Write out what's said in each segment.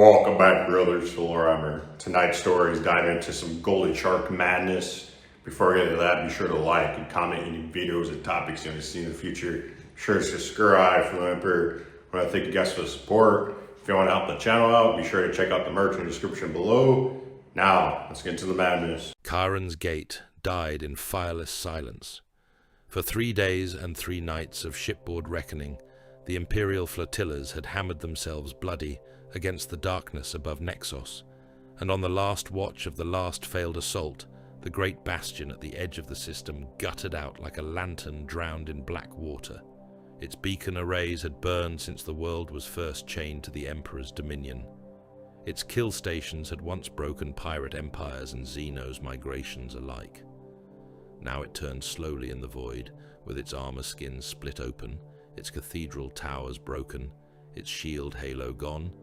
Welcome back, brothers, to Warhammer. Tonight's story is diving into some golden shark madness. Before we get into that, be sure to like and comment any videos and topics you want to see in the future. Be sure to subscribe for the Emperor. I want to thank you guys for the support. If you want to help the channel out, be sure to check out the merch in the description below. Now, let's get into the madness. Kharon's Gate died in fireless silence. For 3 days and 3 nights of shipboard reckoning, the Imperial flotillas had hammered themselves bloody against the darkness above Nexos, and on the last watch of the last failed assault, the great bastion at the edge of the system guttered out like a lantern drowned in black water. Its beacon arrays had burned since the world was first chained to the Emperor's dominion. Its kill stations had once broken pirate empires and Xenos migrations alike. Now it turned slowly in the void, with its armor skins split open, its cathedral towers broken, its shield halo gone,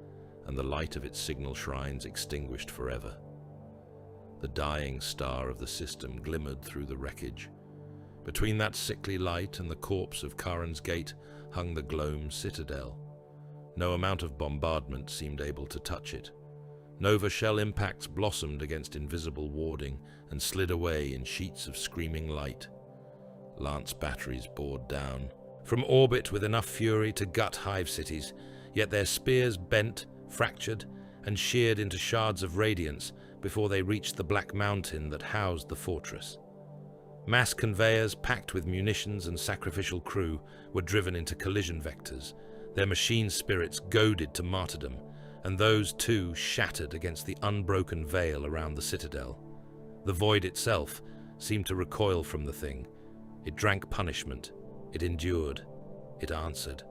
and the light of its signal shrines extinguished forever. The dying star of the system glimmered through the wreckage. Between that sickly light and the corpse of Kharon's Gate hung the Gloam Citadel. No amount of bombardment seemed able to touch it. Nova shell impacts blossomed against invisible warding and slid away in sheets of screaming light. Lance batteries bored down, from orbit with enough fury to gut hive cities, yet their spears bent, fractured, and sheared into shards of radiance before they reached the black mountain that housed the fortress. Mass conveyors packed with munitions and sacrificial crew were driven into collision vectors, their machine spirits goaded to martyrdom, and those too shattered against the unbroken veil around the citadel. The void itself seemed to recoil from the thing. It drank punishment. It endured. It answered.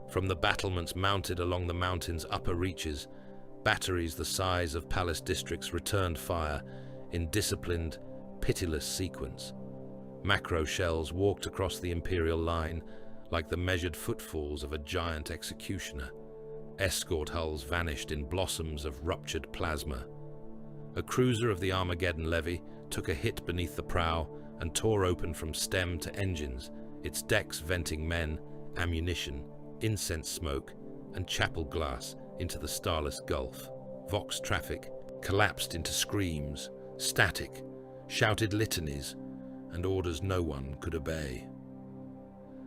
From the battlements mounted along the mountain's upper reaches, batteries the size of palace districts returned fire in disciplined, pitiless sequence. Macro shells walked across the Imperial line like the measured footfalls of a giant executioner. Escort hulls vanished in blossoms of ruptured plasma. A cruiser of the Armageddon levy took a hit beneath the prow and tore open from stem to engines, its decks venting men, ammunition, incense smoke, and chapel glass into the starless gulf. Vox traffic collapsed into screams, static, shouted litanies, and orders no one could obey.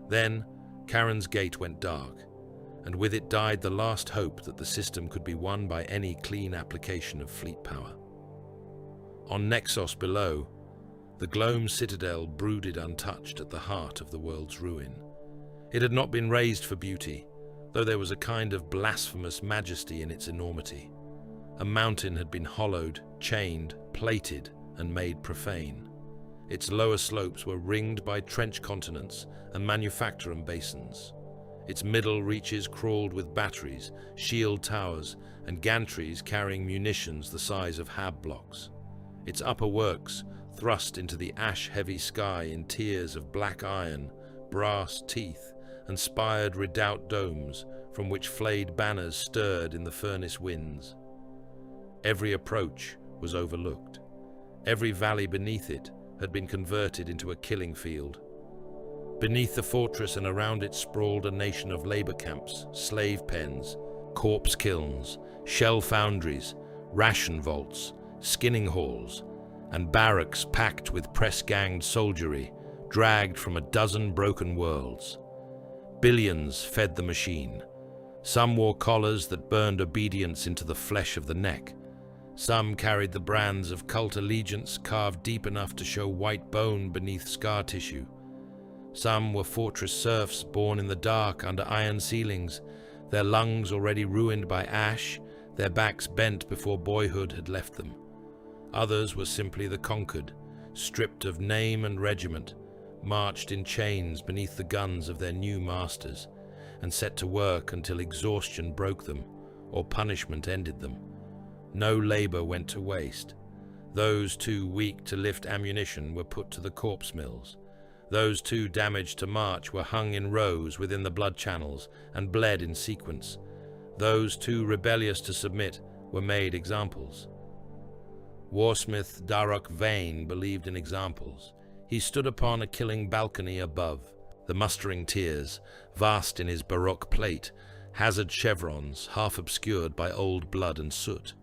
Then, Kharon's Gate went dark, and with it died the last hope that the system could be won by any clean application of fleet power. On Nexos below, the Gloam Citadel brooded untouched at the heart of the world's ruin. It had not been raised for beauty, though there was a kind of blasphemous majesty in its enormity. A mountain had been hollowed, chained, plated, and made profane. Its lower slopes were ringed by trench continents and manufacturing basins. Its middle reaches crawled with batteries, shield towers, and gantries carrying munitions the size of hab blocks. Its upper works thrust into the ash-heavy sky in tiers of black iron, brass teeth, and spired redoubt domes from which flayed banners stirred in the furnace winds. Every approach was overlooked. Every valley beneath it had been converted into a killing field. Beneath the fortress and around it sprawled a nation of labor camps, slave pens, corpse kilns, shell foundries, ration vaults, skinning halls, and barracks packed with press-ganged soldiery, dragged from a dozen broken worlds. Billions fed the machine. Some wore collars that burned obedience into the flesh of the neck. Some carried the brands of cult allegiance carved deep enough to show white bone beneath scar tissue. Some were fortress serfs born in the dark under iron ceilings, their lungs already ruined by ash, their backs bent before boyhood had left them. Others were simply the conquered, stripped of name and regiment, marched in chains beneath the guns of their new masters, and set to work until exhaustion broke them, or punishment ended them. No labor went to waste. Those too weak to lift ammunition were put to the corpse mills. Those too damaged to march were hung in rows within the blood channels and bled in sequence. Those too rebellious to submit were made examples. Warsmith Darok Vane believed in examples. He stood upon a killing balcony above. The mustering tiers, vast in his baroque plate, hazard chevrons half obscured by old blood and soot.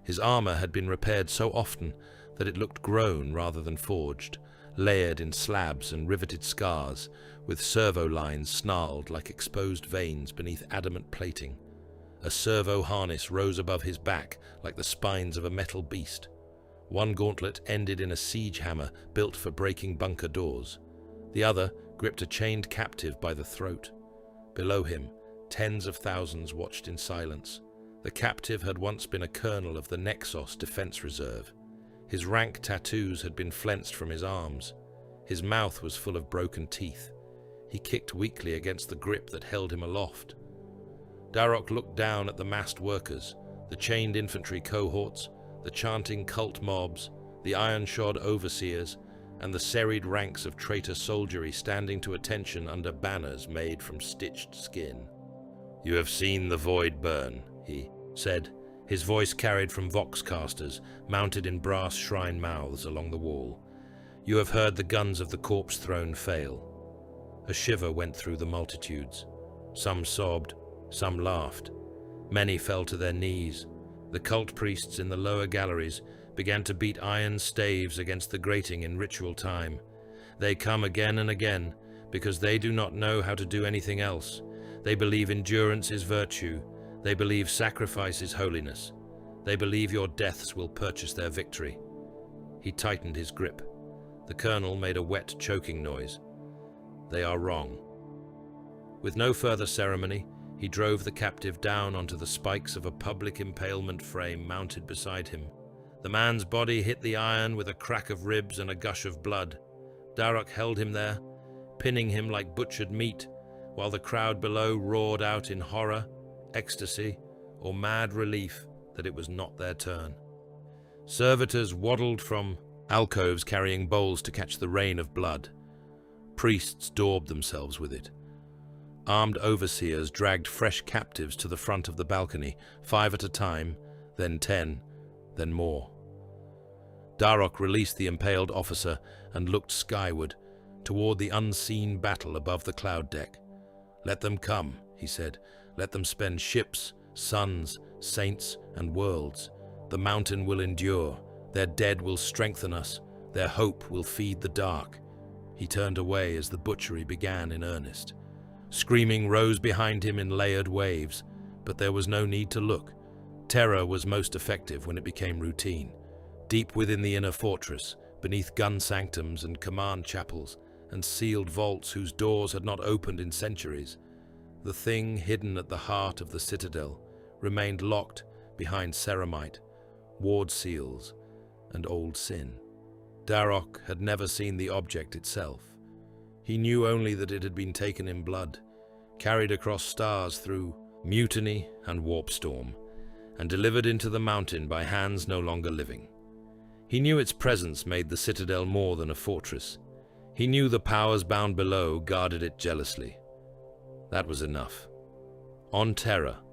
His armor had been repaired so often that it looked grown rather than forged, layered in slabs and riveted scars, with servo lines snarled like exposed veins beneath adamant plating. A servo harness rose above his back like the spines of a metal beast. One gauntlet ended in a siege hammer built for breaking bunker doors. The other gripped a chained captive by the throat. Below him, tens of thousands watched in silence. The captive had once been a colonel of the Nexos Defense Reserve. His rank tattoos had been flensed from his arms. His mouth was full of broken teeth. He kicked weakly against the grip that held him aloft. Darroch looked down at the massed workers, the chained infantry cohorts, the chanting cult mobs, the iron-shod overseers, and the serried ranks of traitor soldiery standing to attention under banners made from stitched skin. "You have seen the void burn," he said, his voice carried from voxcasters mounted in brass shrine mouths along the wall. "You have heard the guns of the corpse throne fail." A shiver went through the multitudes. Some sobbed, some laughed. Many fell to their knees. The cult priests in the lower galleries began to beat iron staves against the grating in ritual time. They come again and again because they do not know how to do anything else. They believe endurance is virtue. They believe sacrifice is holiness. They believe your deaths will purchase their victory. He tightened his grip. The colonel made a wet, choking noise. "They are wrong." With no further ceremony, he drove the captive down onto the spikes of a public impalement frame mounted beside him. The man's body hit the iron with a crack of ribs and a gush of blood. Darroch held him there, pinning him like butchered meat, while the crowd below roared out in horror, ecstasy, or mad relief that it was not their turn. Servitors waddled from alcoves carrying bowls to catch the rain of blood. Priests daubed themselves with it. Armed overseers dragged fresh captives to the front of the balcony, 5 at a time, then 10, then more. Darroch released the impaled officer and looked skyward, toward the unseen battle above the cloud deck. "Let them come," he said. "Let them spend ships, suns, saints, and worlds. The mountain will endure. Their dead will strengthen us. Their hope will feed the dark." He turned away as the butchery began in earnest. Screaming rose behind him in layered waves, but there was no need to look. Terror was most effective when it became routine. Deep within the inner fortress, beneath gun sanctums and command chapels, and sealed vaults whose doors had not opened in centuries, the thing hidden at the heart of the citadel remained locked behind ceramite, ward seals, and old sin. Darroch had never seen the object itself. He knew only that it had been taken in blood, carried across stars through mutiny and warp storm, and delivered into the mountain by hands no longer living. He knew its presence made the citadel more than a fortress. He knew the powers bound below guarded it jealously. That was enough. On Terra,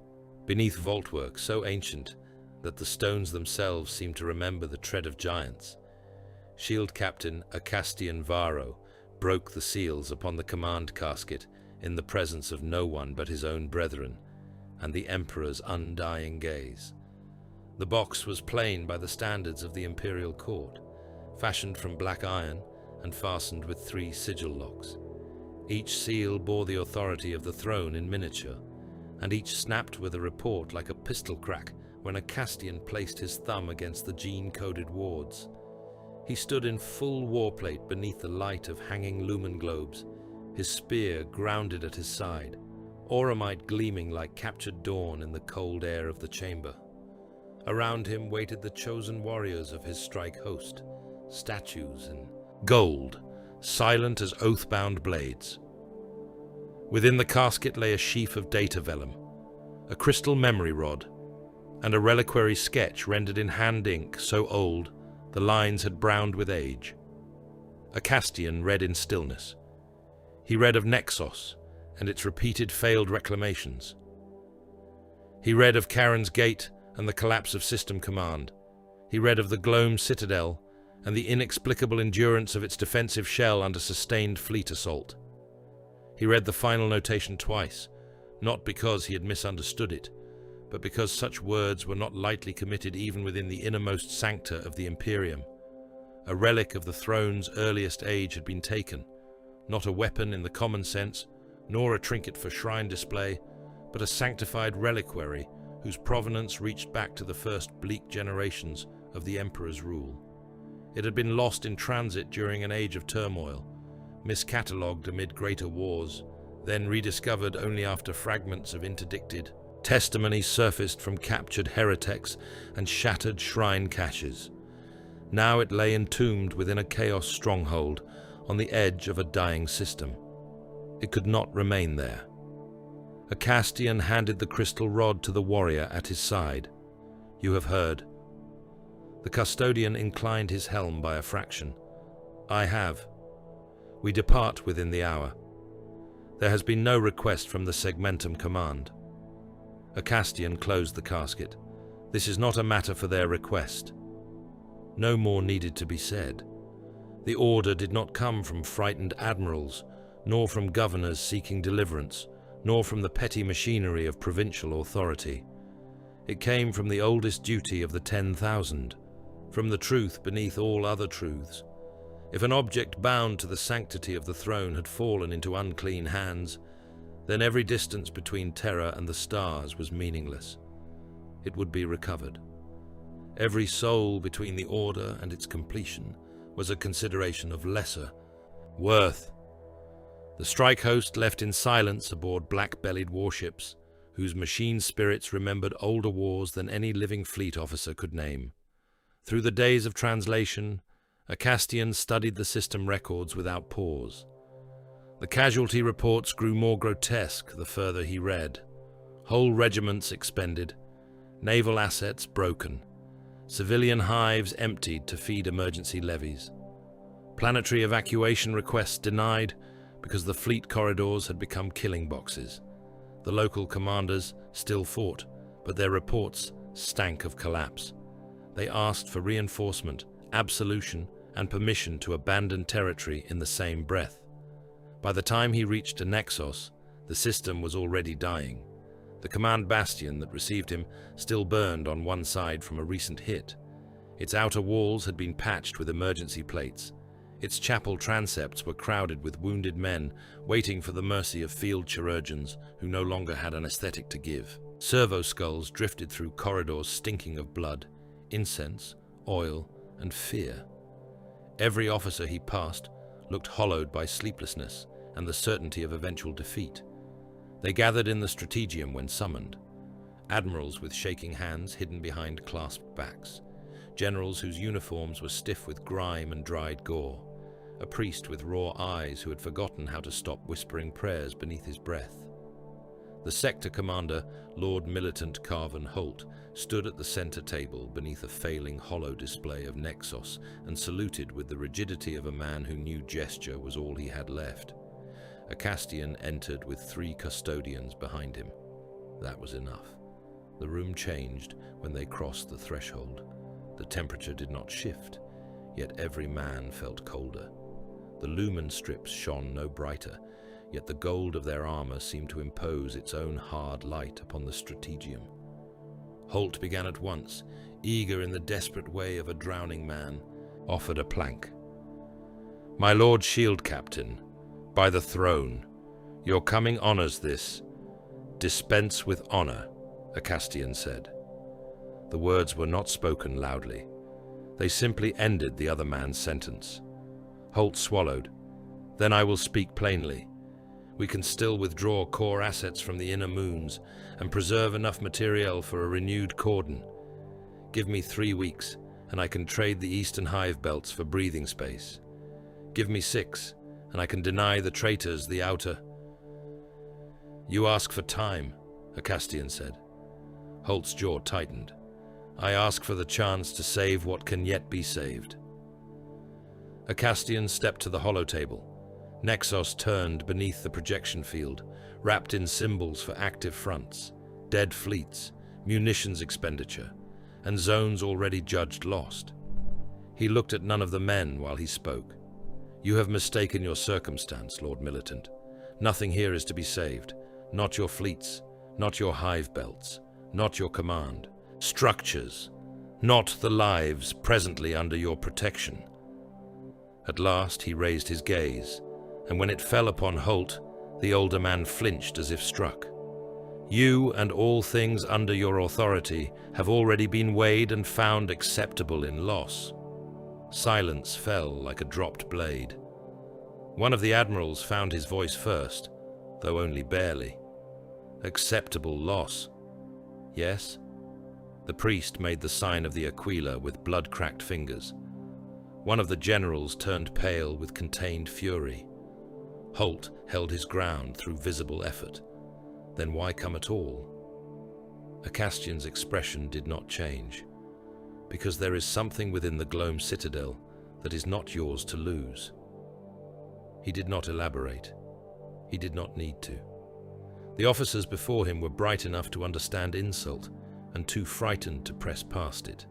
beneath vaultwork so ancient that the stones themselves seemed to remember the tread of giants, Shield Captain Acastian Varro broke the seals upon the command casket in the presence of no one but his own brethren and the Emperor's undying gaze. The box was plain by the standards of the imperial court, fashioned from black iron and fastened with 3 sigil locks. Each seal bore the authority of the throne in miniature, and each snapped with a report like a pistol crack when Acastian placed his thumb against the gene-coded wards. He stood in full warplate beneath the light of hanging lumen globes, his spear grounded at his side, auramite gleaming like captured dawn in the cold air of the chamber. Around him waited the chosen warriors of his strike host, statues in gold, silent as oath-bound blades. Within the casket lay a sheaf of data vellum, a crystal memory rod, and a reliquary sketch rendered in hand ink so old the lines had browned with age. Acastian read in stillness. He read of Nexos and its repeated failed reclamations. He read of Charon's Gate and the collapse of System Command. He read of the Gloam Citadel and the inexplicable endurance of its defensive shell under sustained fleet assault. He read the final notation twice, not because he had misunderstood it, but because such words were not lightly committed even within the innermost sancta of the Imperium. A relic of the throne's earliest age had been taken, not a weapon in the common sense, nor a trinket for shrine display, but a sanctified reliquary whose provenance reached back to the first bleak generations of the Emperor's rule. It had been lost in transit during an age of turmoil, miscatalogued amid greater wars, then rediscovered only after fragments of interdicted testimonies surfaced from captured heretics and shattered shrine caches. Now it lay entombed within a chaos stronghold on the edge of a dying system. It could not remain there. A Castian handed the crystal rod to the warrior at his side. "You have heard." The custodian inclined his helm by a fraction. "I have. We depart within the hour. There has been no request from the Segmentum Command." A Castian closed the casket. "This is not a matter for their request." No more needed to be said. The order did not come from frightened admirals, nor from governors seeking deliverance, nor from the petty machinery of provincial authority. It came from the oldest duty of the 10,000, from the truth beneath all other truths. If an object bound to the sanctity of the throne had fallen into unclean hands, then every distance between Terra and the stars was meaningless. It would be recovered. Every soul between the order and its completion was a consideration of lesser worth. The strike host left in silence aboard black-bellied warships, whose machine spirits remembered older wars than any living fleet officer could name. Through the days of translation, a Castian studied the system records without pause. The casualty reports grew more grotesque the further he read. Whole regiments expended, naval assets broken, civilian hives emptied to feed emergency levies. Planetary evacuation requests denied because the fleet corridors had become killing boxes. The local commanders still fought, but their reports stank of collapse. They asked for reinforcement, absolution, and permission to abandon territory in the same breath. By the time he reached a Nexos, the system was already dying. The command bastion that received him still burned on one side from a recent hit. Its outer walls had been patched with emergency plates. Its chapel transepts were crowded with wounded men, waiting for the mercy of field chirurgeons who no longer had an aesthetic to give. Servo skulls drifted through corridors stinking of blood, incense, oil, and fear. Every officer he passed looked hollowed by sleeplessness and the certainty of eventual defeat. They gathered in the strategium when summoned. Admirals with shaking hands hidden behind clasped backs. Generals whose uniforms were stiff with grime and dried gore. A priest with raw eyes who had forgotten how to stop whispering prayers beneath his breath. The sector commander, Lord Militant Carven Holt, stood at the center table beneath a failing hollow display of Nexos and saluted with the rigidity of a man who knew gesture was all he had left. A Castian entered with 3 custodians behind him. That was enough. The room changed when they crossed the threshold. The temperature did not shift, yet every man felt colder. The lumen strips shone no brighter, yet the gold of their armor seemed to impose its own hard light upon the strategium. Holt began at once, eager in the desperate way of a drowning man, offered a plank. "My Lord Shield Captain, by the throne, your coming honors this. Dispense with honor," a Castian said. The words were not spoken loudly. They simply ended the other man's sentence. Holt swallowed. "Then I will speak plainly. We can still withdraw core assets from the inner moons and preserve enough materiel for a renewed cordon. Give me 3 weeks, and I can trade the eastern hive belts for breathing space. Give me 6, and I can deny the traitors the outer." "You ask for time," a Castian said. Holt's jaw tightened. "I ask for the chance to save what can yet be saved." A Castian stepped to the holotable. Nexos turned beneath the projection field, wrapped in symbols for active fronts, dead fleets, munitions expenditure, and zones already judged lost. He looked at none of the men while he spoke. "You have mistaken your circumstance, Lord Militant. Nothing here is to be saved. not your fleets, not your hive belts, not your command. Structures, not the lives presently under your protection. At last he raised his gaze, and when it fell upon Holt, the older man flinched as if struck. You and all things under your authority have already been weighed and found acceptable in loss. Silence fell like a dropped blade. One of the admirals found his voice first, though only barely. Acceptable loss. Yes? The priest made the sign of the Aquila with blood-cracked fingers. One of the generals turned pale with contained fury. Holt held his ground through visible effort. Then why come at all? Acastian's expression did not change, because there is something within the Gloam citadel that is not yours to lose. He did not elaborate. He did not need to. The officers before him were bright enough to understand insult and too frightened to press past it.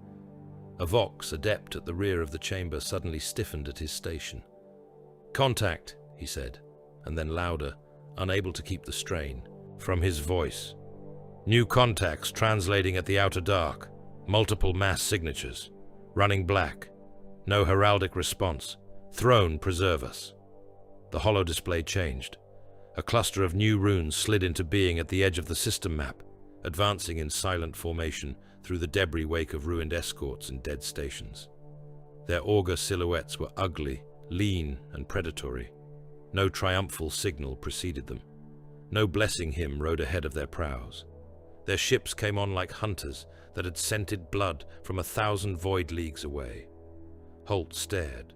A Vox adept at the rear of the chamber suddenly stiffened at his station. "Contact," he said, and then louder, unable to keep the strain, from his voice. "New contacts translating at the outer dark. Multiple mass signatures. Running black. No heraldic response. Throne, preserve us." The holo display changed. A cluster of new runes slid into being at the edge of the system map, advancing in silent formation through the debris wake of ruined escorts and dead stations. Their augur silhouettes were ugly, lean, and predatory. No triumphal signal preceded them. No blessing hymn rode ahead of their prows. Their ships came on like hunters that had scented blood from 1,000 void leagues away. Holt stared.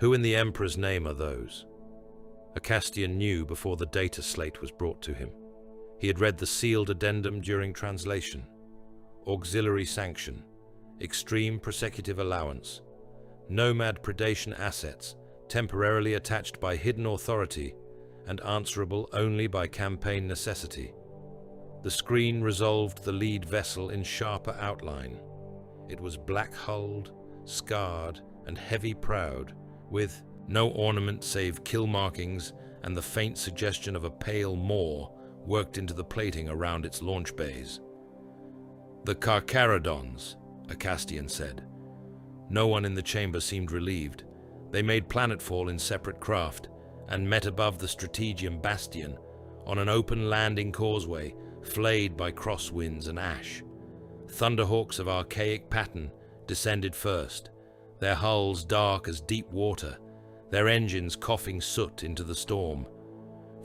Who in the Emperor's name are those? Acastian knew before the data slate was brought to him. He had read the sealed addendum during translation. Auxiliary sanction, extreme prosecutive allowance, nomad predation assets temporarily attached by hidden authority and answerable only by campaign necessity. The screen resolved the lead vessel in sharper outline. It was black-hulled, scarred, and heavy-prowed, with no ornament save kill markings and the faint suggestion of a pale maw worked into the plating around its launch bays. "The Carcharodons," Acastian said. No one in the chamber seemed relieved. They made planetfall in separate craft and met above the Strategium Bastion on an open landing causeway flayed by crosswinds and ash. Thunderhawks of archaic pattern descended first, their hulls dark as deep water, their engines coughing soot into the storm.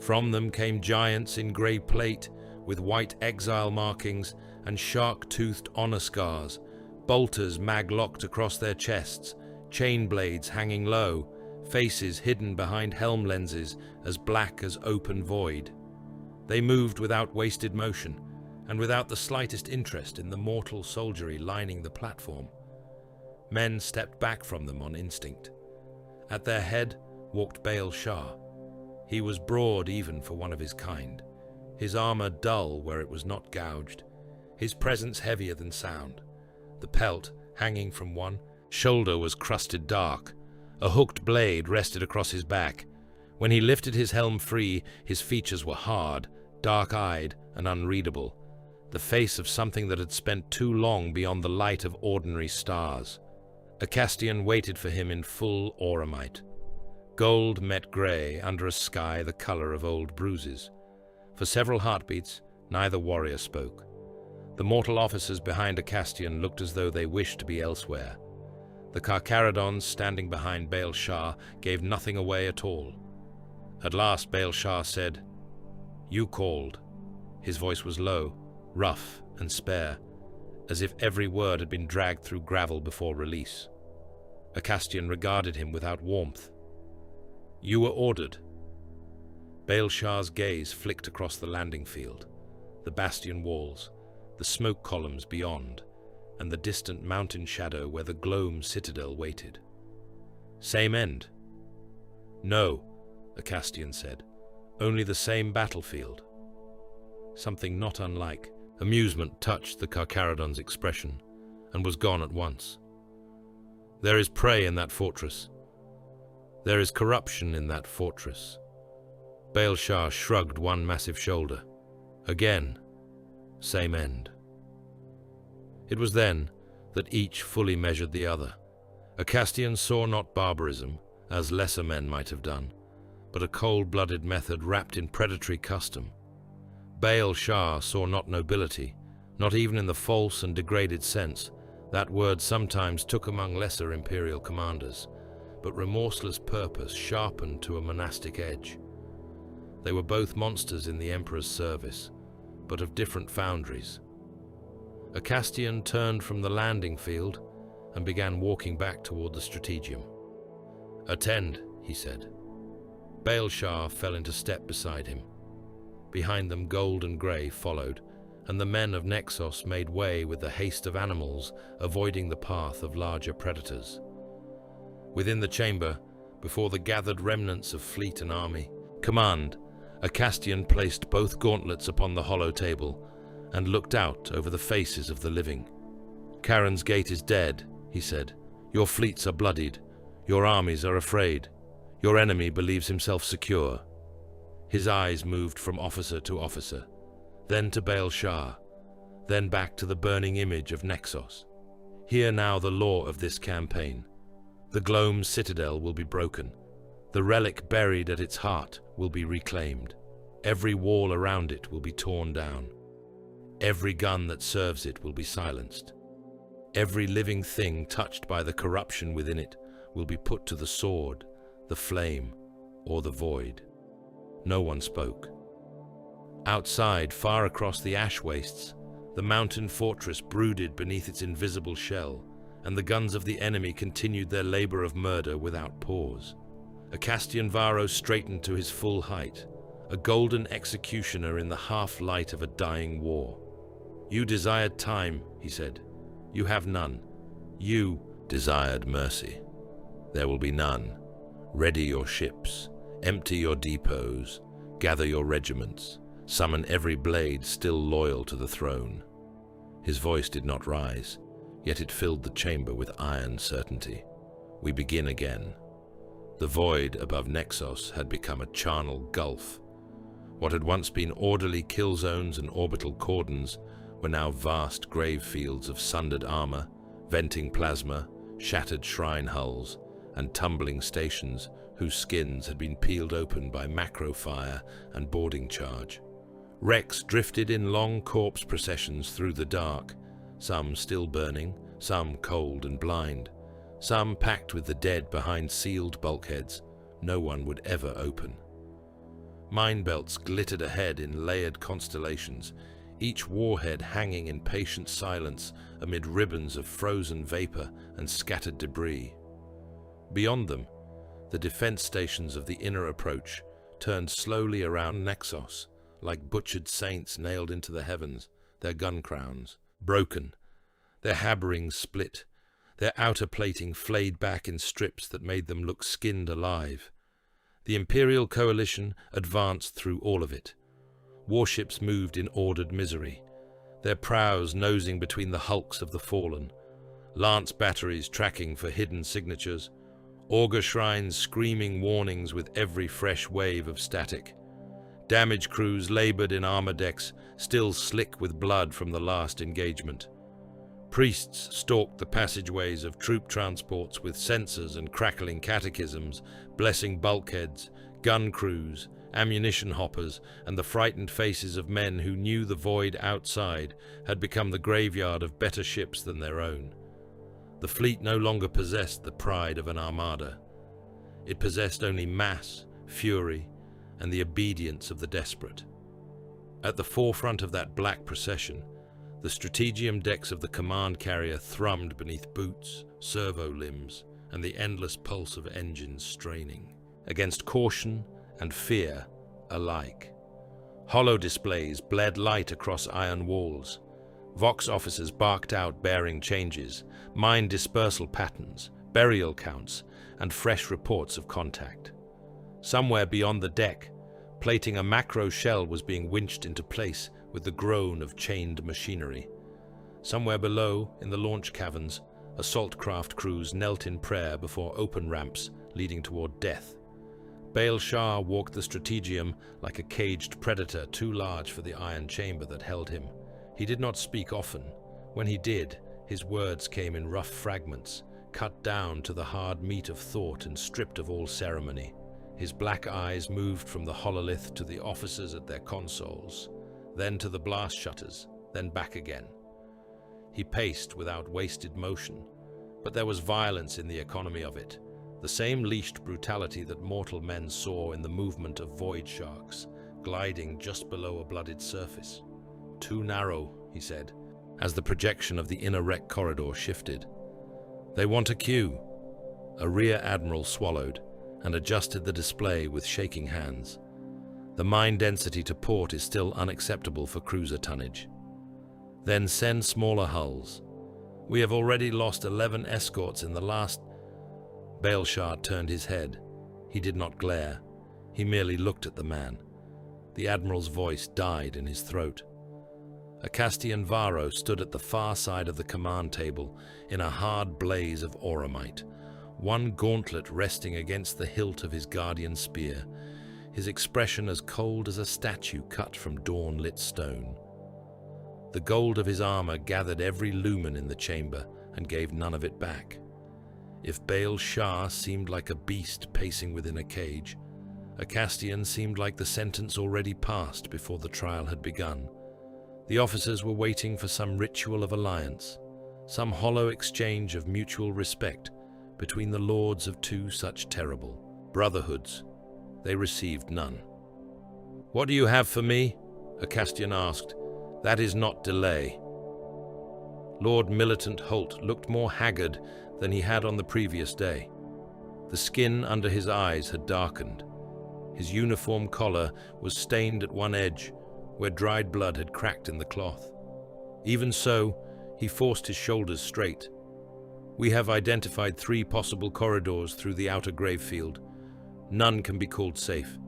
From them came giants in grey plate with white exile markings and shark-toothed honor scars, bolters mag-locked across their chests, chain blades hanging low, faces hidden behind helm lenses as black as open void. They moved without wasted motion, and without the slightest interest in the mortal soldiery lining the platform. Men stepped back from them on instinct. At their head walked Baal Shah. He was broad even for one of his kind, his armor dull where it was not gouged, his presence heavier than sound. The pelt, hanging from one shoulder, was crusted dark. A hooked blade rested across his back. When he lifted his helm free, his features were hard, dark-eyed, and unreadable, the face of something that had spent too long beyond the light of ordinary stars. Acastian waited for him in full auramite. Gold met grey under a sky the color of old bruises. For several heartbeats, neither warrior spoke. The mortal officers behind Acastian looked as though they wished to be elsewhere. The Carcharodons standing behind Baal Shah gave nothing away at all. At last Baal Shah said, "You called." His voice was low, rough and spare, as if every word had been dragged through gravel before release. Acastian regarded him without warmth. "You were ordered." Baal Shah's gaze flicked across the landing field, the bastion walls, the smoke columns beyond, and the distant mountain shadow where the Gloam citadel waited. "Same end?" "No," Acastian said. "Only the same battlefield." Something not unlike amusement touched the Carcharodon's expression and was gone at once. "There is prey in that fortress. There is corruption in that fortress." Baal Shah shrugged one massive shoulder. Again, same end. It was then that each fully measured the other. Acastian saw not barbarism, as lesser men might have done, but a cold-blooded method wrapped in predatory custom. Baal Shah saw not nobility, not even in the false and degraded sense that word sometimes took among lesser imperial commanders, but remorseless purpose sharpened to a monastic edge. They were both monsters in the Emperor's service, but of different foundries. Acastian turned from the landing field and began walking back toward the strategium. "Attend," he said. Baal Shah fell into step beside him. Behind them, Gold and Grey followed, and the men of Nexos made way with the haste of animals, avoiding the path of larger predators. Within the chamber, before the gathered remnants of fleet and army, command, Acastian placed both gauntlets upon the hollow table and looked out over the faces of the living. "Charon's gate is dead," he said. "Your fleets are bloodied. Your armies are afraid. Your enemy believes himself secure." His eyes moved from officer to officer, then to Baal Shah, then back to the burning image of Nexos. Hear now the law of this campaign. The Gloam's citadel will be broken. The relic buried at its heart will be reclaimed. Every wall around it will be torn down. Every gun that serves it will be silenced. Every living thing touched by the corruption within it will be put to the sword, the flame, or the void. No one spoke. Outside, far across the ash wastes, the mountain fortress brooded beneath its invisible shell, and the guns of the enemy continued their labor of murder without pause. Acastian Varro straightened to his full height, a golden executioner in the half-light of a dying war. "You desired time," he said. "You have none. You desired mercy. There will be none. Ready your ships, empty your depots, gather your regiments, summon every blade still loyal to the throne." His voice did not rise, yet it filled the chamber with iron certainty. We begin again. The void above Nexos had become a charnel gulf. What had once been orderly kill zones and orbital cordons were now vast grave fields of sundered armor, venting plasma, shattered shrine hulls, and tumbling stations whose skins had been peeled open by macro fire and boarding charge. Wrecks drifted in long corpse processions through the dark, some still burning, some cold and blind, some packed with the dead behind sealed bulkheads no one would ever open. Mine belts glittered ahead in layered constellations, each warhead hanging in patient silence amid ribbons of frozen vapor and scattered debris. Beyond them, the defense stations of the inner approach turned slowly around Nexos, like butchered saints nailed into the heavens, their gun crowns broken, their haberings split, their outer plating flayed back in strips that made them look skinned alive. The Imperial Coalition advanced through all of it. Warships moved in ordered misery, their prows nosing between the hulks of the fallen, lance batteries tracking for hidden signatures, augur shrines screaming warnings with every fresh wave of static. Damage crews labored in armor decks, still slick with blood from the last engagement. Priests stalked the passageways of troop transports with censers and crackling catechisms, blessing bulkheads, gun crews, ammunition hoppers, and the frightened faces of men who knew the void outside had become the graveyard of better ships than their own. The fleet no longer possessed the pride of an armada. It possessed only mass, fury, and the obedience of the desperate. At the forefront of that black procession, the strategium decks of the command carrier thrummed beneath boots, servo limbs, and the endless pulse of engines straining, against caution and fear alike. Hollow displays bled light across iron walls. Vox officers barked out bearing changes, mine dispersal patterns, burial counts, and fresh reports of contact. Somewhere beyond the deck, plating a macro shell was being winched into place with the groan of chained machinery. Somewhere below, in the launch caverns, assault craft crews knelt in prayer before open ramps leading toward death. Baal Shah walked the strategium like a caged predator too large for the iron chamber that held him. He did not speak often. When he did, his words came in rough fragments, cut down to the hard meat of thought and stripped of all ceremony. His black eyes moved from the hololith to the officers at their consoles, then to the blast shutters, then back again. He paced without wasted motion, but there was violence in the economy of it, the same leashed brutality that mortal men saw in the movement of void sharks, gliding just below a blooded surface. "Too narrow," he said, as the projection of the inner wreck corridor shifted. "They want a queue." A rear admiral swallowed and adjusted the display with shaking hands. The mine density to port is still unacceptable for cruiser tonnage. "Then send smaller hulls. We have already lost 11 escorts in the last..." Baal Shah turned his head. He did not glare. He merely looked at the man. The admiral's voice died in his throat. A Castian Varro stood at the far side of the command table in a hard blaze of auramite, one gauntlet resting against the hilt of his guardian spear, his expression as cold as a statue cut from dawn-lit stone. The gold of his armor gathered every lumen in the chamber and gave none of it back. If Baal Shah seemed like a beast pacing within a cage, a Castian seemed like the sentence already passed before the trial had begun. The officers were waiting for some ritual of alliance, some hollow exchange of mutual respect between the lords of two such terrible brotherhoods. They received none. "What do you have for me?" a Castian asked. "That is not delay." Lord Militant Holt looked more haggard than he had on the previous day. The skin under his eyes had darkened. His uniform collar was stained at one edge, where dried blood had cracked in the cloth. Even so, he forced his shoulders straight. "We have identified 3 possible corridors through the outer gravefield. None can be called safe.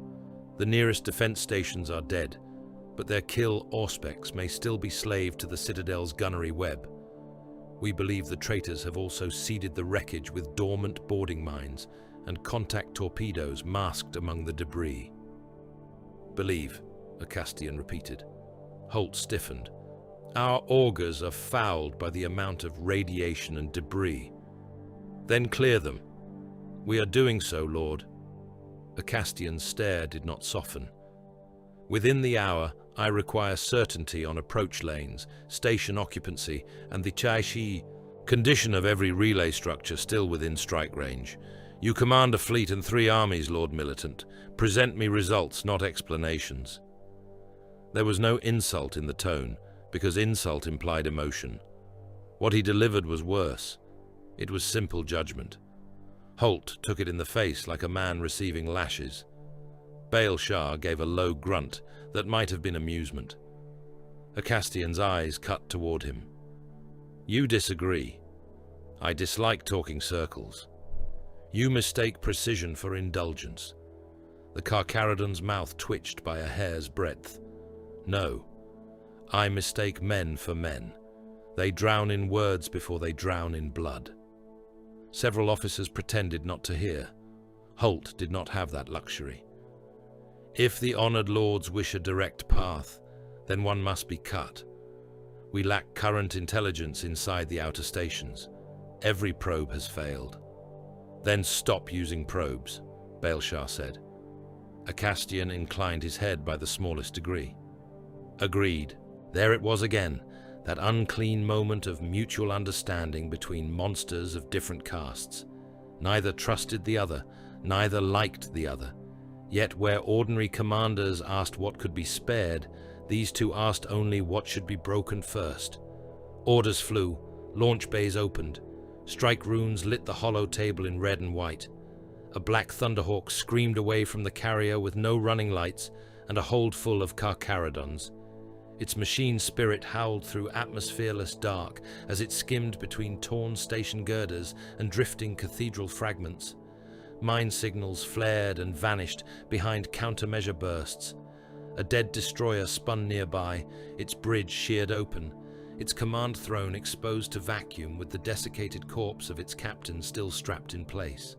The nearest defense stations are dead, but their kill auspex may still be slave to the Citadel's gunnery web. We believe the traitors have also seeded the wreckage with dormant boarding mines and contact torpedoes masked among the debris." "Believe," a Castian repeated. Holt stiffened. "Our augurs are fouled by the amount of radiation and debris." "Then clear them." "We are doing so, Lord." A Castian's stare did not soften. "Within the hour, I require certainty on approach lanes, station occupancy, and the Chai-Shi condition of every relay structure still within strike range. You command a fleet and 3 armies, Lord Militant. Present me results, not explanations." There was no insult in the tone, because insult implied emotion. What he delivered was worse. It was simple judgment. Holt took it in the face like a man receiving lashes. Baal Shah gave a low grunt that might have been amusement. A Castian's eyes cut toward him. "You disagree. I dislike talking circles. You mistake precision for indulgence." The Carcharodon's mouth twitched by a hair's breadth. "No. I mistake men for men. They drown in words before they drown in blood." Several officers pretended not to hear. Holt did not have that luxury. "If the honored lords wish a direct path, then one must be cut. We lack current intelligence inside the outer stations. Every probe has failed." "Then stop using probes," Baal Shah said. A Castian inclined his head by the smallest degree. "Agreed." There it was again, that unclean moment of mutual understanding between monsters of different castes. Neither trusted the other, neither liked the other. Yet where ordinary commanders asked what could be spared, these two asked only what should be broken first. Orders flew, launch bays opened. Strike runes lit the hollow table in red and white. A black thunderhawk screamed away from the carrier with no running lights and a hold full of Carcharodons. Its machine spirit howled through atmosphereless dark as it skimmed between torn station girders and drifting cathedral fragments. Mine signals flared and vanished behind countermeasure bursts. A dead destroyer spun nearby, its bridge sheared open, its command throne exposed to vacuum with the desiccated corpse of its captain still strapped in place.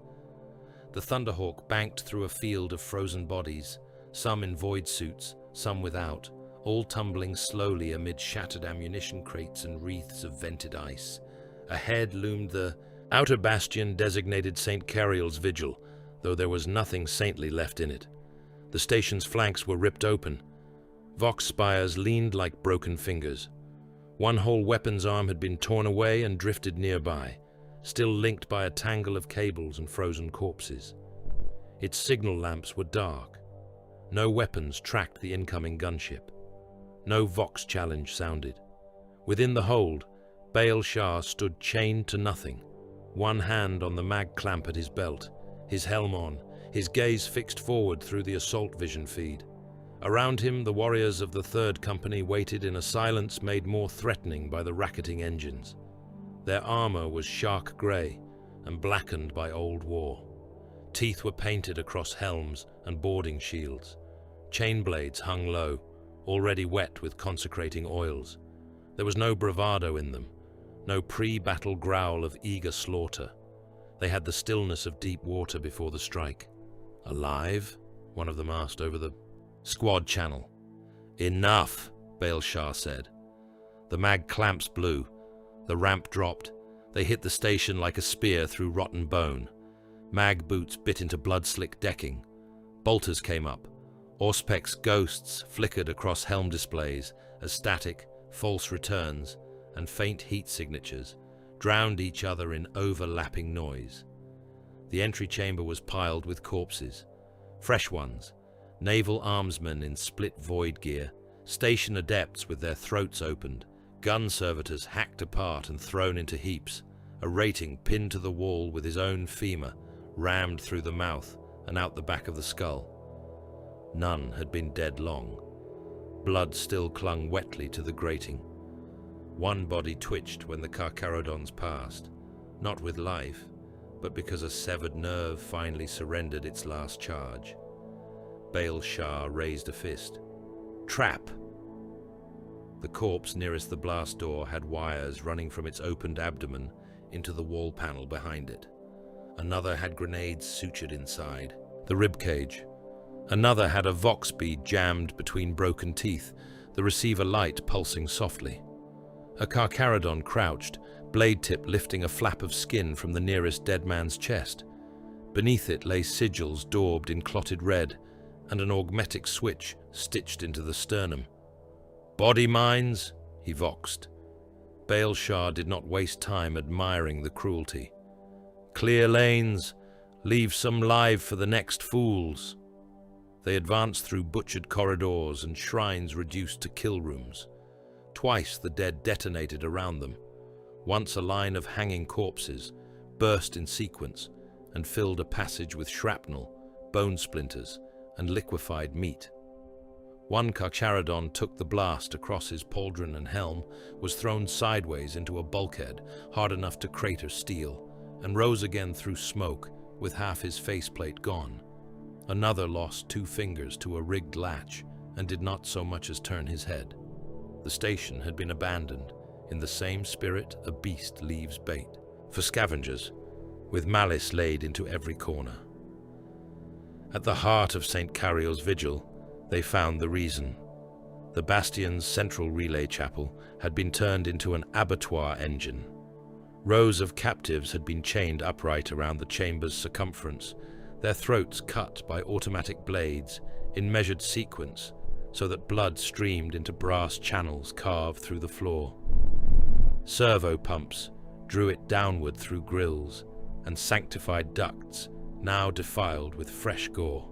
The Thunderhawk banked through a field of frozen bodies, some in void suits, some without, all tumbling slowly amid shattered ammunition crates and wreaths of vented ice. Ahead loomed the outer bastion designated St. Cariel's Vigil, though there was nothing saintly left in it. The station's flanks were ripped open. Vox spires leaned like broken fingers. One whole weapon's arm had been torn away and drifted nearby, still linked by a tangle of cables and frozen corpses. Its signal lamps were dark. No weapons tracked the incoming gunship. No Vox challenge sounded. Within the hold, Baal Shah stood chained to nothing, one hand on the mag clamp at his belt, his helm on, his gaze fixed forward through the assault vision feed. Around him, the warriors of the Third Company waited in a silence made more threatening by the racketing engines. Their armor was shark grey and blackened by old war. Teeth were painted across helms and boarding shields. Chain blades hung low, already wet with consecrating oils. There was no bravado in them, no pre-battle growl of eager slaughter. They had the stillness of deep water before the strike. "Alive?" one of them asked over the squad channel. "Enough," Baal Shah said. The mag clamps blew. The ramp dropped. They hit the station like a spear through rotten bone. Mag boots bit into blood-slick decking. Bolters came up. Auspec's ghosts flickered across helm displays as static, false returns, and faint heat signatures drowned each other in overlapping noise. The entry chamber was piled with corpses. Fresh ones, naval armsmen in split void gear, station adepts with their throats opened, gun servitors hacked apart and thrown into heaps, a rating pinned to the wall with his own femur rammed through the mouth and out the back of the skull. None had been dead long. Blood still clung wetly to the grating. One body twitched when the Carcharodons passed, not with life, but because a severed nerve finally surrendered its last charge. Baal Shah raised a fist. "Trap!" The corpse nearest the blast door had wires running from its opened abdomen into the wall panel behind it. Another had grenades sutured inside, the ribcage. Another had a Vox bead jammed between broken teeth, the receiver light pulsing softly. A Carcharodon crouched, blade tip lifting a flap of skin from the nearest dead man's chest. Beneath it lay sigils daubed in clotted red, and an augmetic switch stitched into the sternum. "Body mines?" he voxed. Baal Shah did not waste time admiring the cruelty. "Clear lanes, leave some live for the next fools." They advanced through butchered corridors and shrines reduced to kill rooms. Twice the dead detonated around them. Once a line of hanging corpses burst in sequence and filled a passage with shrapnel, bone splinters, and liquefied meat. One Carcharodon took the blast across his pauldron and helm, was thrown sideways into a bulkhead hard enough to crater steel, and rose again through smoke with half his faceplate gone. Another lost 2 fingers to a rigged latch and did not so much as turn his head. The station had been abandoned, in the same spirit a beast leaves bait, for scavengers, with malice laid into every corner. At the heart of St. Cariel's Vigil, they found the reason. The bastion's central relay chapel had been turned into an abattoir engine. Rows of captives had been chained upright around the chamber's circumference, their throats cut by automatic blades in measured sequence so that blood streamed into brass channels carved through the floor. Servo pumps drew it downward through grills and sanctified ducts now defiled with fresh gore.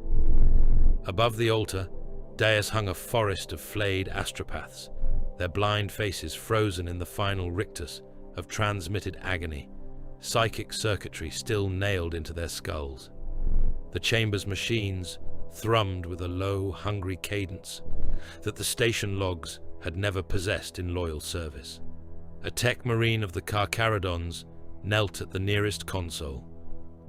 Above the altar, dais hung a forest of flayed astropaths, their blind faces frozen in the final rictus of transmitted agony, psychic circuitry still nailed into their skulls. The chamber's machines thrummed with a low, hungry cadence that the station logs had never possessed in loyal service. A tech marine of the Carcharodons knelt at the nearest console,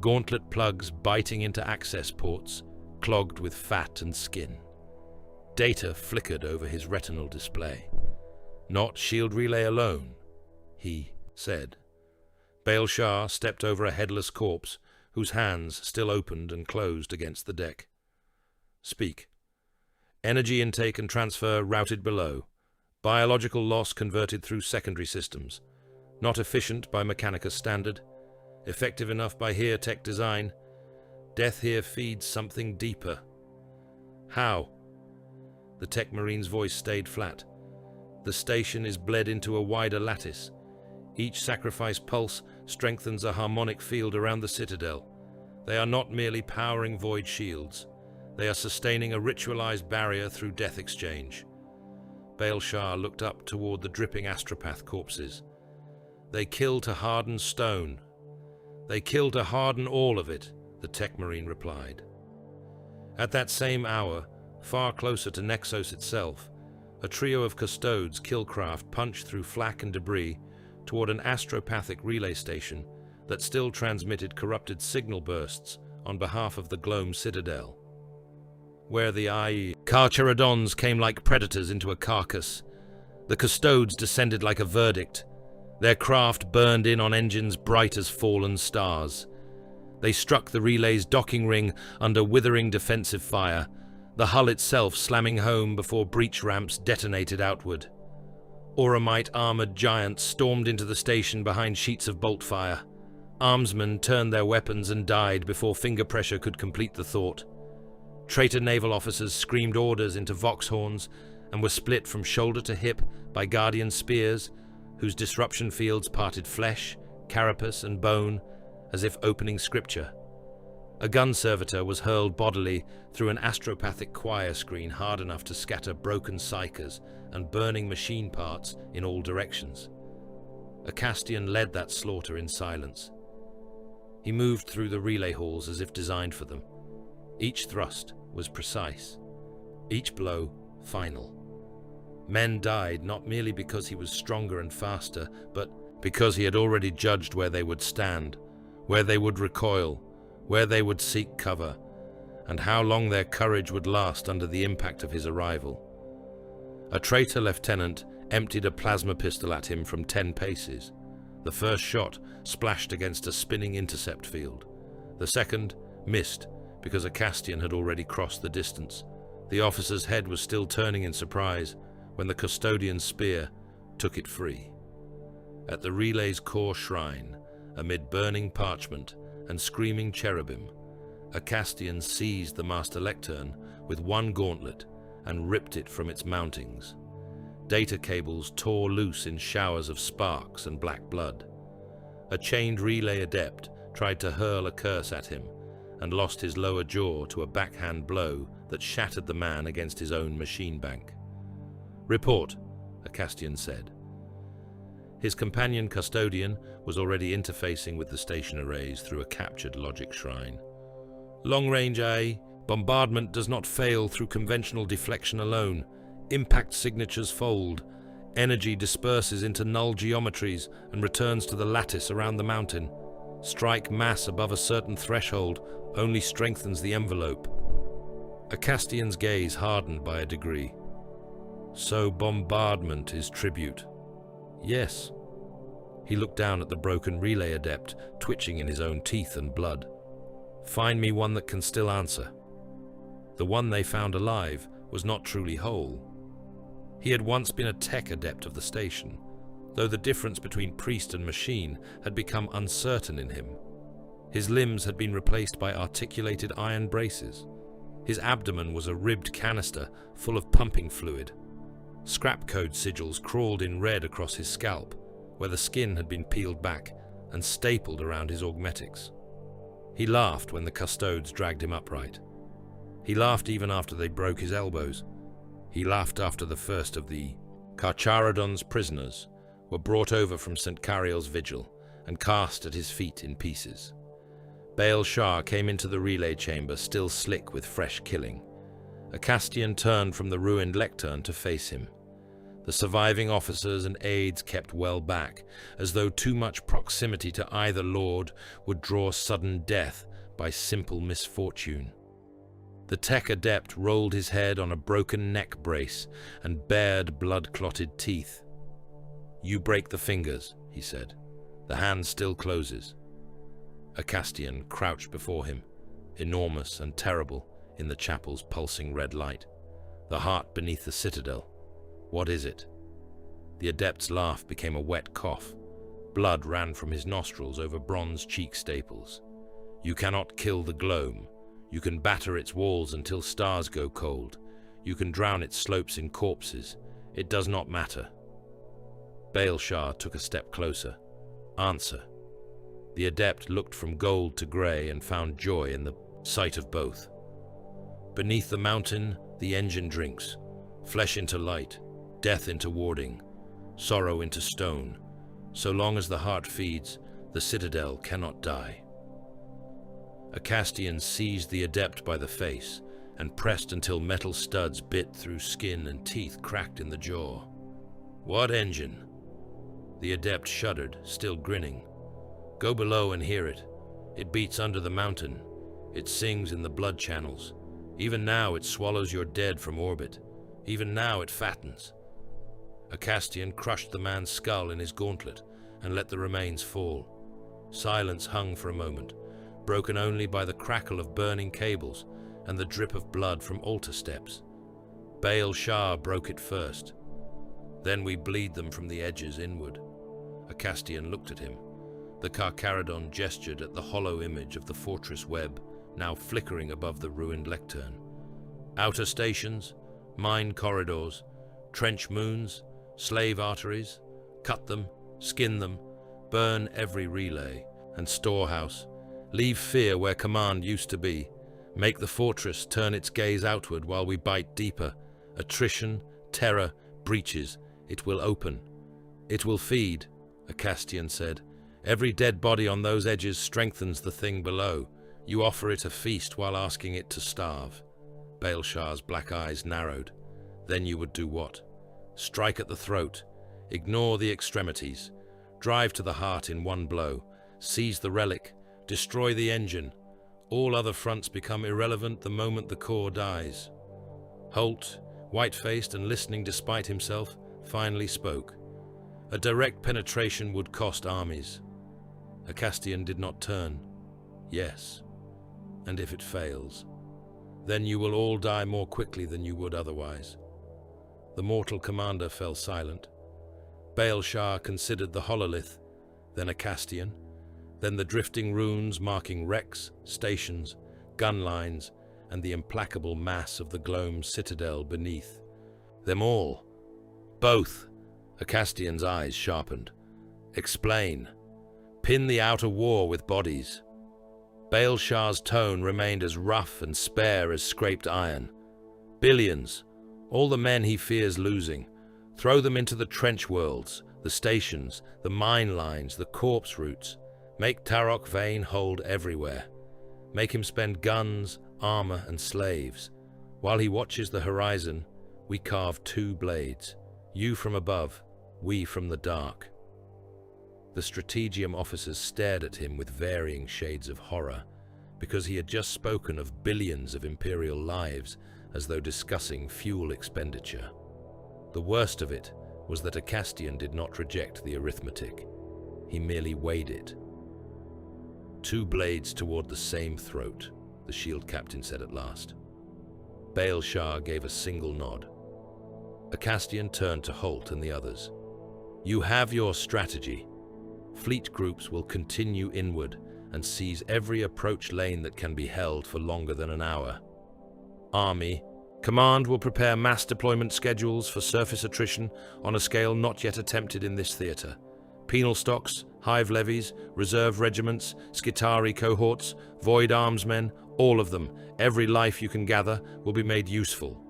gauntlet plugs biting into access ports, clogged with fat and skin. Data flickered over his retinal display. "Not shield relay alone," he said. Baal Shah stepped over a headless corpse, whose hands still opened and closed against the deck. Speak. Energy intake and transfer routed below. Biological loss converted through secondary systems. Not efficient by Mechanicus standard. Effective enough by here tech design. Death here feeds something deeper. How? The tech marine's voice stayed flat. The station is bled into a wider lattice. Each sacrifice pulse strengthens a harmonic field around the citadel. They are not merely powering void shields. They are sustaining a ritualized barrier through death exchange. Baal Shah looked up toward the dripping astropath corpses. They kill to harden stone. They kill to harden all of it, the tech marine replied. At that same hour, far closer to Nexos itself, a trio of custodes killcraft punched through flak and debris toward an astropathic relay station that still transmitted corrupted signal bursts on behalf of the Gloam Citadel. Where the Carcharodons came like predators into a carcass, the custodes descended like a verdict. Their craft burned in on engines bright as fallen stars. They struck the relay's docking ring under withering defensive fire, the hull itself slamming home before breach ramps detonated outward. Auramite armored giants stormed into the station behind sheets of bolt fire. Armsmen turned their weapons and died before finger pressure could complete the thought. Traitor naval officers screamed orders into vox horns and were split from shoulder to hip by guardian spears, whose disruption fields parted flesh, carapace, and bone as if opening scripture. A gun servitor was hurled bodily through an astropathic choir screen hard enough to scatter broken psychers and burning machine parts in all directions. A Castian led that slaughter in silence. He moved through the relay halls as if designed for them. Each thrust was precise, each blow final. Men died not merely because he was stronger and faster, but because he had already judged where they would stand, where they would recoil, where they would seek cover, and how long their courage would last under the impact of his arrival. A traitor lieutenant emptied a plasma pistol at him from 10 paces. The first shot splashed against a spinning intercept field. The second missed because a Castian had already crossed the distance. The officer's head was still turning in surprise when the custodian's spear took it free. At the relay's core shrine, amid burning parchment and screaming cherubim, a Castian seized the master lectern with one gauntlet and ripped it from its mountings. Data cables tore loose in showers of sparks and black blood. A chained relay adept tried to hurl a curse at him and lost his lower jaw to a backhand blow that shattered the man against his own machine bank. "Report," a Castian said. His companion custodian was already interfacing with the station arrays through a captured logic shrine. "Long range A, bombardment does not fail through conventional deflection alone. Impact signatures fold. Energy disperses into null geometries and returns to the lattice around the mountain. Strike mass above a certain threshold only strengthens the envelope." A Castian's gaze hardened by a degree. "So bombardment is tribute." "Yes." He looked down at the broken relay adept, twitching in his own teeth and blood. "Find me one that can still answer." The one they found alive was not truly whole. He had once been a tech adept of the station, though the difference between priest and machine had become uncertain in him. His limbs had been replaced by articulated iron braces. His abdomen was a ribbed canister full of pumping fluid. Scrap code sigils crawled in red across his scalp, where the skin had been peeled back and stapled around his augmetics. He laughed when the custodes dragged him upright. He laughed even after they broke his elbows. He laughed after the first of the Carcharodons prisoners were brought over from St. Cariel's vigil and cast at his feet in pieces. Baal Shah came into the relay chamber still slick with fresh killing. A Castian turned from the ruined lectern to face him. The surviving officers and aides kept well back, as though too much proximity to either lord would draw sudden death by simple misfortune. The tech adept rolled his head on a broken neck brace and bared blood-clotted teeth. "You break the fingers," he said. "The hand still closes." A Castian crouched before him, enormous and terrible in the chapel's pulsing red light. The heart beneath the citadel. What is it? The adept's laugh became a wet cough. Blood ran from his nostrils over bronze cheek staples. You cannot kill the gloam. You can batter its walls until stars go cold. You can drown its slopes in corpses. It does not matter. Baal-Shah took a step closer. Answer. The adept looked from gold to grey and found joy in the sight of both. Beneath the mountain, the engine drinks. Flesh into light, death into warding, sorrow into stone. So long as the heart feeds, the citadel cannot die. A Castian seized the adept by the face and pressed until metal studs bit through skin and teeth cracked in the jaw. What engine? The adept shuddered, still grinning. Go below and hear it. It beats under the mountain. It sings in the blood channels. Even now it swallows your dead from orbit. Even now it fattens. A Castian crushed the man's skull in his gauntlet and let the remains fall. Silence hung for a moment, broken only by the crackle of burning cables and the drip of blood from altar steps. Baal-Shah broke it first. Then we bleed them from the edges inward. A Castian looked at him. The Carcharodon gestured at the hollow image of the fortress web, now flickering above the ruined lectern. Outer stations, mine corridors, trench moons, slave arteries, cut them, skin them, burn every relay and storehouse, leave fear where command used to be, make the fortress turn its gaze outward while we bite deeper. Attrition, terror, breaches, it will open. It will feed, a Castian said. Every dead body on those edges strengthens the thing below. You offer it a feast while asking it to starve. Baal-Shah's black eyes narrowed. Then you would do what? Strike at the throat, ignore the extremities, drive to the heart in one blow, seize the relic, destroy the engine. All other fronts become irrelevant the moment the core dies. Holt, white-faced and listening despite himself, finally spoke. A direct penetration would cost armies. A Castian did not turn. Yes. And if it fails, then you will all die more quickly than you would otherwise. The mortal commander fell silent. Baal-Shah considered the hololith, then a Castian, then the drifting runes marking wrecks, stations, gun lines, and the implacable mass of the gloam citadel beneath. Them all. Both. A Castian's eyes sharpened. Explain. Pin the outer war with bodies. Baal-Shah's tone remained as rough and spare as scraped iron. Billions. All the men he fears losing. Throw them into the trench worlds, the stations, the mine lines, the corpse routes. Make Tarok Vane hold everywhere. Make him spend guns, armor, and slaves. While he watches the horizon, we carve two blades. You from above, we from the dark. The Strategium officers stared at him with varying shades of horror, because he had just spoken of billions of Imperial lives as though discussing fuel expenditure. The worst of it was that a Castian did not reject the arithmetic. He merely weighed it. Two blades toward the same throat, the shield captain said at last. Baal-Shah gave a single nod. A Castian turned to Holt and the others. You have your strategy. Fleet groups will continue inward and seize every approach lane that can be held for longer than an hour. Army, command will prepare mass deployment schedules for surface attrition on a scale not yet attempted in this theatre. Penal stocks, hive levies, reserve regiments, Skitari cohorts, void armsmen, all of them, every life you can gather, will be made useful.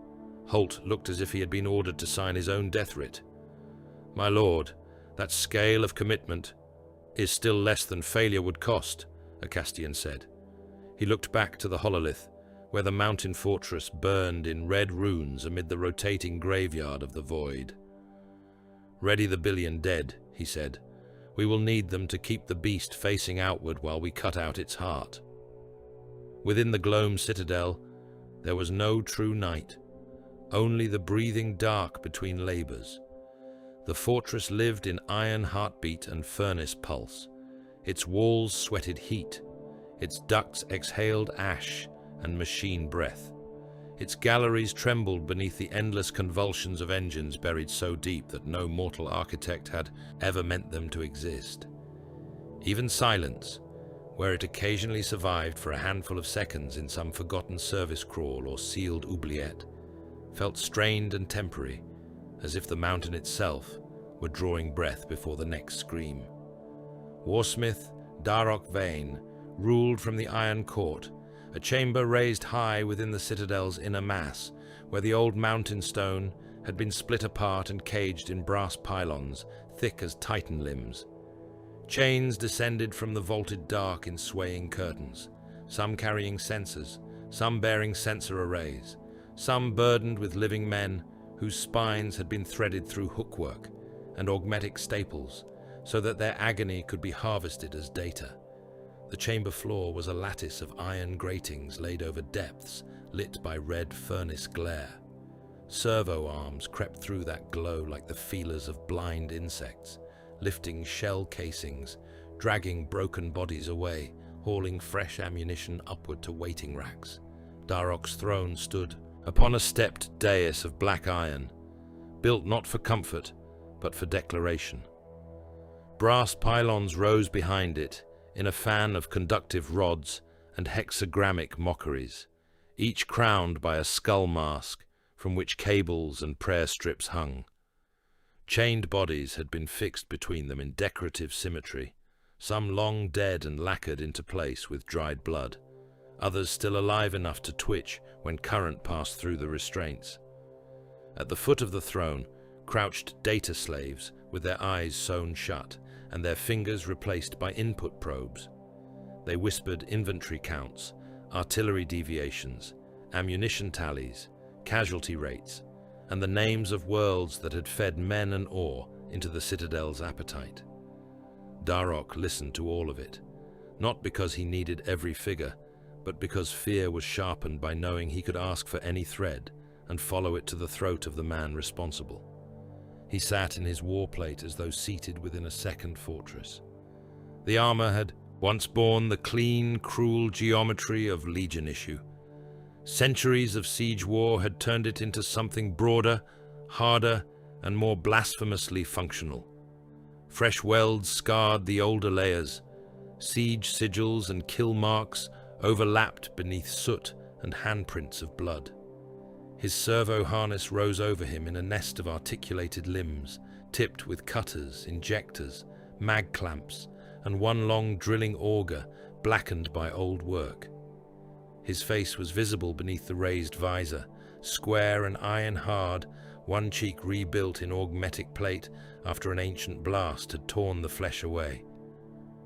Holt looked as if he had been ordered to sign his own death writ. My lord, that scale of commitment is still less than failure would cost, a Castian said. He looked back to the hololith, where the mountain fortress burned in red runes amid the rotating graveyard of the void. Ready the billion dead, he said. We will need them to keep the beast facing outward while we cut out its heart. Within the gloam citadel, there was no true night, only the breathing dark between labors. The fortress lived in iron heartbeat and furnace pulse. Its walls sweated heat, Its ducts exhaled ash and machine breath. Its galleries trembled beneath the endless convulsions of engines buried so deep that no mortal architect had ever meant them to exist. Even silence, where it occasionally survived for a handful of seconds in some forgotten service crawl or sealed oubliette, felt strained and temporary, as if the mountain itself were drawing breath before the next scream. Warsmith Darok Vane ruled from the Iron Court, a chamber raised high within the citadel's inner mass, where the old mountain stone had been split apart and caged in brass pylons, thick as titan limbs. Chains descended from the vaulted dark in swaying curtains, some carrying censers, some bearing censer arrays, some burdened with living men whose spines had been threaded through hookwork and augmetic staples, so that their agony could be harvested as data. The chamber floor was a lattice of iron gratings laid over depths lit by red furnace glare. Servo arms crept through that glow like the feelers of blind insects, lifting shell casings, dragging broken bodies away, hauling fresh ammunition upward to waiting racks. Darok's throne stood upon a stepped dais of black iron, built not for comfort, but for declaration. Brass pylons rose behind it, in a fan of conductive rods and hexagrammic mockeries, each crowned by a skull mask from which cables and prayer strips hung. Chained bodies had been fixed between them in decorative symmetry, some long dead and lacquered into place with dried blood, others still alive enough to twitch when current passed through the restraints. At the foot of the throne crouched data slaves with their eyes sewn shut and their fingers replaced by input probes. They whispered inventory counts, artillery deviations, ammunition tallies, casualty rates, and the names of worlds that had fed men and ore into the Citadel's appetite. Darok listened to all of it, not because he needed every figure, but because fear was sharpened by knowing he could ask for any thread and follow it to the throat of the man responsible. He sat in his warplate as though seated within a second fortress. The armor had once borne the clean, cruel geometry of Legion issue. Centuries of siege war had turned it into something broader, harder, and more blasphemously functional. Fresh welds scarred the older layers. Siege sigils and kill marks overlapped beneath soot and handprints of blood. His servo harness rose over him in a nest of articulated limbs, tipped with cutters, injectors, mag clamps, and one long drilling auger blackened by old work. His face was visible beneath the raised visor, square and iron-hard, one cheek rebuilt in augmetic plate after an ancient blast had torn the flesh away.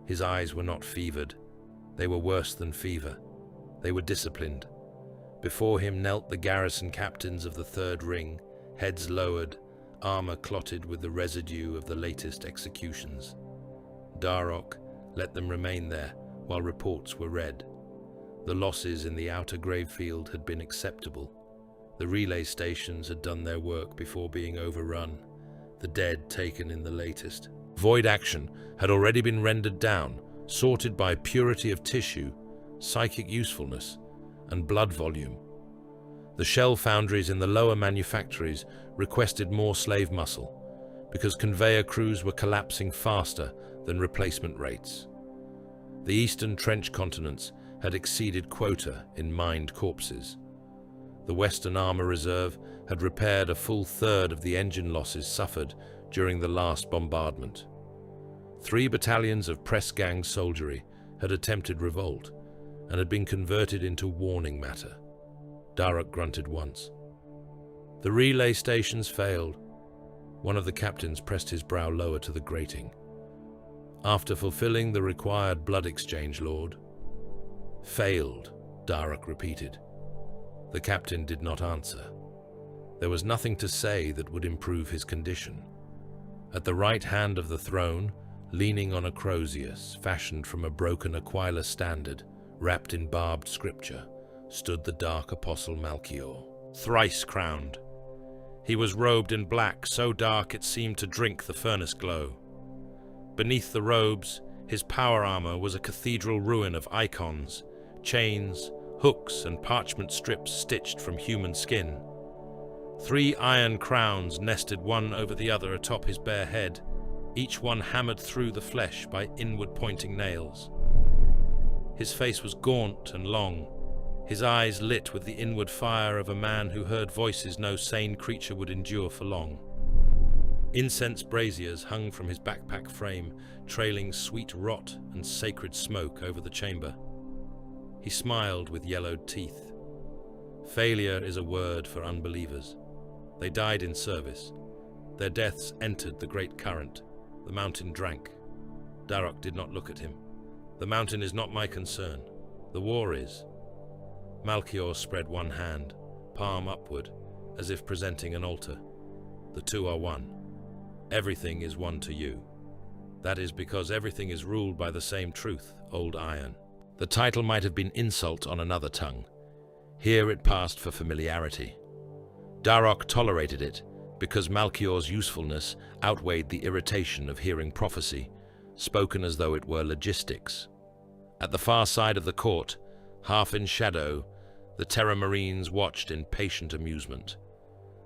His eyes were not fevered. They were worse than fever. They were disciplined. Before him knelt the garrison captains of the Third Ring, heads lowered, armor clotted with the residue of the latest executions. Darok let them remain there while reports were read. The losses in the outer gravefield had been acceptable. The relay stations had done their work before being overrun, the dead taken in the latest. Void action had already been rendered down, sorted by purity of tissue, psychic usefulness, and blood volume. The shell foundries in the lower manufactories requested more slave muscle, because conveyor crews were collapsing faster than replacement rates. The eastern trench continents had exceeded quota in mined corpses. The Western Armor Reserve had repaired a full third of the engine losses suffered during the last bombardment. 3 battalions of press gang soldiery had attempted revolt and had been converted into warning matter. Darok grunted once. The relay stations failed. One of the captains pressed his brow lower to the grating. After fulfilling the required blood exchange, Lord. Failed, Darok repeated. The captain did not answer. There was nothing to say that would improve his condition. At the right hand of the throne, leaning on a crozius fashioned from a broken Aquila standard, wrapped in barbed scripture, stood the dark apostle Malchior, thrice crowned. He was robed in black, so dark it seemed to drink the furnace glow. Beneath the robes, His power armor was a cathedral ruin of icons, chains, hooks, and parchment strips stitched from human skin. 3 iron crowns nested one over the other atop his bare head, each one hammered through the flesh by inward-pointing nails. His face was gaunt and long, his eyes lit with the inward fire of a man who heard voices no sane creature would endure for long. Incense braziers hung from his backpack frame, trailing sweet rot and sacred smoke over the chamber. He smiled with yellowed teeth. Failure is a word for unbelievers. They died in service. Their deaths entered the great current. The mountain drank. Darok did not look at him. The mountain is not my concern. The war is. Malchior spread one hand, palm upward, as if presenting an altar. The two are one. Everything is one to you. That is because everything is ruled by the same truth, old iron. The title might have been insult on another tongue. Here it passed for familiarity. Darok tolerated it because Malchior's usefulness outweighed the irritation of hearing prophecy, spoken as though it were logistics. At the far side of the court, half in shadow, the Terra Marines watched in patient amusement.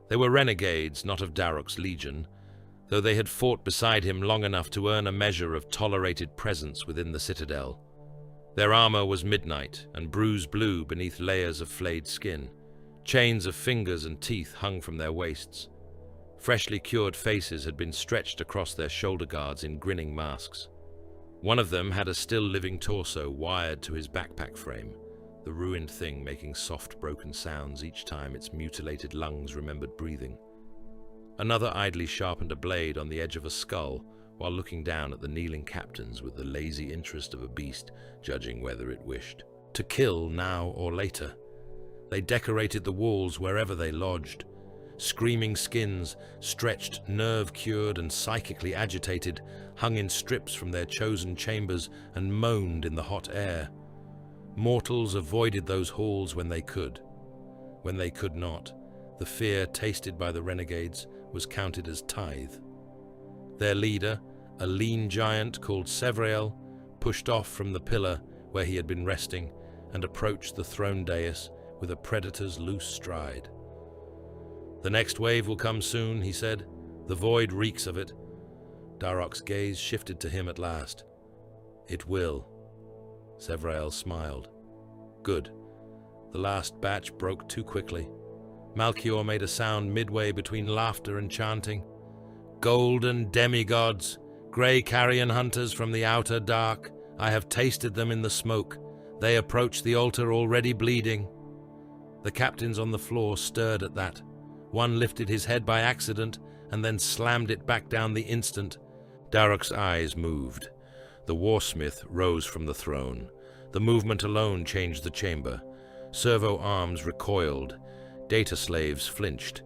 They were renegades, not of Darok's legion, though they had fought beside him long enough to earn a measure of tolerated presence within the citadel. Their armor was midnight and bruised blue beneath layers of flayed skin. Chains of fingers and teeth hung from their waists. Freshly cured faces had been stretched across their shoulder guards in grinning masks. One of them had a still-living torso wired to his backpack frame, the ruined thing making soft, broken sounds each time its mutilated lungs remembered breathing. Another idly sharpened a blade on the edge of a skull while looking down at the kneeling captains with the lazy interest of a beast judging whether it wished to kill now or later. They decorated the walls wherever they lodged. Screaming skins, stretched, nerve-cured and psychically agitated, hung in strips from their chosen chambers and moaned in the hot air. Mortals avoided those halls when they could. When they could not, the fear tasted by the renegades was counted as tithe. Their leader, a lean giant called Sevrael, pushed off from the pillar where he had been resting and approached the throne dais with a predator's loose stride. "The next wave will come soon," he said. "The void reeks of it." Darok's gaze shifted to him at last. "It will." Sevrael smiled. "Good." The last batch broke too quickly. Malchior made a sound midway between laughter and chanting. "Golden demigods, grey carrion hunters from the outer dark, I have tasted them in the smoke. They approach the altar already bleeding." The captains on the floor stirred at that. One lifted his head by accident and then slammed it back down the instant. Darok's eyes moved. The warsmith rose from the throne. The movement alone changed the chamber. Servo arms recoiled. Data slaves flinched.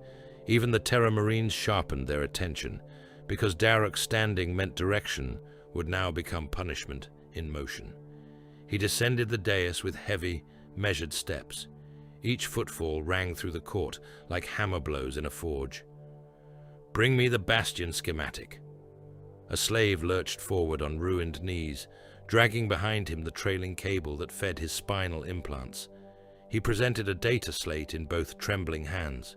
Even the Terra Marines sharpened their attention, because Darok's standing meant direction would now become punishment in motion. He descended the dais with heavy, measured steps. Each footfall rang through the court like hammer blows in a forge. "Bring me the bastion schematic." A slave lurched forward on ruined knees, dragging behind him the trailing cable that fed his spinal implants. He presented a data slate in both trembling hands.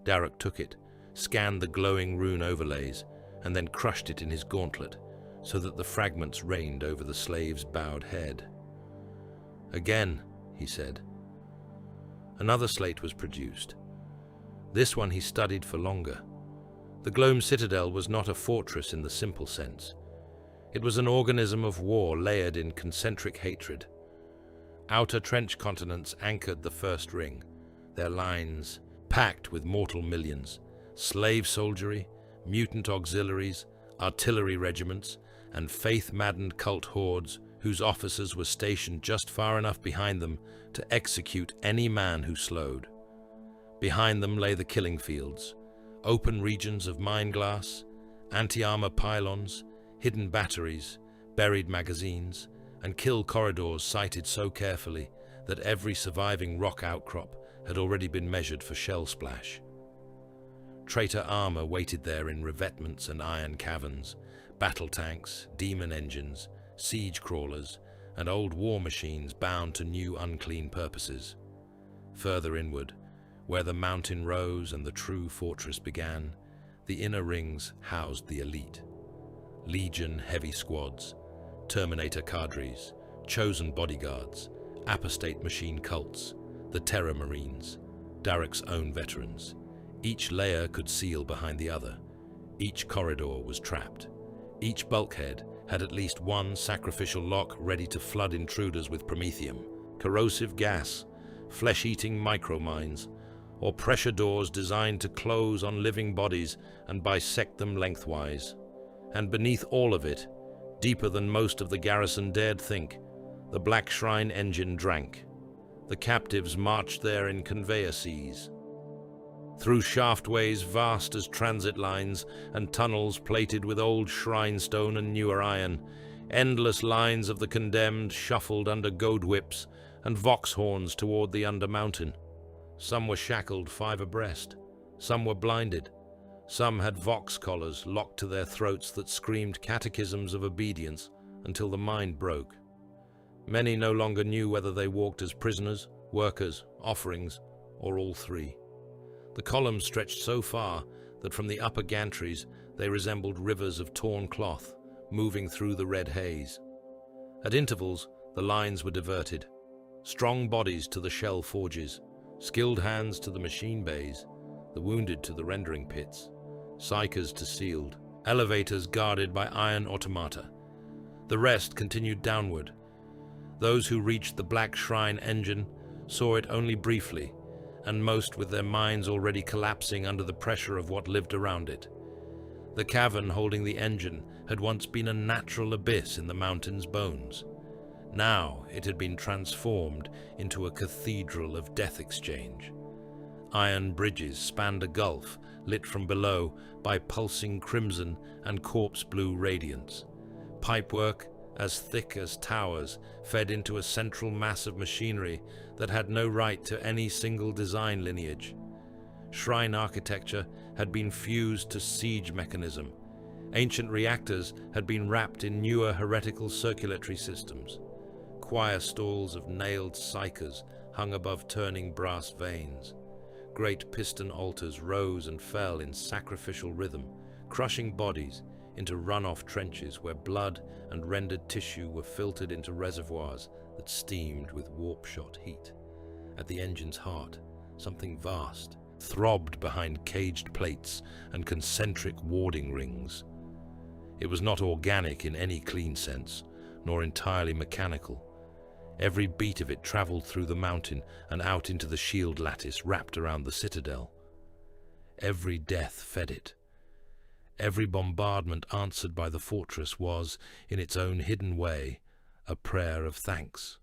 Darok took it, scanned the glowing rune overlays, and then crushed it in his gauntlet, so that the fragments rained over the slave's bowed head. "Again," he said. Another slate was produced. This one he studied for longer. The Gloam Citadel was not a fortress in the simple sense. It was an organism of war layered in concentric hatred. Outer trench continents anchored the first ring, their lines packed with mortal millions, slave soldiery, mutant auxiliaries, artillery regiments, and faith-maddened cult hordes whose officers were stationed just far enough behind them to execute any man who slowed. Behind them lay the killing fields, open regions of mine glass, anti-armor pylons, hidden batteries, buried magazines, and kill corridors sited so carefully that every surviving rock outcrop had already been measured for shell splash. Traitor armor waited there in revetments and iron caverns, battle tanks, demon engines, siege crawlers, and old war machines bound to new unclean purposes. Further inward, where the mountain rose and the true fortress began, the inner rings housed the elite. Legion heavy squads, Terminator cadres, chosen bodyguards, apostate machine cults, the Terror Marines, Darrok's own veterans. Each layer could seal behind the other. Each corridor was trapped. Each bulkhead had at least one sacrificial lock ready to flood intruders with promethium, corrosive gas, flesh-eating micromines, or pressure doors designed to close on living bodies and bisect them lengthwise. And beneath all of it, deeper than most of the garrison dared think, the Black Shrine engine drank. The captives marched there in conveyor seas, through shaftways vast as transit lines and tunnels plated with old shrine stone and newer iron. Endless lines of the condemned shuffled under goad whips and vox horns toward the under-mountain. Some were shackled 5 abreast. Some were blinded. Some had vox collars locked to their throats that screamed catechisms of obedience until the mind broke. Many no longer knew whether they walked as prisoners, workers, offerings, or all three. The columns stretched so far that from the upper gantries they resembled rivers of torn cloth, moving through the red haze. At intervals, the lines were diverted. Strong bodies to the shell forges, skilled hands to the machine bays, the wounded to the rendering pits, psychers to sealed, elevators guarded by iron automata. The rest continued downward. Those who reached the Black Shrine engine saw it only briefly, and most with their minds already collapsing under the pressure of what lived around it. The cavern holding the engine had once been a natural abyss in the mountain's bones. Now it had been transformed into a cathedral of death exchange. Iron bridges spanned a gulf lit from below by pulsing crimson and corpse-blue radiance. Pipework, as thick as towers, fed into a central mass of machinery that had no right to any single design lineage. Shrine architecture had been fused to siege mechanism. Ancient reactors had been wrapped in newer heretical circulatory systems. Choir stalls of nailed psychers hung above turning brass veins. Great piston altars rose and fell in sacrificial rhythm, crushing bodies into run-off trenches where blood and rendered tissue were filtered into reservoirs that steamed with warp-shot heat. At the engine's heart, something vast throbbed behind caged plates and concentric warding rings. It was not organic in any clean sense, nor entirely mechanical. Every beat of it traveled through the mountain and out into the shield lattice wrapped around the citadel. Every death fed it. Every bombardment answered by the fortress was, in its own hidden way, a prayer of thanks.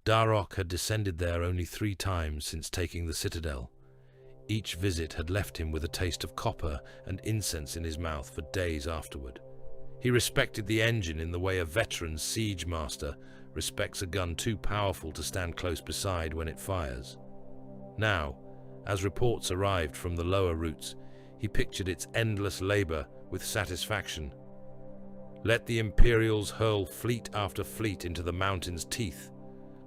Darroch had descended there only 3 times since taking the citadel. Each visit had left him with a taste of copper and incense in his mouth for days afterward. He respected the engine in the way a veteran siege master respects a gun too powerful to stand close beside when it fires. Now, as reports arrived from the lower routes, he pictured its endless labor with satisfaction. Let the Imperials hurl fleet after fleet into the mountain's teeth.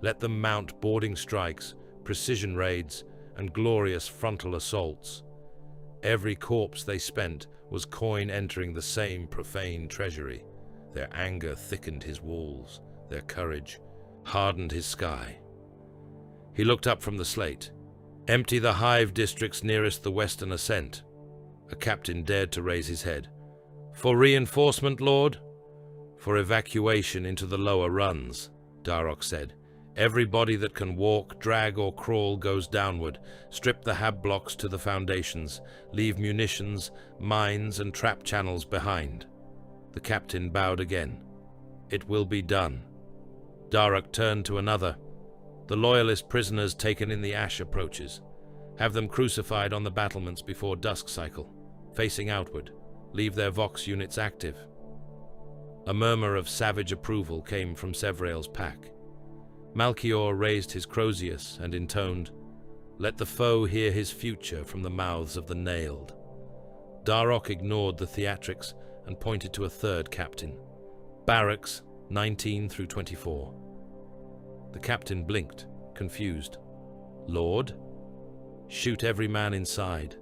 Let them mount boarding strikes, precision raids, and glorious frontal assaults. Every corpse they spent was coin entering the same profane treasury. Their anger thickened his walls. Their courage hardened his sky. He looked up from the slate. Empty the hive districts nearest the western ascent. A captain dared to raise his head. For reinforcement, Lord? For evacuation into the lower runs, Darroch said. Every body that can walk, drag, or crawl goes downward. Strip the hab blocks to the foundations. Leave munitions, mines, and trap channels behind. The captain bowed again. It will be done. Darroch turned to another. The loyalist prisoners taken in the ash approaches. Have them crucified on the battlements before dusk cycle. Facing outward. Leave their vox units active. A murmur of savage approval came from Sevrail's pack. Malchior raised his Crozius and intoned, "Let the foe hear his future from the mouths of the nailed." Darroch ignored the theatrics and pointed to a third captain. Barracks 19 through 24. The captain blinked, confused. Lord? Shoot every man inside.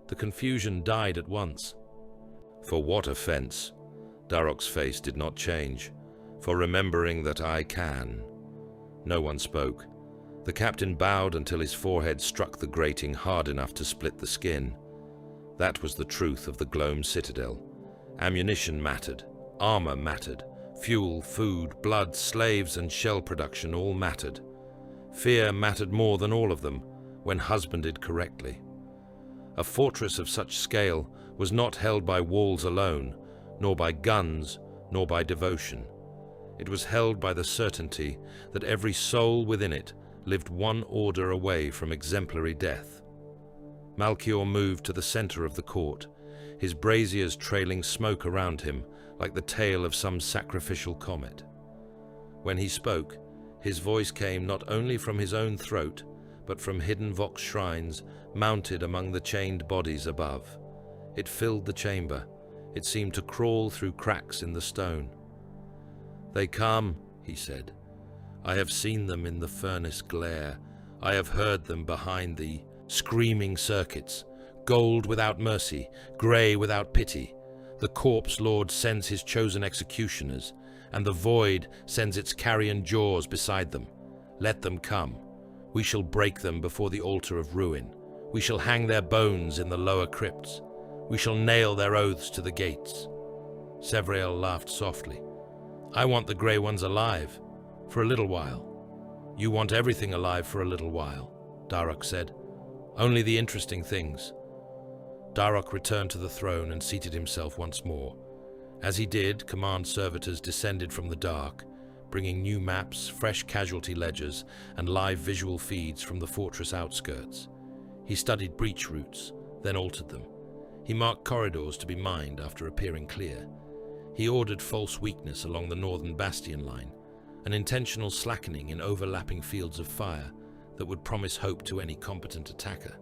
The confusion died at once. For what offense? Darroch's face did not change. For remembering that I can. No one spoke. The captain bowed until his forehead struck the grating hard enough to split the skin. That was the truth of the Gloam Citadel. Ammunition mattered. Armor mattered. Fuel, food, blood, slaves, and shell production all mattered. Fear mattered more than all of them, when husbanded correctly. A fortress of such scale was not held by walls alone, nor by guns, nor by devotion. It was held by the certainty that every soul within it lived one order away from exemplary death. Malchior moved to the center of the court, his braziers trailing smoke around him like the tail of some sacrificial comet. When he spoke, his voice came not only from his own throat, but from hidden vox shrines mounted among the chained bodies above. It filled the chamber. It seemed to crawl through cracks in the stone. "They come," he said. "I have seen them in the furnace glare. I have heard them behind the screaming circuits, gold without mercy, grey without pity. The corpse lord sends his chosen executioners, and the void sends its carrion jaws beside them. Let them come. We shall break them before the altar of ruin. We shall hang their bones in the lower crypts. We shall nail their oaths to the gates." Sevriel laughed softly. "I want the grey ones alive, for a little while." "You want everything alive for a little while," Darroch said. "Only the interesting things." Darroch returned to the throne and seated himself once more. As he did, command servitors descended from the dark, bringing new maps, fresh casualty ledgers, and live visual feeds from the fortress outskirts. He studied breach routes, then altered them. He marked corridors to be mined after appearing clear. He ordered false weakness along the northern bastion line, an intentional slackening in overlapping fields of fire that would promise hope to any competent attacker.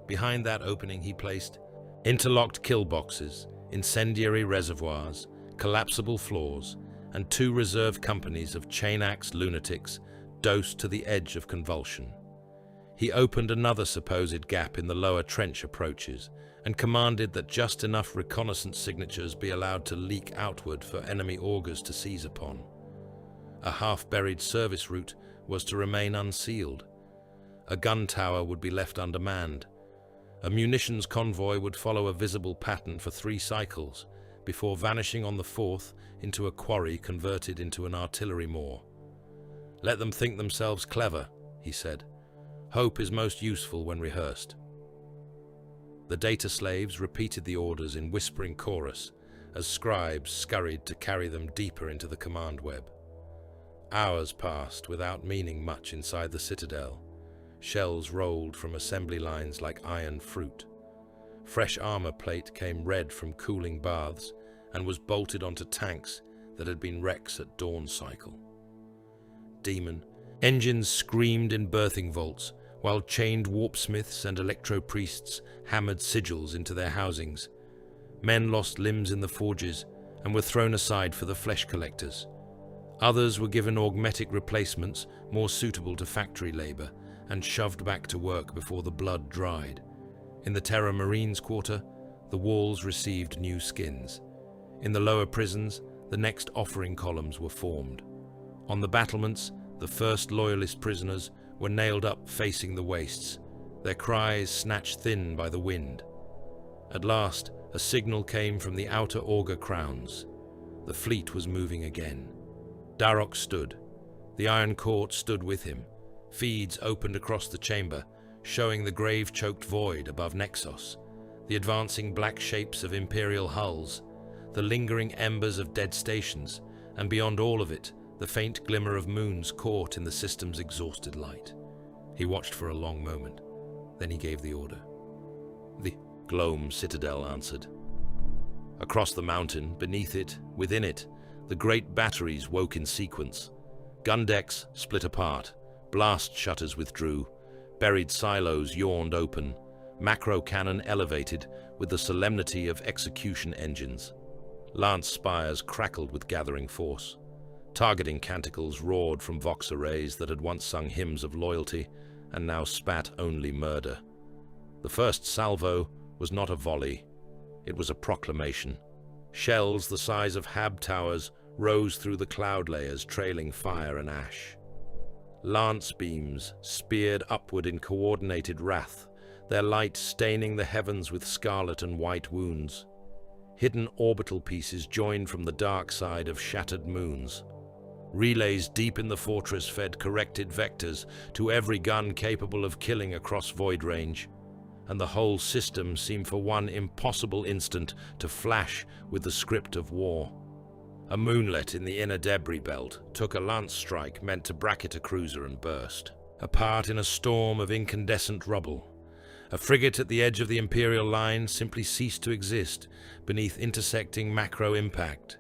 Behind that opening he placed interlocked kill boxes, incendiary reservoirs, collapsible floors, and 2 reserve companies of chain-axe lunatics dosed to the edge of convulsion. He opened another supposed gap in the lower trench approaches and commanded that just enough reconnaissance signatures be allowed to leak outward for enemy augurs to seize upon. A half-buried service route was to remain unsealed. A gun tower would be left undermanned. A munitions convoy would follow a visible pattern for 3 cycles, before vanishing on the 4th into a quarry converted into an artillery moor. "Let them think themselves clever," he said. "Hope is most useful when rehearsed." The data slaves repeated the orders in whispering chorus as scribes scurried to carry them deeper into the command web. Hours passed without meaning much inside the citadel. Shells rolled from assembly lines like iron fruit. Fresh armor plate came red from cooling baths and was bolted onto tanks that had been wrecks at dawn cycle. Demon. Engines screamed in birthing vaults, while chained warpsmiths and electro-priests hammered sigils into their housings. Men lost limbs in the forges and were thrown aside for the flesh collectors. Others were given augmetic replacements more suitable to factory labor and shoved back to work before the blood dried. In the Terra Marines quarter, the walls received new skins. In the lower prisons, the next offering columns were formed. On the battlements, the first loyalist prisoners were nailed up facing the wastes, their cries snatched thin by the wind. At last, a signal came from the outer augur crowns. The fleet was moving again. Darroch stood. The Iron Court stood with him. Feeds opened across the chamber, showing the grave-choked void above Nexos, the advancing black shapes of Imperial hulls, the lingering embers of dead stations, and beyond all of it, the faint glimmer of moons caught in the system's exhausted light. He watched for a long moment. Then he gave the order. The Gloam Citadel answered. Across the mountain, beneath it, within it, the great batteries woke in sequence. Gun decks split apart, blast shutters withdrew, buried silos yawned open, macro cannon elevated with the solemnity of execution engines. lance spires crackled with gathering force. Targeting canticles roared from vox arrays that had once sung hymns of loyalty and now spat only murder. The first salvo was not a volley, it was a proclamation. Shells the size of Hab towers rose through the cloud layers, trailing fire and ash. Lance beams speared upward in coordinated wrath, their light staining the heavens with scarlet and white wounds. Hidden orbital pieces joined from the dark side of shattered moons. Relays deep in the fortress fed corrected vectors to every gun capable of killing across void range, and the whole system seemed for one impossible instant to flash with the script of war. A moonlet in the inner debris belt took a lance strike meant to bracket a cruiser and burst. Apart in a storm of incandescent rubble, a frigate at the edge of the Imperial line simply ceased to exist beneath intersecting macro impact.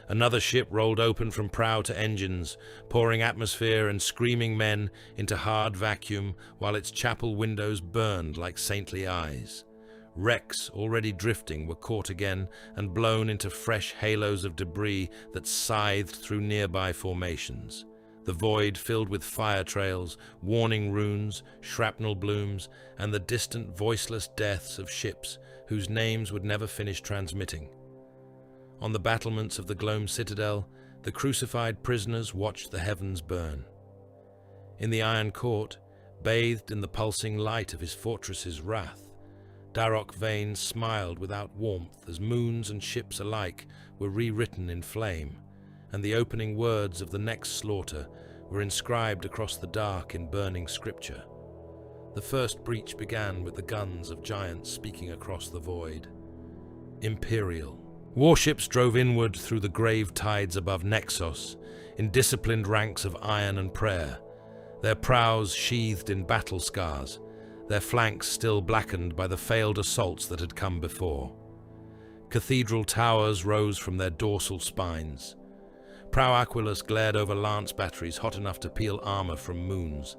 Another ship rolled open from prow to engines, pouring atmosphere and screaming men into hard vacuum while its chapel windows burned like saintly eyes. Wrecks already drifting were caught again and blown into fresh halos of debris that scythed through nearby formations. The void filled with fire trails, warning runes, shrapnel blooms, and the distant voiceless deaths of ships whose names would never finish transmitting. On the battlements of the Gloam Citadel, the crucified prisoners watched the heavens burn. In the Iron Court, bathed in the pulsing light of his fortress's wrath, Darroch Vane smiled without warmth as moons and ships alike were rewritten in flame, and the opening words of the next slaughter were inscribed across the dark in burning scripture. The first breach began with the guns of giants speaking across the void. Imperial. Warships drove inward through the grave tides above Nexos, in disciplined ranks of iron and prayer, their prows sheathed in battle scars, their flanks still blackened by the failed assaults that had come before. Cathedral towers rose from their dorsal spines. Prow Aquilus glared over lance batteries hot enough to peel armor from moons.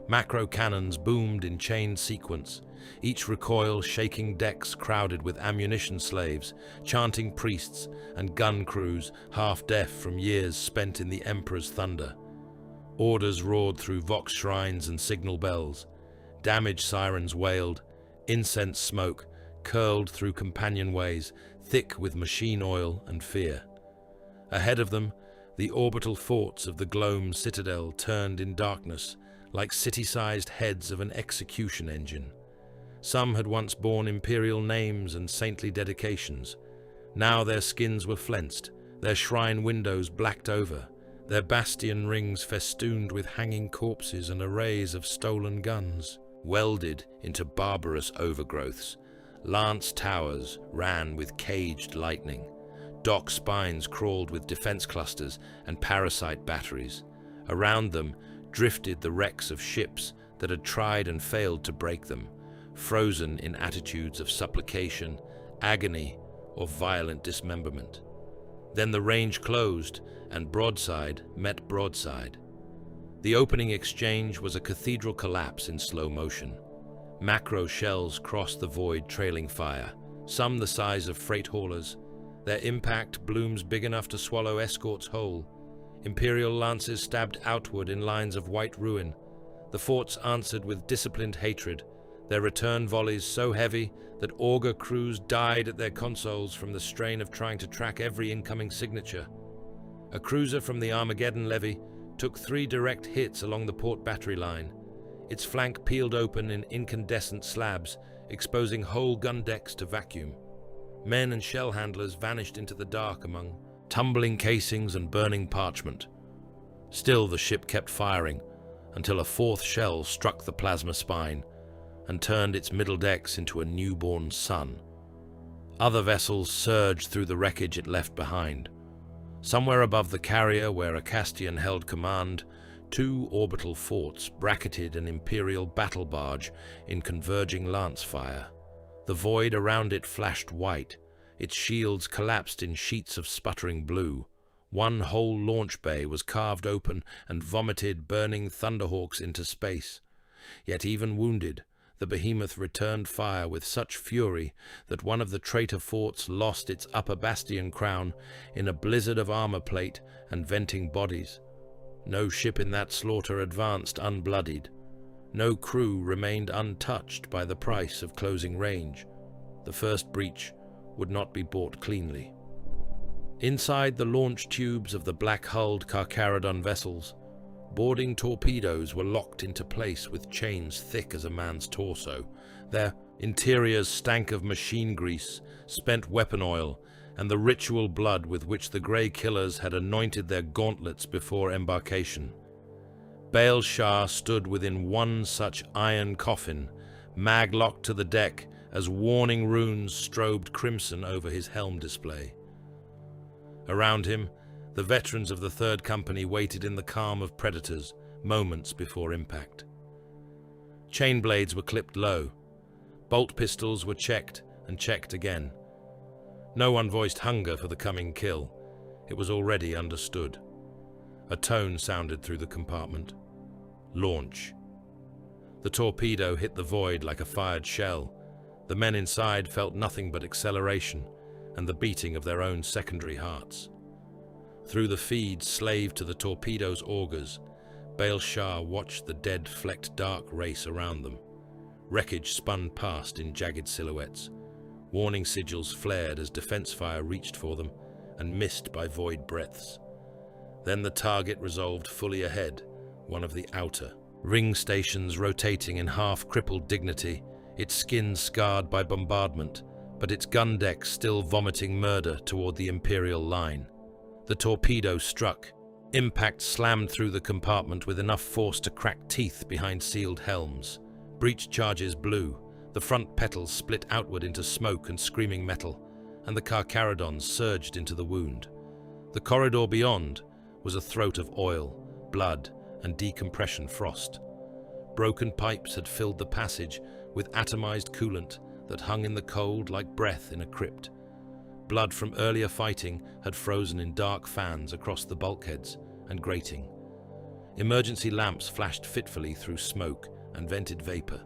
Macro cannons boomed in chained sequence, each recoil shaking decks crowded with ammunition slaves, chanting priests, and gun crews half deaf from years spent in the Emperor's thunder. Orders roared through vox shrines and signal bells. Damage sirens wailed. Incense smoke curled through companionways, thick with machine oil and fear. Ahead of them, the orbital forts of the Gloam Citadel turned in darkness, like city-sized heads of an execution engine. Some had once borne imperial names and saintly dedications. Now their skins were flensed, their shrine windows blacked over, their bastion rings festooned with hanging corpses and arrays of stolen guns. Welded into barbarous overgrowths, lance towers ran with caged lightning. Dock spines crawled with defense clusters and parasite batteries. Around them drifted the wrecks of ships that had tried and failed to break them, frozen in attitudes of supplication, agony, or violent dismemberment. Then the range closed, and broadside met broadside. The opening exchange was a cathedral collapse in slow motion. Macro shells crossed the void, trailing fire, some the size of freight haulers, their impact blooms big enough to swallow escorts whole. Imperial lances stabbed outward in lines of white ruin. The forts answered with disciplined hatred, their return volleys so heavy that augur crews died at their consoles from the strain of trying to track every incoming signature. A cruiser from the Armageddon levy took 3 direct hits along the port battery line. Its flank peeled open in incandescent slabs, exposing whole gun decks to vacuum. Men and shell handlers vanished into the dark among tumbling casings and burning parchment. Still the ship kept firing until a 4th shell struck the plasma spine and turned its middle decks into a newborn sun. Other vessels surged through the wreckage it left behind. Somewhere above the carrier where Acastian held command, 2 orbital forts bracketed an Imperial battle barge in converging lance fire. The void around it flashed white, its shields collapsed in sheets of sputtering blue. One whole launch bay was carved open and vomited burning thunderhawks into space. Yet even wounded, the behemoth returned fire with such fury that one of the traitor forts lost its upper bastion crown in a blizzard of armor plate and venting bodies. No ship in that slaughter advanced unbloodied. No crew remained untouched by the price of closing range. The first breach would not be bought cleanly. Inside the launch tubes of the black-hulled Carcharodon vessels, boarding torpedoes were locked into place with chains thick as a man's torso. Their interiors stank of machine grease, spent weapon oil, and the ritual blood with which the Grey Killers had anointed their gauntlets before embarkation. Baal Shah stood within one such iron coffin, mag-locked to the deck as warning runes strobed crimson over his helm display. Around him, the veterans of the Third Company waited in the calm of predators, moments before impact. Chain blades were clipped low. Bolt pistols were checked and checked again. No one voiced hunger for the coming kill. It was already understood. A tone sounded through the compartment. Launch. The torpedo hit the void like a fired shell. The men inside felt nothing but acceleration and the beating of their own secondary hearts. Through the feed slaved to the torpedo's augers, Baal Shah watched the dead-flecked dark race around them. Wreckage spun past in jagged silhouettes. Warning sigils flared as defense fire reached for them and missed by void breaths. Then the target resolved fully ahead, one of the outer. Ring stations rotating in half-crippled dignity, its skin scarred by bombardment, but its gun deck still vomiting murder toward the Imperial line. The torpedo struck. Impact slammed through the compartment with enough force to crack teeth behind sealed helms. Breech charges blew. The front petals split outward into smoke and screaming metal, and the Carcharodons surged into the wound. The corridor beyond was a throat of oil, blood, and decompression frost. Broken pipes had filled the passage with atomized coolant that hung in the cold like breath in a crypt. Blood from earlier fighting had frozen in dark fans across the bulkheads and grating. Emergency lamps flashed fitfully through smoke and vented vapor.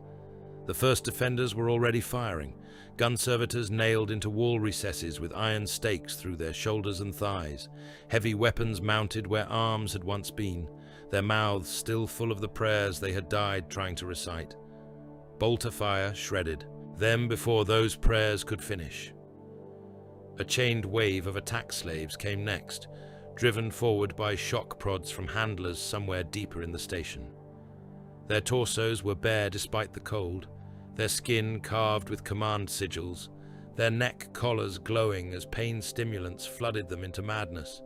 The first defenders were already firing, gun servitors nailed into wall recesses with iron stakes through their shoulders and thighs, heavy weapons mounted where arms had once been, their mouths still full of the prayers they had died trying to recite. Bolter fire shredded them before those prayers could finish. A chained wave of attack slaves came next, driven forward by shock prods from handlers somewhere deeper in the station. Their torsos were bare despite the cold, their skin carved with command sigils, their neck collars glowing as pain stimulants flooded them into madness.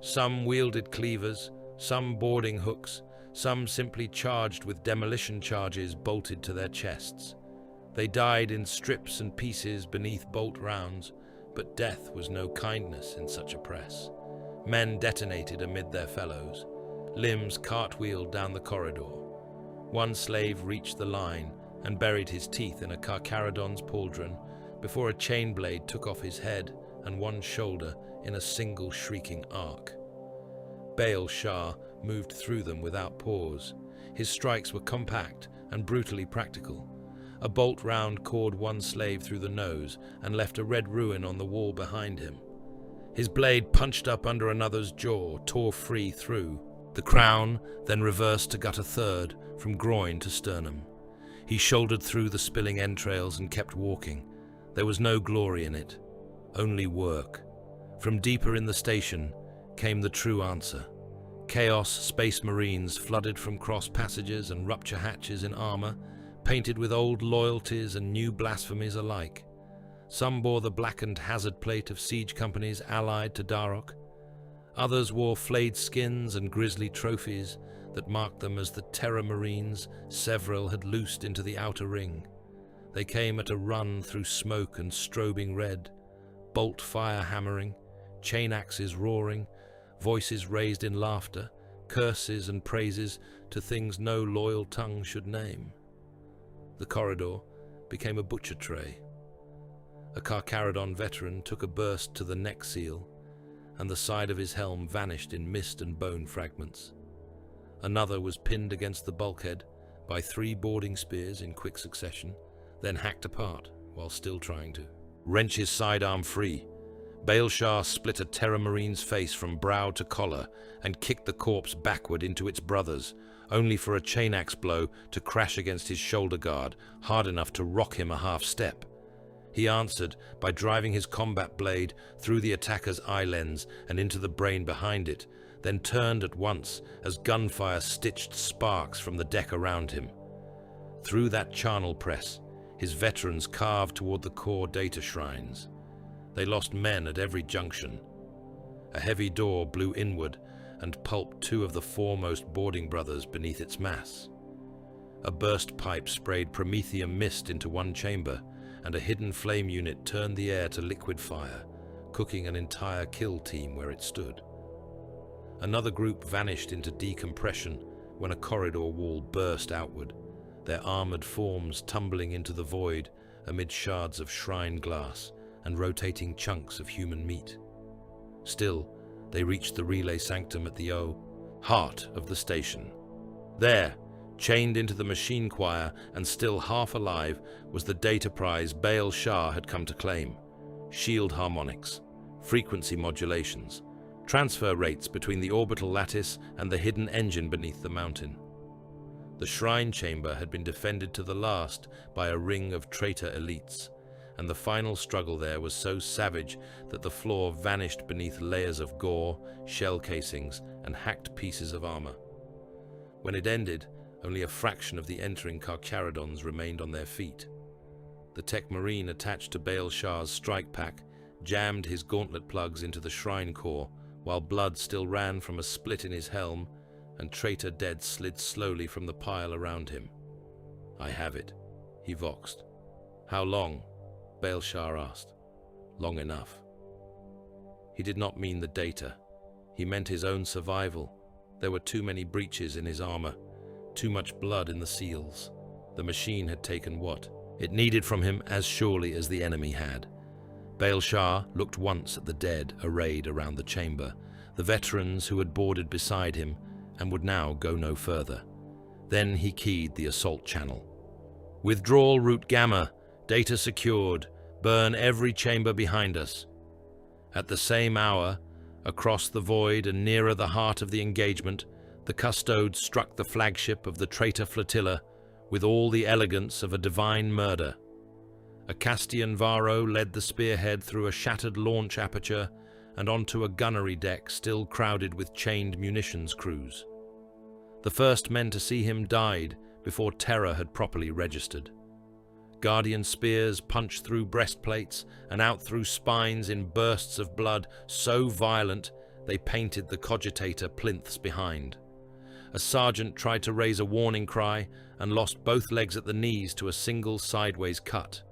Some wielded cleavers, some boarding hooks, some simply charged with demolition charges bolted to their chests. They died in strips and pieces beneath bolt rounds, but death was no kindness in such a press. Men detonated amid their fellows. Limbs cartwheeled down the corridor. One slave reached the line and buried his teeth in a Carcharodon's pauldron before a chain blade took off his head and one shoulder in a single shrieking arc. Baal Shah moved through them without pause. His strikes were compact and brutally practical. A bolt round cored one slave through the nose and left a red ruin on the wall behind him. His blade punched up under another's jaw, tore free through. The crown then reversed to gut a third, from groin to sternum. He shouldered through the spilling entrails and kept walking. There was no glory in it, only work. From deeper in the station came the true answer. Chaos Space Marines flooded from cross passages and rupture hatches in armor, painted with old loyalties and new blasphemies alike. Some bore the blackened hazard plate of siege companies allied to Darok. Others wore flayed skins and grisly trophies that marked them as the Terror Marines several had loosed into the outer ring. They came at a run through smoke and strobing red, bolt fire hammering, chain axes roaring, voices raised in laughter, curses and praises to things no loyal tongue should name. The corridor became a butcher tray. A Carcharodon veteran took a burst to the neck seal, and the side of his helm vanished in mist and bone fragments. Another was pinned against the bulkhead, by 3 boarding spears in quick succession, then hacked apart while still trying to wrench his sidearm free. Bale Shah split a Terra Marine's face from brow to collar and kicked the corpse backward into its brothers, only for a chain axe blow to crash against his shoulder guard, hard enough to rock him a half step. He answered by driving his combat blade through the attacker's eye lens and into the brain behind it, then turned at once as gunfire stitched sparks from the deck around him. Through that charnel press, his veterans carved toward the core data shrines. They lost men at every junction. A heavy door blew inward and pulped 2 of the foremost boarding brothers beneath its mass. A burst pipe sprayed promethium mist into one chamber, and a hidden flame unit turned the air to liquid fire, cooking an entire kill team where it stood. Another group vanished into decompression when a corridor wall burst outward, their armored forms tumbling into the void amid shards of shrine glass and rotating chunks of human meat. Still, they reached the relay sanctum at the heart of the station. There, chained into the machine choir and still half alive, was the data prize Bale Shah had come to claim. Shield harmonics, frequency modulations, transfer rates between the orbital lattice and the hidden engine beneath the mountain. The shrine chamber had been defended to the last by a ring of traitor elites, and the final struggle there was so savage that the floor vanished beneath layers of gore, shell casings, and hacked pieces of armor. When it ended, only a fraction of the entering Carcharodons remained on their feet. The Tech Marine attached to Bale Shah's strike pack jammed his gauntlet plugs into the shrine core, while blood still ran from a split in his helm, and traitor dead slid slowly from the pile around him. "I have it," he voxed. "How long?" Bale Shah asked. "Long enough." He did not mean the data. He meant his own survival. There were too many breaches in his armor, too much blood in the seals. The machine had taken what it needed from him as surely as the enemy had. Bale Shah looked once at the dead arrayed around the chamber, the veterans who had boarded beside him and would now go no further. Then he keyed the assault channel. "Withdrawal route Gamma. Data secured. Burn every chamber behind us." At the same hour, across the void and nearer the heart of the engagement, the Custodes struck the flagship of the traitor flotilla with all the elegance of a divine murder. A Castian Varro led the spearhead through a shattered launch aperture and onto a gunnery deck still crowded with chained munitions crews. The first men to see him died before terror had properly registered. Guardian spears punched through breastplates and out through spines in bursts of blood so violent they painted the cogitator plinths behind. A sergeant tried to raise a warning cry and lost both legs at the knees to a single sideways cut.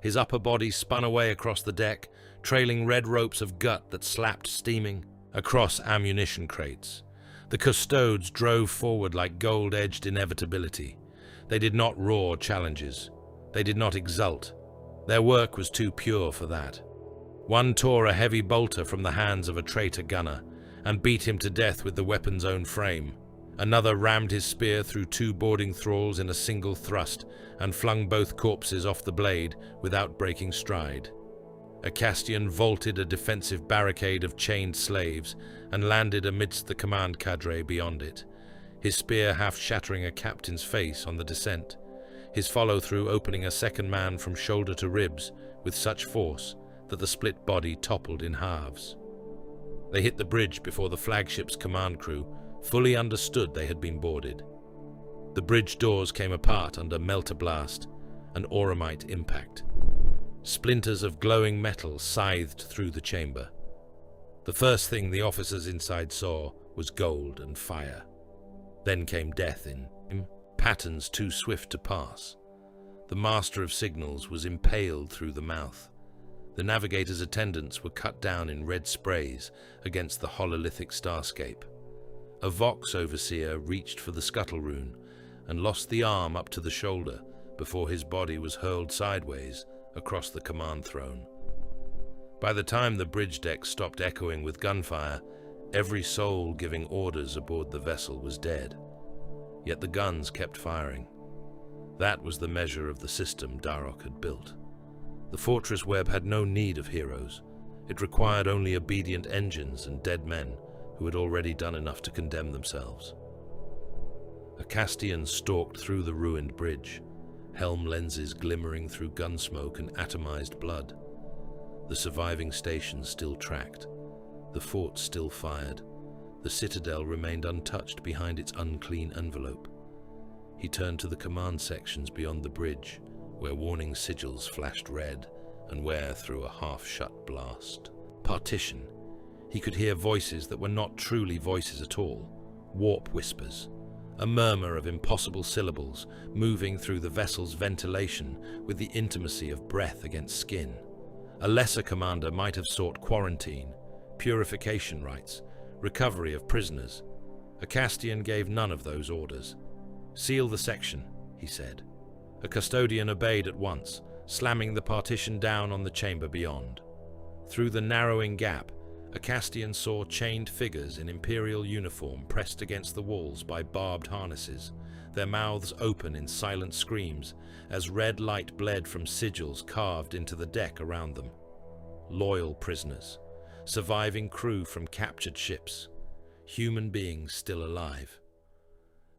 His upper body spun away across the deck, trailing red ropes of gut that slapped steaming across ammunition crates. The Custodes drove forward like gold-edged inevitability. They did not roar challenges. They did not exult. Their work was too pure for that. One tore a heavy bolter from the hands of a traitor gunner and beat him to death with the weapon's own frame. Another rammed his spear through 2 boarding thralls in a single thrust and flung both corpses off the blade without breaking stride. A Castian vaulted a defensive barricade of chained slaves and landed amidst the command cadre beyond it, his spear half shattering a captain's face on the descent, his follow-through opening a second man from shoulder to ribs with such force that the split body toppled in halves. They hit the bridge before the flagship's command crew fully understood they had been boarded. The bridge doors came apart under melter blast and auramite impact. Splinters of glowing metal scythed through the chamber. The first thing the officers inside saw was gold and fire. Then came death in patterns too swift to pass. The master of signals was impaled through the mouth. The navigator's attendants were cut down in red sprays against the hololithic starscape. A Vox overseer reached for the scuttle rune and lost the arm up to the shoulder before his body was hurled sideways across the command throne. By the time the bridge deck stopped echoing with gunfire, every soul giving orders aboard the vessel was dead. Yet the guns kept firing, That was the measure of the system Darok had built. The fortress web had no need of heroes. It required only obedient engines and dead men who had already done enough to condemn themselves. A Castian stalked through the ruined bridge, helm lenses glimmering through gunsmoke and atomized blood. The surviving stations still tracked. The fort still fired. The citadel remained untouched behind its unclean envelope. He turned to the command sections beyond the bridge, where warning sigils flashed red and where, through a half-shut blast, partition, he could hear voices that were not truly voices at all, warp whispers, a murmur of impossible syllables moving through the vessel's ventilation with the intimacy of breath against skin. A lesser commander might have sought quarantine, purification rites, recovery of prisoners. A Castian gave none of those orders. "Seal the section," he said. A custodian obeyed at once, slamming the partition down on the chamber beyond. Through the narrowing gap, a Castian saw chained figures in imperial uniform pressed against the walls by barbed harnesses, their mouths open in silent screams as red light bled from sigils carved into the deck around them. Loyal prisoners, surviving crew from captured ships, human beings still alive.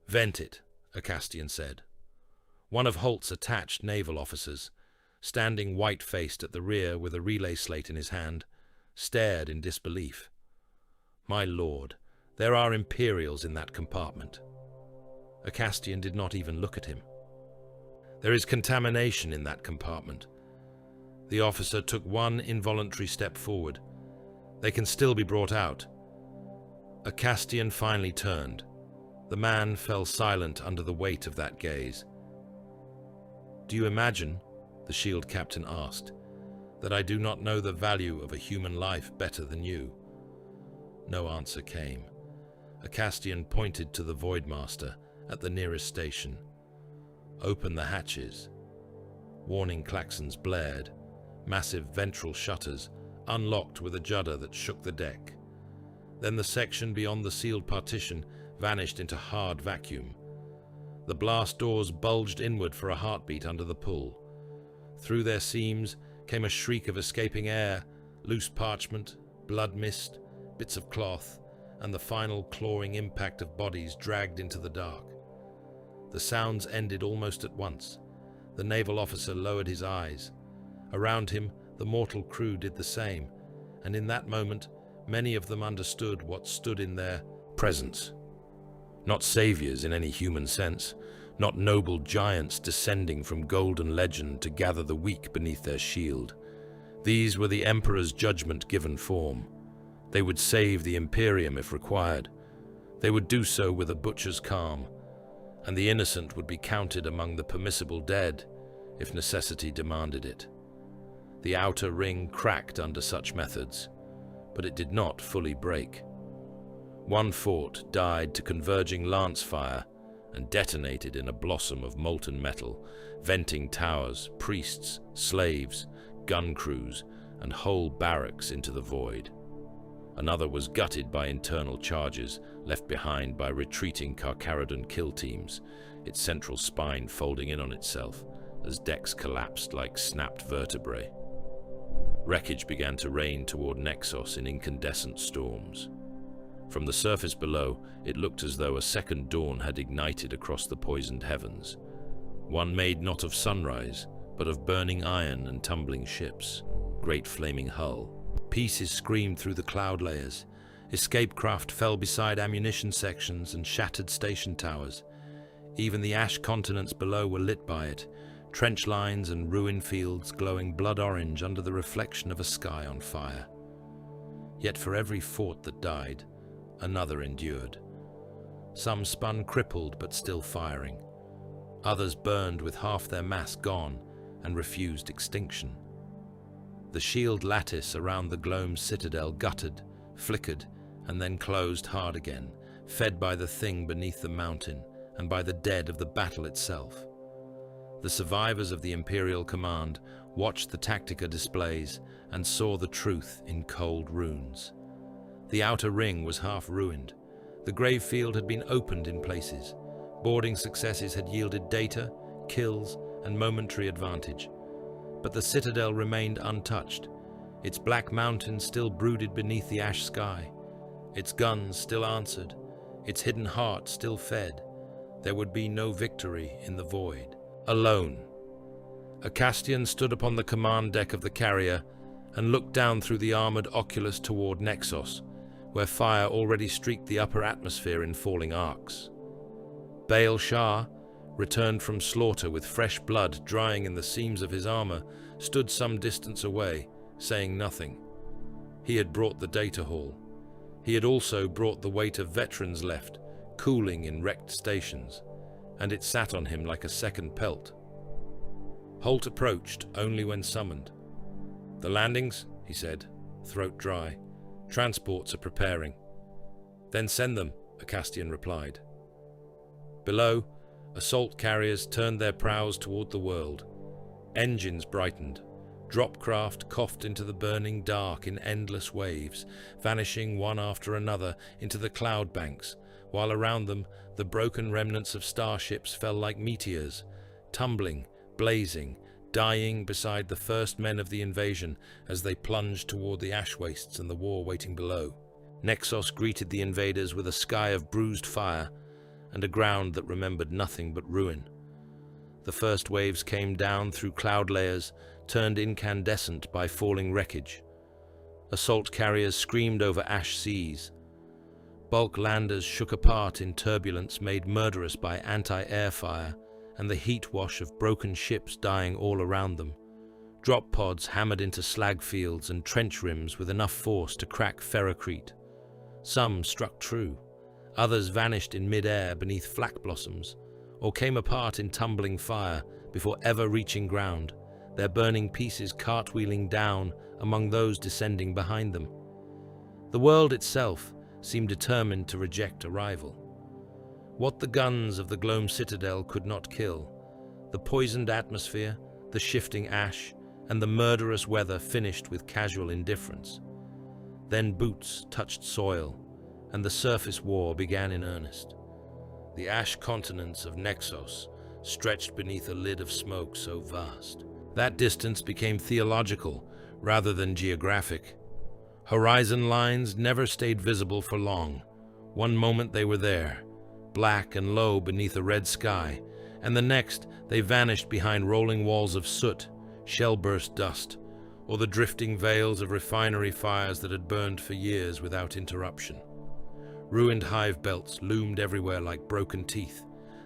"Vent it," a Castian said. One of Holt's attached naval officers, standing white-faced at the rear with a relay slate in his hand, stared in disbelief. "My lord, there are Imperials in that compartment." A Castian did not even look at him. "There is contamination in that compartment." The officer took one involuntary step forward. "They can still be brought out." A Castian finally turned. The man fell silent under the weight of that gaze. "Do you imagine," the shield captain asked, "that I do not know the value of a human life better than you?" No answer came. A Castian pointed to the Voidmaster at the nearest station. "Open the hatches." Warning klaxons blared. Massive ventral shutters unlocked with a judder that shook the deck. Then the section beyond the sealed partition vanished into hard vacuum. The blast doors bulged inward for a heartbeat under the pull. Through their seams came a shriek of escaping air, loose parchment, blood mist, bits of cloth, and the final clawing impact of bodies dragged into the dark. The sounds ended almost at once. The naval officer lowered his eyes. Around him, the mortal crew did the same, and in that moment, many of them understood what stood in their presence. Not saviors in any human sense, not noble giants descending from golden legend to gather the weak beneath their shield. These were the Emperor's judgment given form. They would save the Imperium if required. They would do so with a butcher's calm, and the innocent would be counted among the permissible dead if necessity demanded it. The outer ring cracked under such methods, but it did not fully break. One fort died to converging lance fire and detonated in a blossom of molten metal, venting towers, priests, slaves, gun crews, and whole barracks into the void. Another was gutted by internal charges left behind by retreating Carcharodon kill teams, its central spine folding in on itself as decks collapsed like snapped vertebrae. Wreckage began to rain toward Nexos in incandescent storms. From the surface below, it looked as though a second dawn had ignited across the poisoned heavens. One made not of sunrise, but of burning iron and tumbling ships, great flaming hull. Pieces screamed through the cloud layers. Escape craft fell beside ammunition sections and shattered station towers. Even the ash continents below were lit by it, trench lines and ruin fields glowing blood orange under the reflection of a sky on fire. Yet for every fort that died, another endured. Some spun crippled but still firing. Others burned with half their mass gone and refused extinction. The shield lattice around the gloam's citadel guttered, flickered, and then closed hard again, fed by the thing beneath the mountain and by the dead of the battle itself. The survivors of the Imperial Command watched the Tactica displays and saw the truth in cold runes. The outer ring was half ruined. The grave field had been opened in places. Boarding successes had yielded data, kills, and momentary advantage. But the citadel remained untouched. Its black mountains still brooded beneath the ash sky. Its guns still answered. Its hidden heart still fed. There would be no victory in the void. Alone. A Castian stood upon the command deck of the carrier and looked down through the armored oculus toward Nexos, where fire already streaked the upper atmosphere in falling arcs. Baal Shah, returned from slaughter with fresh blood drying in the seams of his armor, stood some distance away, saying nothing. He had brought the data hall. He had also brought the weight of veterans left, cooling in wrecked stations, and it sat on him like a second pelt. Holt approached only when summoned. "The landings," he said, throat dry. "Transports are preparing." "Then send them," a Castian replied. Below, assault carriers turned their prows toward the world. Engines brightened. Dropcraft coughed into the burning dark in endless waves, vanishing one after another into the cloud banks, while around them the broken remnants of starships fell like meteors, tumbling, blazing, dying beside the first men of the invasion as they plunged toward the ash wastes and the war waiting below. Nexos greeted the invaders with a sky of bruised fire and a ground that remembered nothing but ruin. The first waves came down through cloud layers, turned incandescent by falling wreckage. Assault carriers screamed over ash seas. Bulk landers shook apart in turbulence made murderous by anti-air fire and the heat wash of broken ships dying all around them. Drop pods hammered into slag fields and trench rims with enough force to crack ferrocrete. Some struck true. Others vanished in mid-air beneath flak blossoms, or came apart in tumbling fire before ever reaching ground, their burning pieces cartwheeling down among those descending behind them. The world itself seemed determined to reject arrival. What the guns of the Glome Citadel could not kill, the poisoned atmosphere, the shifting ash, and the murderous weather finished with casual indifference. Then boots touched soil, and the surface war began in earnest. The ash continents of Nexos stretched beneath a lid of smoke so vast. That distance became theological rather than geographic. Horizon lines never stayed visible for long. One moment they were there, black and low beneath a red sky, and the next they vanished behind rolling walls of soot, shell-burst dust, or the drifting veils of refinery fires that had burned for years without interruption. Ruined hive belts loomed everywhere like broken teeth,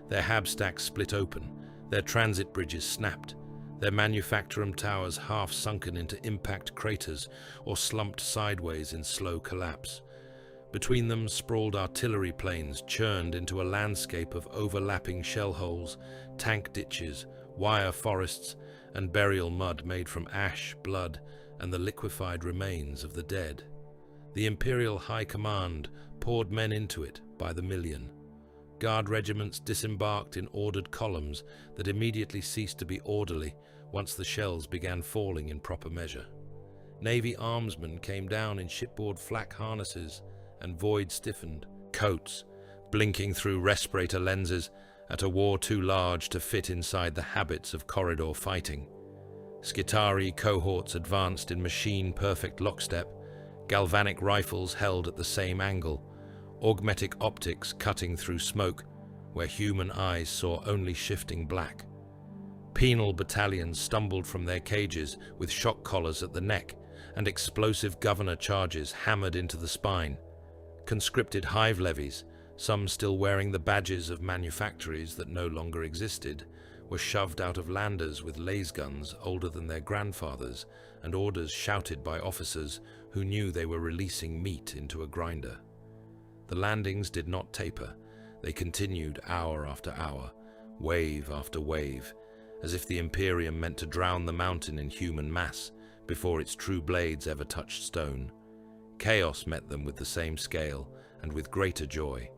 their habstacks split open, their transit bridges snapped, their manufactorum towers half sunken into impact craters or slumped sideways in slow collapse. Between them sprawled artillery planes churned into a landscape of overlapping shell holes, tank ditches, wire forests, and burial mud made from ash, blood, and the liquefied remains of the dead. The Imperial High Command poured men into it by the million. Guard regiments disembarked in ordered columns that immediately ceased to be orderly once the shells began falling in proper measure. Navy armsmen came down in shipboard flak harnesses and void-stiffened coats, blinking through respirator lenses at a war too large to fit inside the habits of corridor fighting. Skitarii cohorts advanced in machine-perfect lockstep, galvanic rifles held at the same angle, augmetic optics cutting through smoke where human eyes saw only shifting black. Penal battalions stumbled from their cages with shock collars at the neck and explosive governor charges hammered into the spine. Conscripted hive levies, some still wearing the badges of manufactories that no longer existed, were shoved out of landers with lasguns older than their grandfathers and orders shouted by officers who knew they were releasing meat into a grinder. The landings did not taper. They continued hour after hour, wave after wave, as if the Imperium meant to drown the mountain in human mass before its true blades ever touched stone. Chaos met them with the same scale and with greater joy.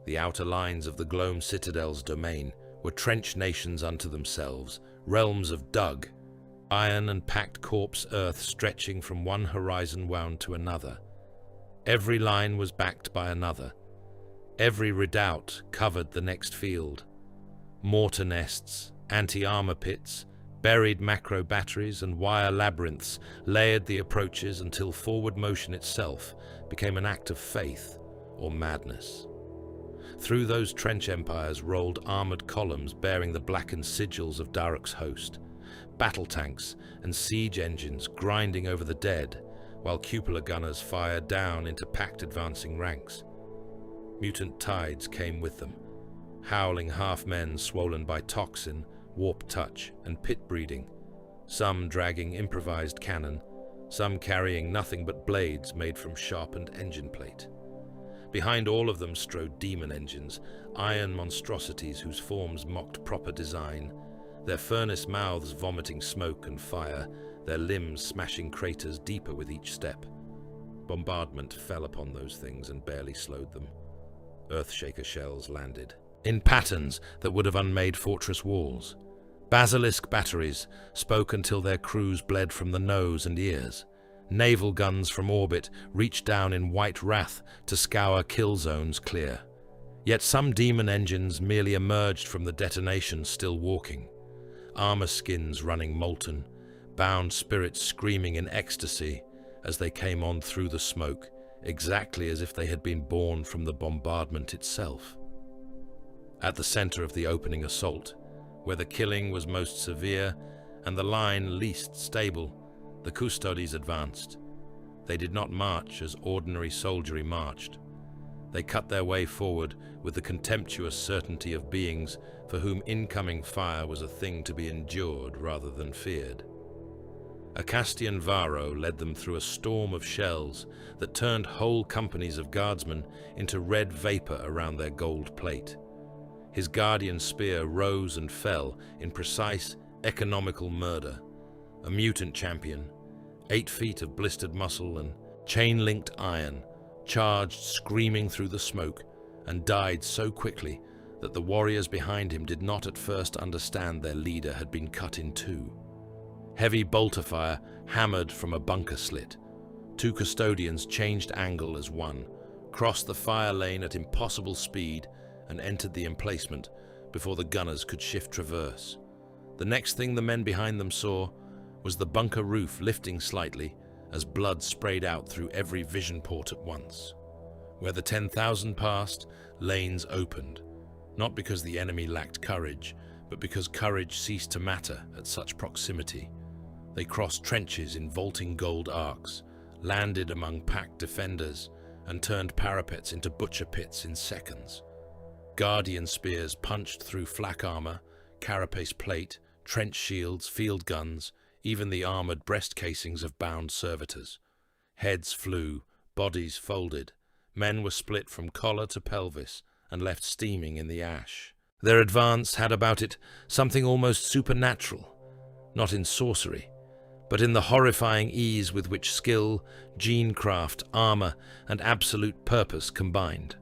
The outer lines of the Glome Citadel's domain were trench nations unto themselves, realms of dug, iron and packed corpse earth stretching from one horizon wound to another. Every line was backed by another. Every redoubt covered the next field. Mortar nests, anti-armor pits, buried macro batteries and wire labyrinths layered the approaches until forward motion itself became an act of faith or madness. Through those trench empires rolled armored columns bearing the blackened sigils of Daruk's host, battle tanks and siege engines grinding over the dead, while cupola gunners fired down into packed advancing ranks. Mutant tides came with them, howling half-men swollen by toxin, warp touch, and pit breeding, some dragging improvised cannon, some carrying nothing but blades made from sharpened engine plate. Behind all of them strode demon engines, iron monstrosities whose forms mocked proper design, their furnace mouths vomiting smoke and fire, their limbs smashing craters deeper with each step. Bombardment fell upon those things and barely slowed them. Earthshaker shells landed, in patterns that would have unmade fortress walls. Basilisk batteries spoke until their crews bled from the nose and ears. Naval guns from orbit reached down in white wrath to scour kill zones clear. Yet some demon engines merely emerged from the detonation still walking. Armor skins running molten, bound spirits screaming in ecstasy as they came on through the smoke, exactly as if they had been born from the bombardment itself. At the center of the opening assault, where the killing was most severe and the line least stable, the Custodes advanced. They did not march as ordinary soldiery marched. They cut their way forward with the contemptuous certainty of beings for whom incoming fire was a thing to be endured rather than feared. A Castian Varro led them through a storm of shells that turned whole companies of guardsmen into red vapor around their gold plate. His guardian spear rose and fell in precise, economical murder. A mutant champion, 8 feet of blistered muscle and chain-linked iron, charged screaming through the smoke and died so quickly that the warriors behind him did not at first understand their leader had been cut in two. Heavy bolter fire hammered from a bunker slit. 2 custodians changed angle as one, crossed the fire lane at impossible speed and entered the emplacement before the gunners could shift traverse. The next thing the men behind them saw was the bunker roof lifting slightly as blood sprayed out through every vision port at once. Where the 10,000 passed, lanes opened, not because the enemy lacked courage, but because courage ceased to matter at such proximity. They crossed trenches in vaulting gold arcs, landed among packed defenders, and turned parapets into butcher pits in seconds. Guardian spears punched through flak armor, carapace plate, trench shields, field guns, even the armored breast casings of bound servitors. Heads flew, bodies folded. Men were split from collar to pelvis and left steaming in the ash. Their advance had about it something almost supernatural, not in sorcery, but in the horrifying ease with which skill, genecraft, armor, and absolute purpose combined.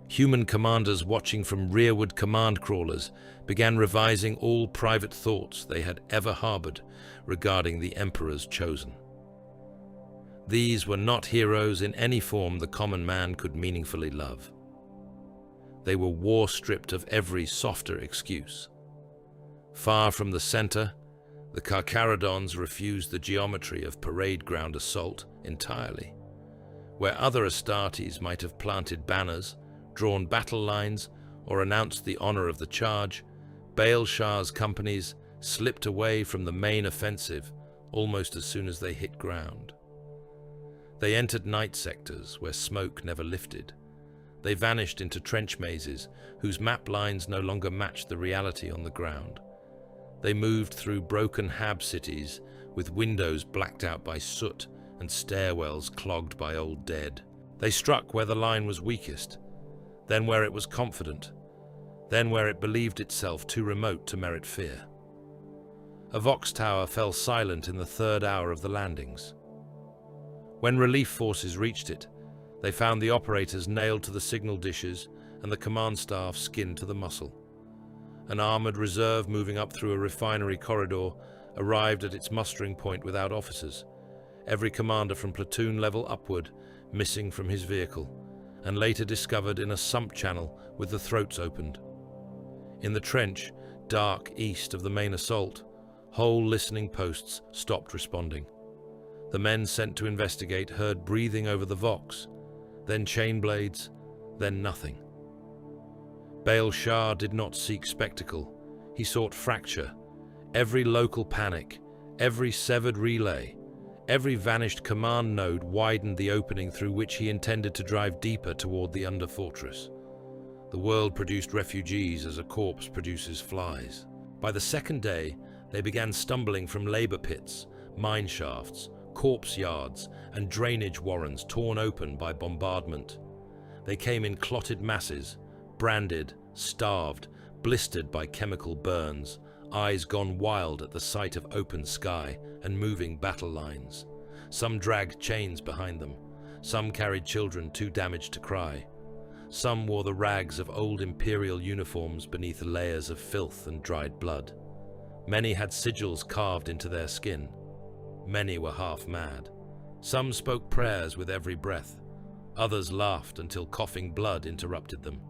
Human commanders watching from rearward command crawlers began revising all private thoughts they had ever harbored regarding the Emperor's chosen. These were not heroes in any form the common man could meaningfully love. They were war-stripped of every softer excuse. Far from the center, the Carcharodons refused the geometry of parade ground assault entirely. Where other Astartes might have planted banners, drawn battle lines, or announced the honor of the charge, Baal Shah's companies slipped away from the main offensive almost as soon as they hit ground. They entered night sectors where smoke never lifted. They vanished into trench mazes whose map lines no longer matched the reality on the ground. They moved through broken hab cities with windows blacked out by soot and stairwells clogged by old dead. They struck where the line was weakest, then where it was confident, then where it believed itself too remote to merit fear. A Vox tower fell silent in the 3rd hour of the landings. When relief forces reached it, they found the operators nailed to the signal dishes and the command staff skinned to the muscle. An armored reserve moving up through a refinery corridor arrived at its mustering point without officers, every commander from platoon level upward missing from his vehicle, and later discovered in a sump channel with the throats opened. In the trench, dark east of the main assault, whole listening posts stopped responding. The men sent to investigate heard breathing over the vox, then chain blades, then nothing. Baal Shah did not seek spectacle. He sought fracture. Every local panic, every severed relay, every vanished command node widened the opening through which he intended to drive deeper toward the under-fortress. The world produced refugees as a corpse produces flies. By the second day, they began stumbling from labor pits, mine shafts, corpse yards, and drainage warrens torn open by bombardment. They came in clotted masses, branded, starved, blistered by chemical burns, eyes gone wild at the sight of open sky and moving battle lines. Some dragged chains behind them. Some carried children too damaged to cry. Some wore the rags of old imperial uniforms beneath layers of filth and dried blood. Many had sigils carved into their skin. Many were half mad. Some spoke prayers with every breath. Others laughed until coughing blood interrupted them.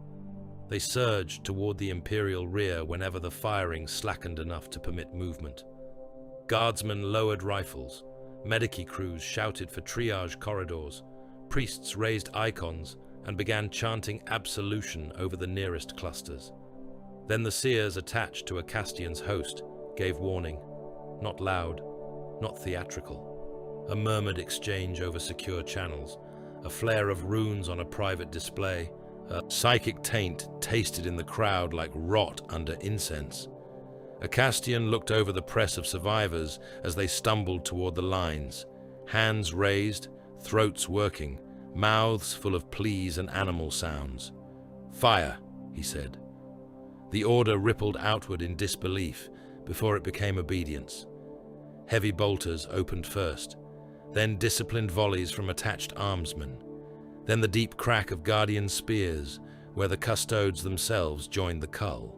They surged toward the imperial rear whenever the firing slackened enough to permit movement. Guardsmen lowered rifles. Medici crews shouted for triage corridors. Priests raised icons and began chanting absolution over the nearest clusters. Then the seers attached to a Castian's host gave warning, not loud, not theatrical. A murmured exchange over secure channels, a flare of runes on a private display, a psychic taint tasted in the crowd like rot under incense. A Castian looked over the press of survivors as they stumbled toward the lines, hands raised, throats working, mouths full of pleas and animal sounds. "Fire," he said. The order rippled outward in disbelief before it became obedience. Heavy bolters opened first, then disciplined volleys from attached armsmen, then the deep crack of guardian spears where the custodes themselves joined the cull.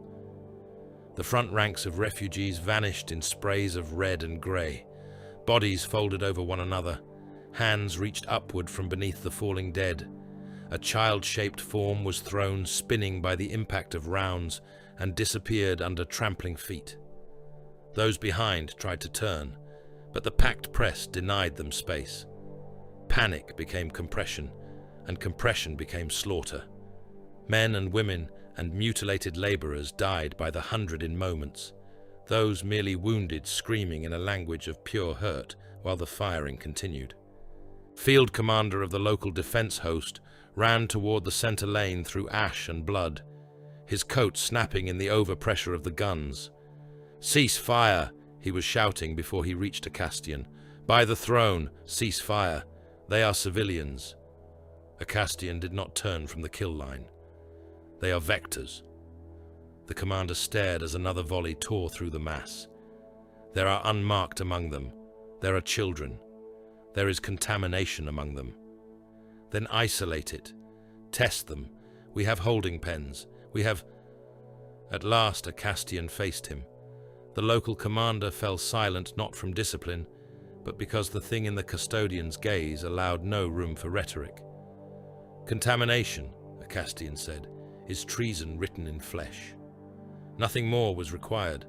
The front ranks of refugees vanished in sprays of red and grey. Bodies folded over one another. Hands reached upward from beneath the falling dead. A child-shaped form was thrown spinning by the impact of rounds and disappeared under trampling feet. Those behind tried to turn, but the packed press denied them space. Panic became compression, and compression became slaughter. Men and women and mutilated laborers died by the hundred in moments, those merely wounded screaming in a language of pure hurt while the firing continued. Field commander of the local defense host ran toward the center lane through ash and blood, his coat snapping in the overpressure of the guns. "Cease fire," he was shouting before he reached a Castian. "By the throne, cease fire. They are civilians." A Castian did not turn from the kill line. "They are vectors." The commander stared as another volley tore through the mass. "There are unmarked among them. There are children. There is contamination among them." "Then isolate it. Test them. We have holding pens. We have—" At last a Castian faced him. The local commander fell silent not from discipline, but because the thing in the custodian's gaze allowed no room for rhetoric. "Contamination," a Castian said, "is treason written in flesh." Nothing more was required.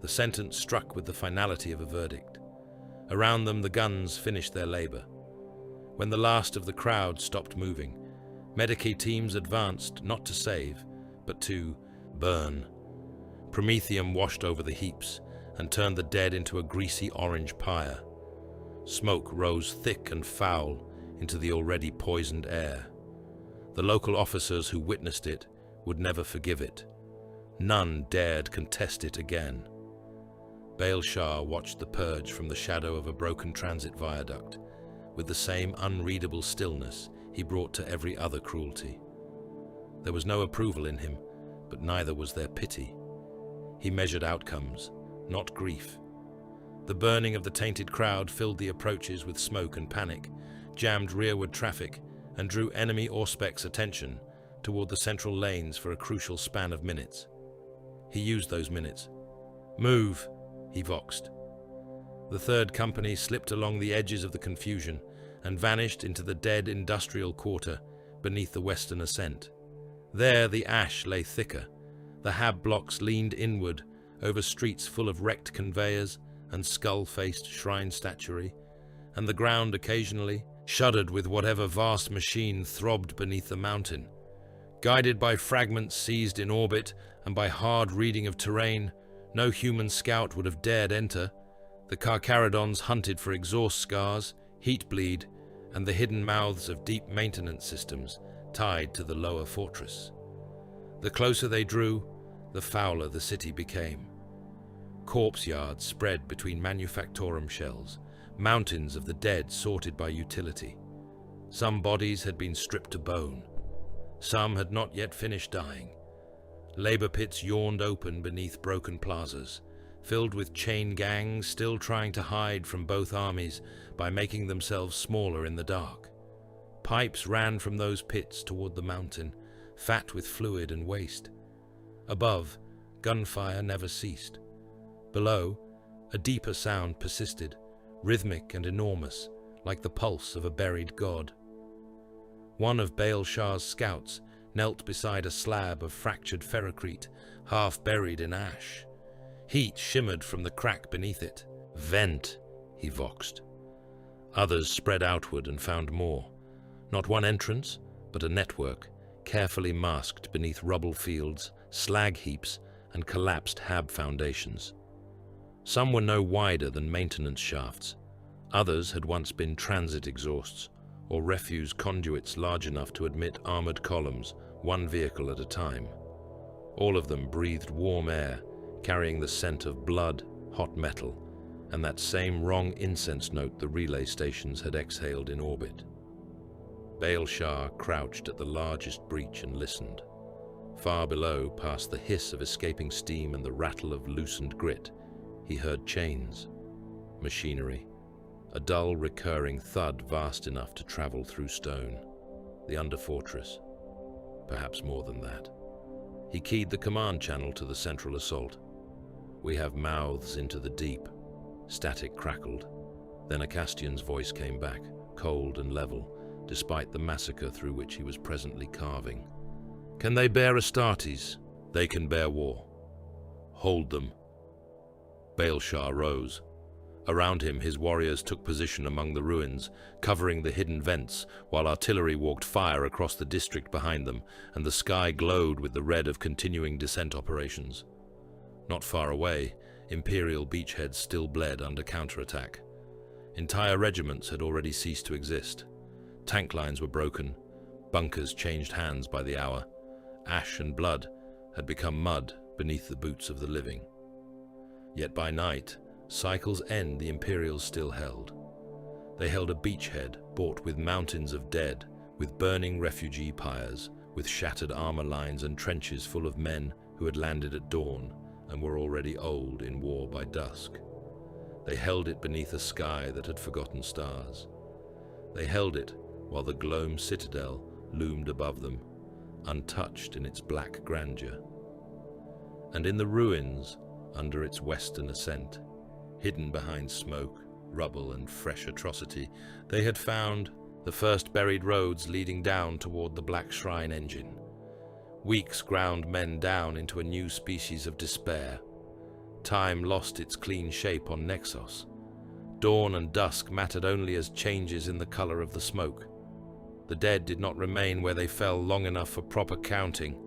The sentence struck with the finality of a verdict. Around them the guns finished their labor. When the last of the crowd stopped moving, Medici teams advanced not to save, but to burn. Promethium washed over the heaps and turned the dead into a greasy orange pyre. Smoke rose thick and foul into the already poisoned air. The local officers who witnessed it would never forgive it. None dared contest it again. Baal Shah watched the purge from the shadow of a broken transit viaduct, with the same unreadable stillness he brought to every other cruelty. There was no approval in him, but neither was there pity. He measured outcomes, not grief. The burning of the tainted crowd filled the approaches with smoke and panic, jammed rearward traffic, and drew enemy Auspec's attention toward the central lanes for a crucial span of minutes. He used those minutes. "Move," he voxed. The third company slipped along the edges of the confusion and vanished into the dead industrial quarter beneath the western ascent. There the ash lay thicker. The hab blocks leaned inward, over streets full of wrecked conveyors and skull-faced shrine statuary, and the ground occasionally shuddered with whatever vast machine throbbed beneath the mountain. Guided by fragments seized in orbit and by hard reading of terrain, no human scout would have dared enter. The Carcharodons hunted for exhaust scars, heat bleed, and the hidden mouths of deep maintenance systems tied to the lower fortress. The closer they drew, the fouler the city became. Corpse yards spread between manufactorum shells, mountains of the dead sorted by utility. Some bodies had been stripped to bone. Some had not yet finished dying. Labor pits yawned open beneath broken plazas, filled with chain gangs still trying to hide from both armies by making themselves smaller in the dark. Pipes ran from those pits toward the mountain, fat with fluid and waste. Above, gunfire never ceased. Below, a deeper sound persisted, rhythmic and enormous, like the pulse of a buried god. One of Baal Shah's scouts knelt beside a slab of fractured ferrocrete, half buried in ash. Heat shimmered from the crack beneath it. "Vent," he voxed. Others spread outward and found more. Not one entrance, but a network, carefully masked beneath rubble fields, slag heaps, and collapsed hab foundations. Some were no wider than maintenance shafts. Others had once been transit exhausts, or refuse conduits large enough to admit armored columns, one vehicle at a time. All of them breathed warm air, carrying the scent of blood, hot metal, and that same wrong incense note the relay stations had exhaled in orbit. Baal Shah crouched at the largest breach and listened. Far below, past the hiss of escaping steam and the rattle of loosened grit, he heard chains, machinery, a dull recurring thud vast enough to travel through stone. The underfortress, perhaps more than that. He keyed the command channel to the central assault. "We have mouths into the deep." Static crackled. Then a Castian's voice came back, cold and level, despite the massacre through which he was presently carving. "Can they bear Astartes?" "They can bear war." "Hold them." Baal Shah rose. Around him, his warriors took position among the ruins, covering the hidden vents, while artillery walked fire across the district behind them, and the sky glowed with the red of continuing descent operations. Not far away, Imperial beachheads still bled under counterattack. Entire regiments had already ceased to exist. Tank lines were broken, bunkers changed hands by the hour. Ash and blood had become mud beneath the boots of the living. Yet by night, cycle's end the Imperials still held. They held a beachhead bought with mountains of dead, with burning refugee pyres, with shattered armor lines and trenches full of men who had landed at dawn and were already old in war by dusk. They held it beneath a sky that had forgotten stars. They held it while the Glome citadel loomed above them, untouched in its black grandeur. And in the ruins, under its western ascent, hidden behind smoke, rubble, and fresh atrocity, they had found the first buried roads leading down toward the Black Shrine engine. Weeks ground men down into a new species of despair. Time lost its clean shape on Nexos. Dawn and dusk mattered only as changes in the color of the smoke. The dead did not remain where they fell long enough for proper counting,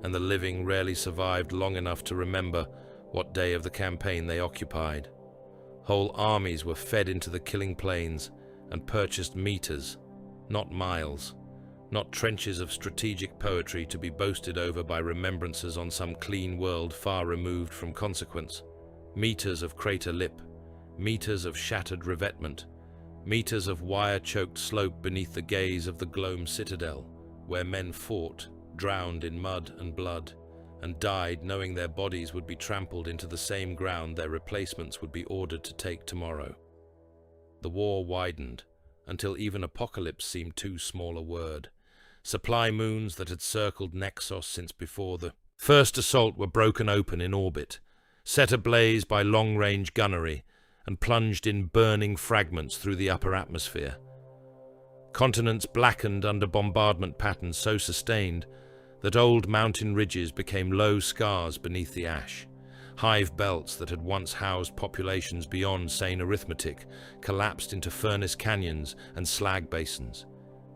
and the living rarely survived long enough to remember what day of the campaign they occupied. Whole armies were fed into the killing plains and purchased meters, not miles, not trenches of strategic poetry to be boasted over by remembrances on some clean world far removed from consequence. Meters of crater lip, meters of shattered revetment, meters of wire-choked slope beneath the gaze of the Glome citadel, where men fought, drowned in mud and blood, and died knowing their bodies would be trampled into the same ground their replacements would be ordered to take tomorrow. The war widened, until even apocalypse seemed too small a word. Supply moons that had circled Nexos since before the first assault were broken open in orbit, set ablaze by long-range gunnery, and plunged in burning fragments through the upper atmosphere. Continents blackened under bombardment patterns so sustained that old mountain ridges became low scars beneath the ash. Hive belts that had once housed populations beyond sane arithmetic collapsed into furnace canyons and slag basins.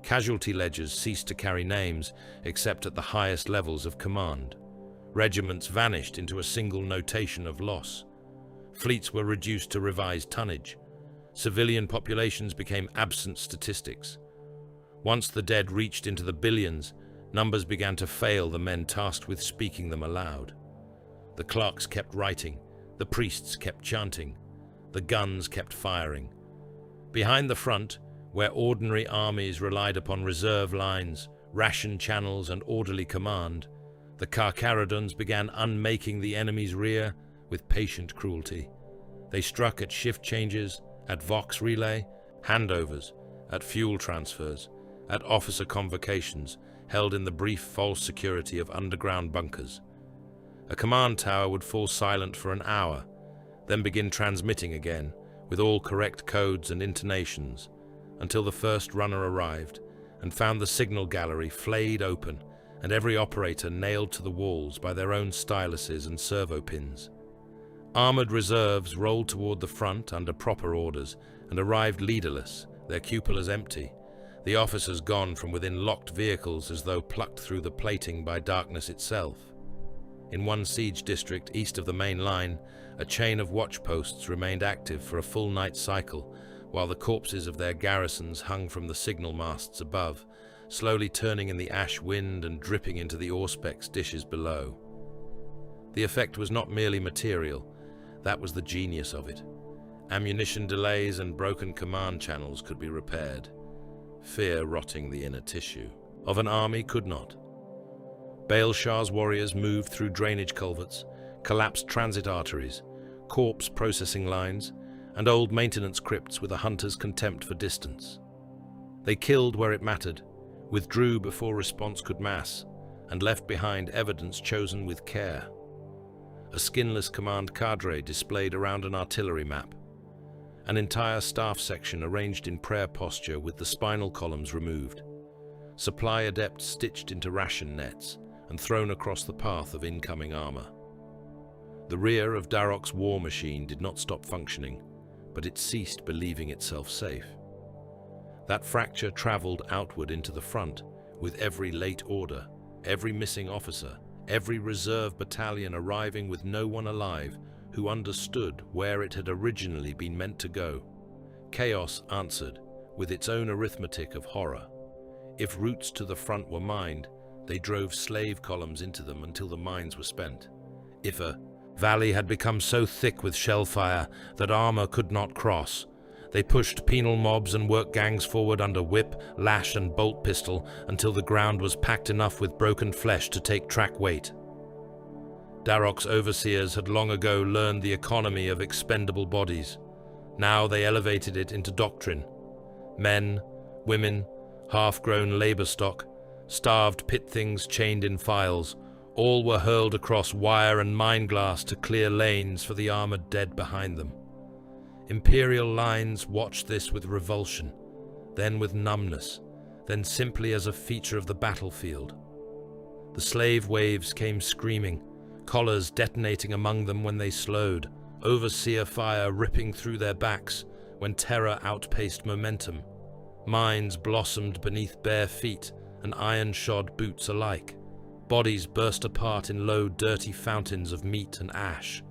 Casualty ledgers ceased to carry names except at the highest levels of command. Regiments vanished into a single notation of loss. Fleets were reduced to revised tonnage. Civilian populations became absent statistics. Once the dead reached into the billions, numbers began to fail the men tasked with speaking them aloud. The clerks kept writing, the priests kept chanting, the guns kept firing. Behind the front, where ordinary armies relied upon reserve lines, ration channels, and orderly command, the Carcharodons began unmaking the enemy's rear with patient cruelty. They struck at shift changes, at Vox relay, handovers, at fuel transfers, at officer convocations, held in the brief false security of underground bunkers. A command tower would fall silent for an hour, then begin transmitting again, with all correct codes and intonations, until the first runner arrived and found the signal gallery flayed open and every operator nailed to the walls by their own styluses and servo pins. Armored reserves rolled toward the front under proper orders and arrived leaderless, their cupolas empty, the officers gone from within locked vehicles as though plucked through the plating by darkness itself. In one siege district east of the main line, a chain of watch posts remained active for a full night cycle, while the corpses of their garrisons hung from the signal masts above, slowly turning in the ash wind and dripping into the Auspex dishes below. The effect was not merely material, that was the genius of it. Ammunition delays and broken command channels could be repaired. Fear rotting the inner tissue of an army could not. Baal Shah's warriors moved through drainage culverts, collapsed transit arteries, corpse processing lines, and old maintenance crypts with a hunter's contempt for distance. They killed where it mattered, withdrew before response could mass, and left behind evidence chosen with care. A skinless command cadre displayed around an artillery map. An entire staff section arranged in prayer posture with the spinal columns removed. Supply adepts stitched into ration nets and thrown across the path of incoming armor. The rear of Darok's war machine did not stop functioning, but it ceased believing itself safe. That fracture traveled outward into the front, with every late order, every missing officer, every reserve battalion arriving with no one alive who understood where it had originally been meant to go. Chaos answered, with its own arithmetic of horror. If routes to the front were mined, they drove slave columns into them until the mines were spent. If a valley had become so thick with shellfire that armor could not cross, they pushed penal mobs and work gangs forward under whip, lash, and bolt pistol until the ground was packed enough with broken flesh to take track weight. Darok's overseers had long ago learned the economy of expendable bodies. Now they elevated it into doctrine. Men, women, half-grown labor stock, starved pit things chained in files, all were hurled across wire and mine glass to clear lanes for the armored dead behind them. Imperial lines watched this with revulsion, then with numbness, then simply as a feature of the battlefield. The slave waves came screaming, collars detonating among them when they slowed, overseer fire ripping through their backs when terror outpaced momentum. Mines blossomed beneath bare feet and iron-shod boots alike. Bodies burst apart in low, dirty fountains of meat and ash.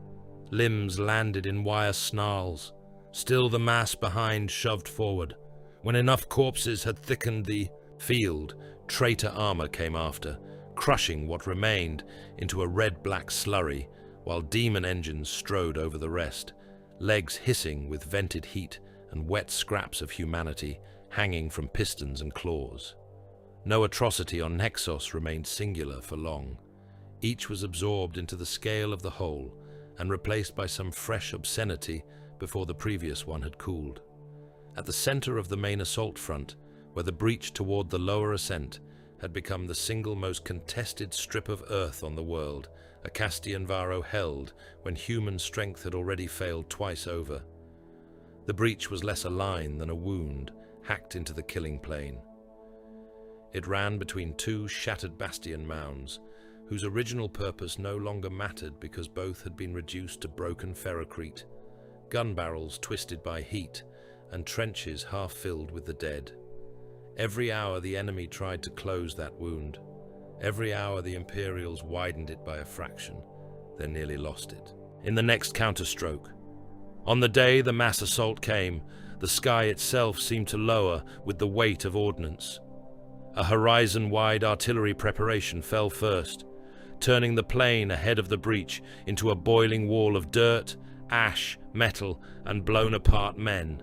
Limbs landed in wire snarls. Still the mass behind shoved forward. When enough corpses had thickened the field, traitor armor came after, crushing what remained into a red-black slurry, while demon engines strode over the rest, legs hissing with vented heat and wet scraps of humanity hanging from pistons and claws. No atrocity on Nexos remained singular for long. Each was absorbed into the scale of the whole and replaced by some fresh obscenity before the previous one had cooled. At the center of the main assault front, where the breach toward the lower ascent had become the single most contested strip of earth on the world, a Castianvaro held when human strength had already failed twice over. The breach was less a line than a wound hacked into the killing plain. It ran between two shattered bastion mounds, whose original purpose no longer mattered because both had been reduced to broken ferrocrete, gun barrels twisted by heat, and trenches half filled with the dead. Every hour the enemy tried to close that wound. Every hour the Imperials widened it by a fraction, then nearly lost it. In the next counterstroke, on the day the mass assault came, the sky itself seemed to lower with the weight of ordnance. A horizon-wide artillery preparation fell first, turning the plain ahead of the breach into a boiling wall of dirt, ash, metal, and blown-apart men.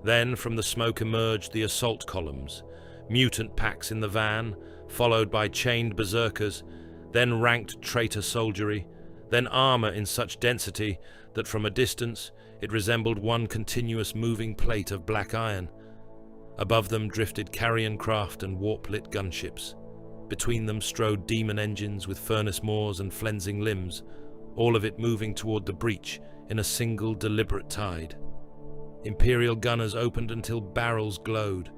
Then from the smoke emerged the assault columns, mutant packs in the van, followed by chained berserkers, then ranked traitor soldiery, then armor in such density that from a distance it resembled one continuous moving plate of black iron. Above them drifted carrion craft and warp-lit gunships. Between them strode demon engines with furnace moors and flensing limbs, all of it moving toward the breach in a single deliberate tide. Imperial gunners opened until barrels glowed.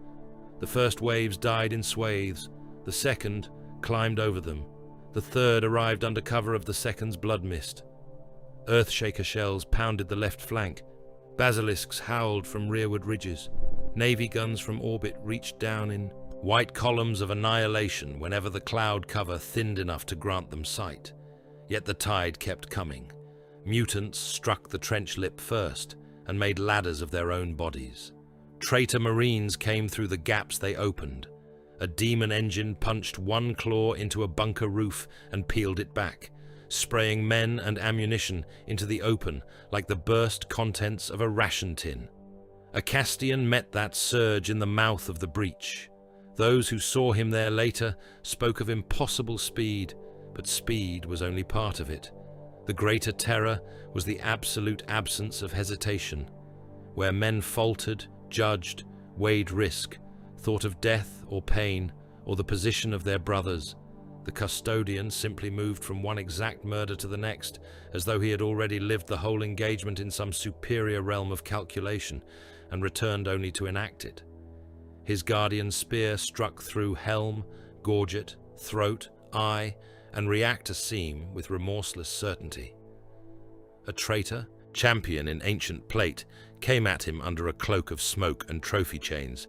The first waves died in swathes, the second climbed over them, the third arrived under cover of the second's blood mist. Earthshaker shells pounded the left flank, basilisks howled from rearward ridges, navy guns from orbit reached down in white columns of annihilation whenever the cloud cover thinned enough to grant them sight. Yet the tide kept coming. Mutants struck the trench lip first and made ladders of their own bodies. Traitor marines came through the gaps they opened. A demon engine punched one claw into a bunker roof and peeled it back, spraying men and ammunition into the open like the burst contents of a ration tin. A Castian met that surge in the mouth of the breach. Those who saw him there later spoke of impossible speed, but speed was only part of it. The greater terror was the absolute absence of hesitation. Where men faltered, judged, weighed risk, thought of death or pain or the position of their brothers, the custodian simply moved from one exact murder to the next, as though he had already lived the whole engagement in some superior realm of calculation, and returned only to enact it. His guardian's spear struck through helm, gorget, throat, eye, and reactor seam with remorseless certainty. A traitor, champion in ancient plate, came at him under a cloak of smoke and trophy chains.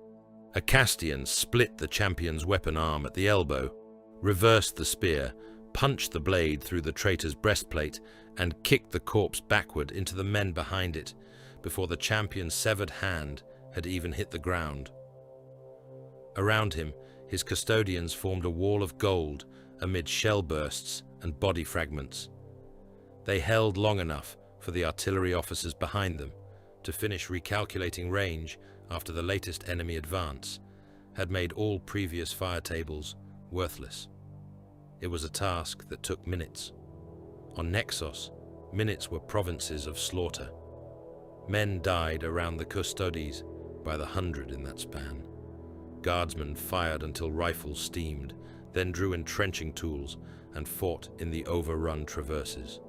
A Castian split the champion's weapon arm at the elbow, reversed the spear, punched the blade through the traitor's breastplate, and kicked the corpse backward into the men behind it, before the champion's severed hand had even hit the ground. Around him, his custodians formed a wall of gold amid shell bursts and body fragments. They held long enough for the artillery officers behind them to finish recalculating range after the latest enemy advance had made all previous fire tables worthless. It was a task that took minutes. On Nexos, minutes were provinces of slaughter. Men died around the Custodes by the hundred in that span. Guardsmen fired until rifles steamed, then drew entrenching tools and fought in the overrun traverses.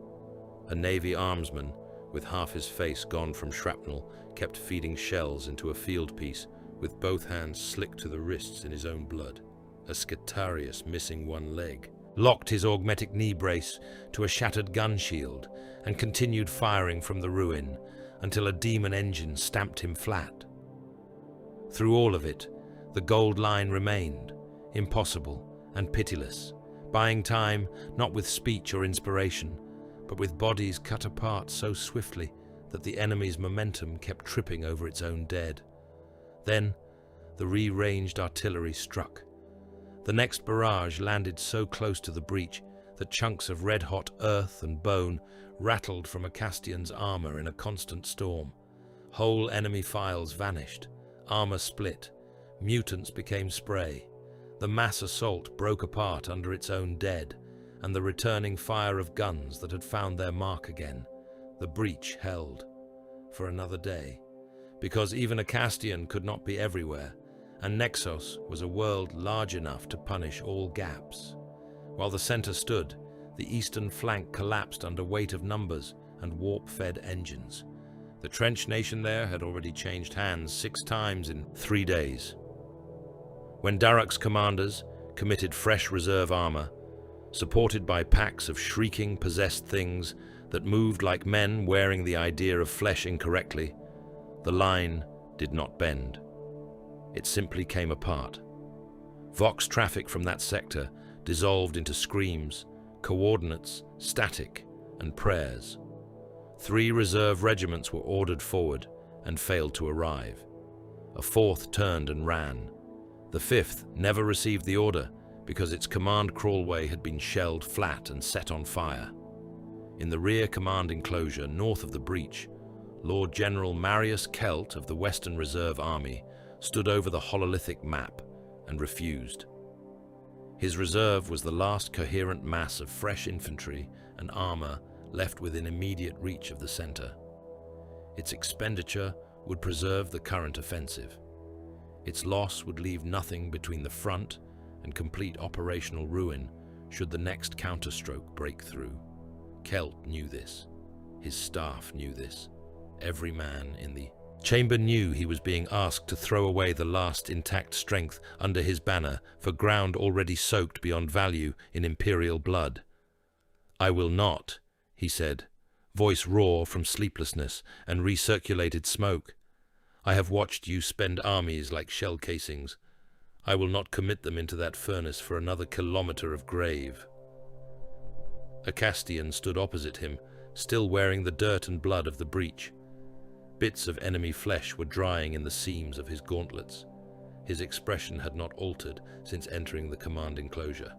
A Navy armsman, with half his face gone from shrapnel, kept feeding shells into a field piece, with both hands slicked to the wrists in his own blood. A Scutarius, missing one leg, locked his augmetic knee brace to a shattered gun shield and continued firing from the ruin until a demon engine stamped him flat. Through all of it, the gold line remained, impossible and pitiless, buying time not with speech or inspiration, but with bodies cut apart so swiftly that the enemy's momentum kept tripping over its own dead. Then, the rearranged artillery struck. The next barrage landed so close to the breach that chunks of red-hot earth and bone rattled from a Castian's armor in a constant storm. Whole enemy files vanished, armor split, mutants became spray. The mass assault broke apart under its own dead, and the returning fire of guns that had found their mark again. The breach held for another day, because even a Castian could not be everywhere, and Nexos was a world large enough to punish all gaps. While the center stood, the eastern flank collapsed under weight of numbers and warp-fed engines. The trench nation there had already changed hands 6 times in 3 days. When Daruk's commanders committed fresh reserve armor, supported by packs of shrieking, possessed things that moved like men wearing the idea of flesh incorrectly, the line did not bend. It simply came apart. Vox traffic from that sector dissolved into screams, coordinates, static, and prayers. 3 reserve regiments were ordered forward and failed to arrive. A 4th turned and ran. The 5th never received the order because its command crawlway had been shelled flat and set on fire. In the rear command enclosure north of the breach, Lord General Marius Kelt of the Western Reserve Army stood over the hololithic map and refused. His reserve was the last coherent mass of fresh infantry and armor left within immediate reach of the center. Its expenditure would preserve the current offensive. Its loss would leave nothing between the front and complete operational ruin should the next counterstroke break through. Kelt knew this. His staff knew this. Every man in the chamber knew he was being asked to throw away the last intact strength under his banner for ground already soaked beyond value in imperial blood. "I will not," he said, voice raw from sleeplessness and recirculated smoke. "I have watched you spend armies like shell casings. I will not commit them into that furnace for another kilometer of grave." A Castian stood opposite him, still wearing the dirt and blood of the breach. Bits of enemy flesh were drying in the seams of his gauntlets. His expression had not altered since entering the command enclosure.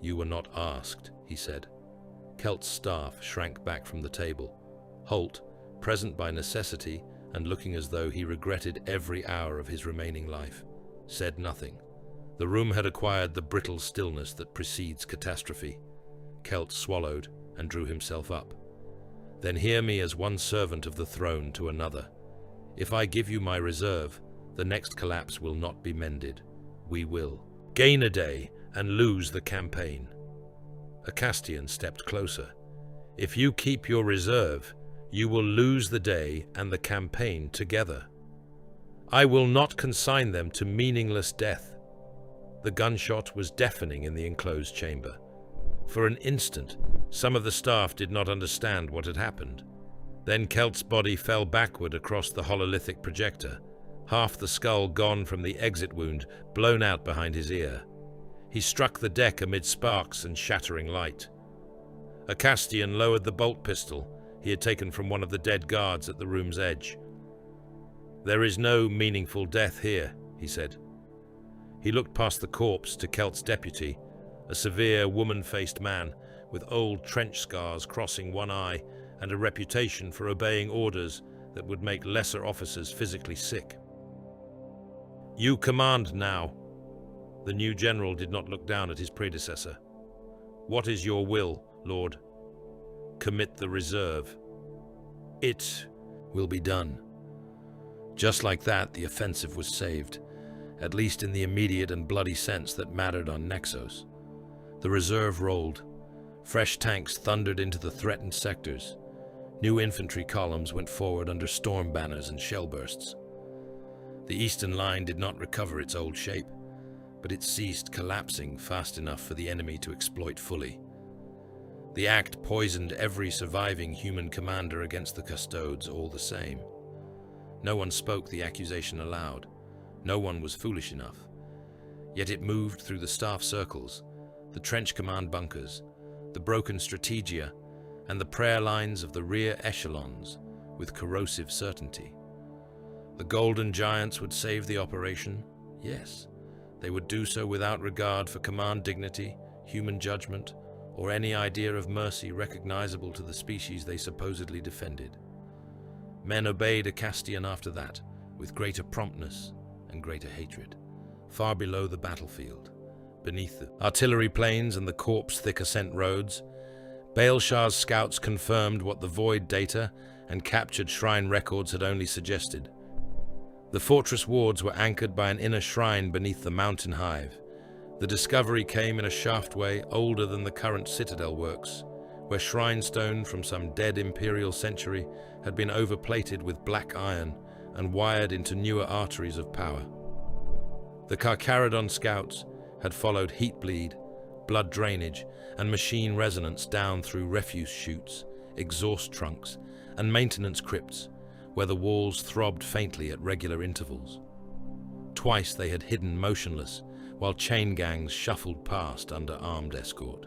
"You were not asked," he said. Kelt's staff shrank back from the table. Holt, present by necessity and looking as though he regretted every hour of his remaining life, said nothing. The room had acquired the brittle stillness that precedes catastrophe. Kelt swallowed and drew himself up. "Then hear me as one servant of the throne to another. If I give you my reserve, the next collapse will not be mended. We will gain a day and lose the campaign." A Castian stepped closer. "If you keep your reserve, you will lose the day and the campaign together. I will not consign them to meaningless death." The gunshot was deafening in the enclosed chamber. For an instant, some of the staff did not understand what had happened. Then Kelt's body fell backward across the hololithic projector, half the skull gone from the exit wound blown out behind his ear. He struck the deck amid sparks and shattering light. A Castian lowered the bolt pistol he had taken from one of the dead guards at the room's edge. "There is no meaningful death here," he said. He looked past the corpse to Kelt's deputy, a severe, woman-faced man with old trench scars crossing one eye and a reputation for obeying orders that would make lesser officers physically sick. "You command now." The new general did not look down at his predecessor. "What is your will, Lord?" "Commit the reserve." "It will be done." Just like that, the offensive was saved, at least in the immediate and bloody sense that mattered on Nexos. The reserve rolled. Fresh tanks thundered into the threatened sectors. New infantry columns went forward under storm banners and shell bursts. The eastern line did not recover its old shape, but it ceased collapsing fast enough for the enemy to exploit fully. The act poisoned every surviving human commander against the Custodes all the same. No one spoke the accusation aloud. No one was foolish enough. Yet it moved through the staff circles, the trench command bunkers, the broken strategia, and the prayer lines of the rear echelons with corrosive certainty. The Golden Giants would save the operation? Yes. They would do so without regard for command dignity, human judgment, or any idea of mercy recognizable to the species they supposedly defended. Men obeyed a Castian after that, with greater promptness and greater hatred. Far below the battlefield, beneath the artillery planes and the corpse-thick ascent roads, Bael'Shah's scouts confirmed what the void data and captured shrine records had only suggested. The fortress wards were anchored by an inner shrine beneath the mountain hive. The discovery came in a shaftway older than the current citadel works, where shrine stone from some dead imperial century had been overplated with black iron and wired into newer arteries of power. The Carcharodon scouts had followed Heatbleed, blood drainage, and machine resonance down through refuse chutes, exhaust trunks, and maintenance crypts, where the walls throbbed faintly at regular intervals. Twice they had hidden motionless, while chain gangs shuffled past under armed escort.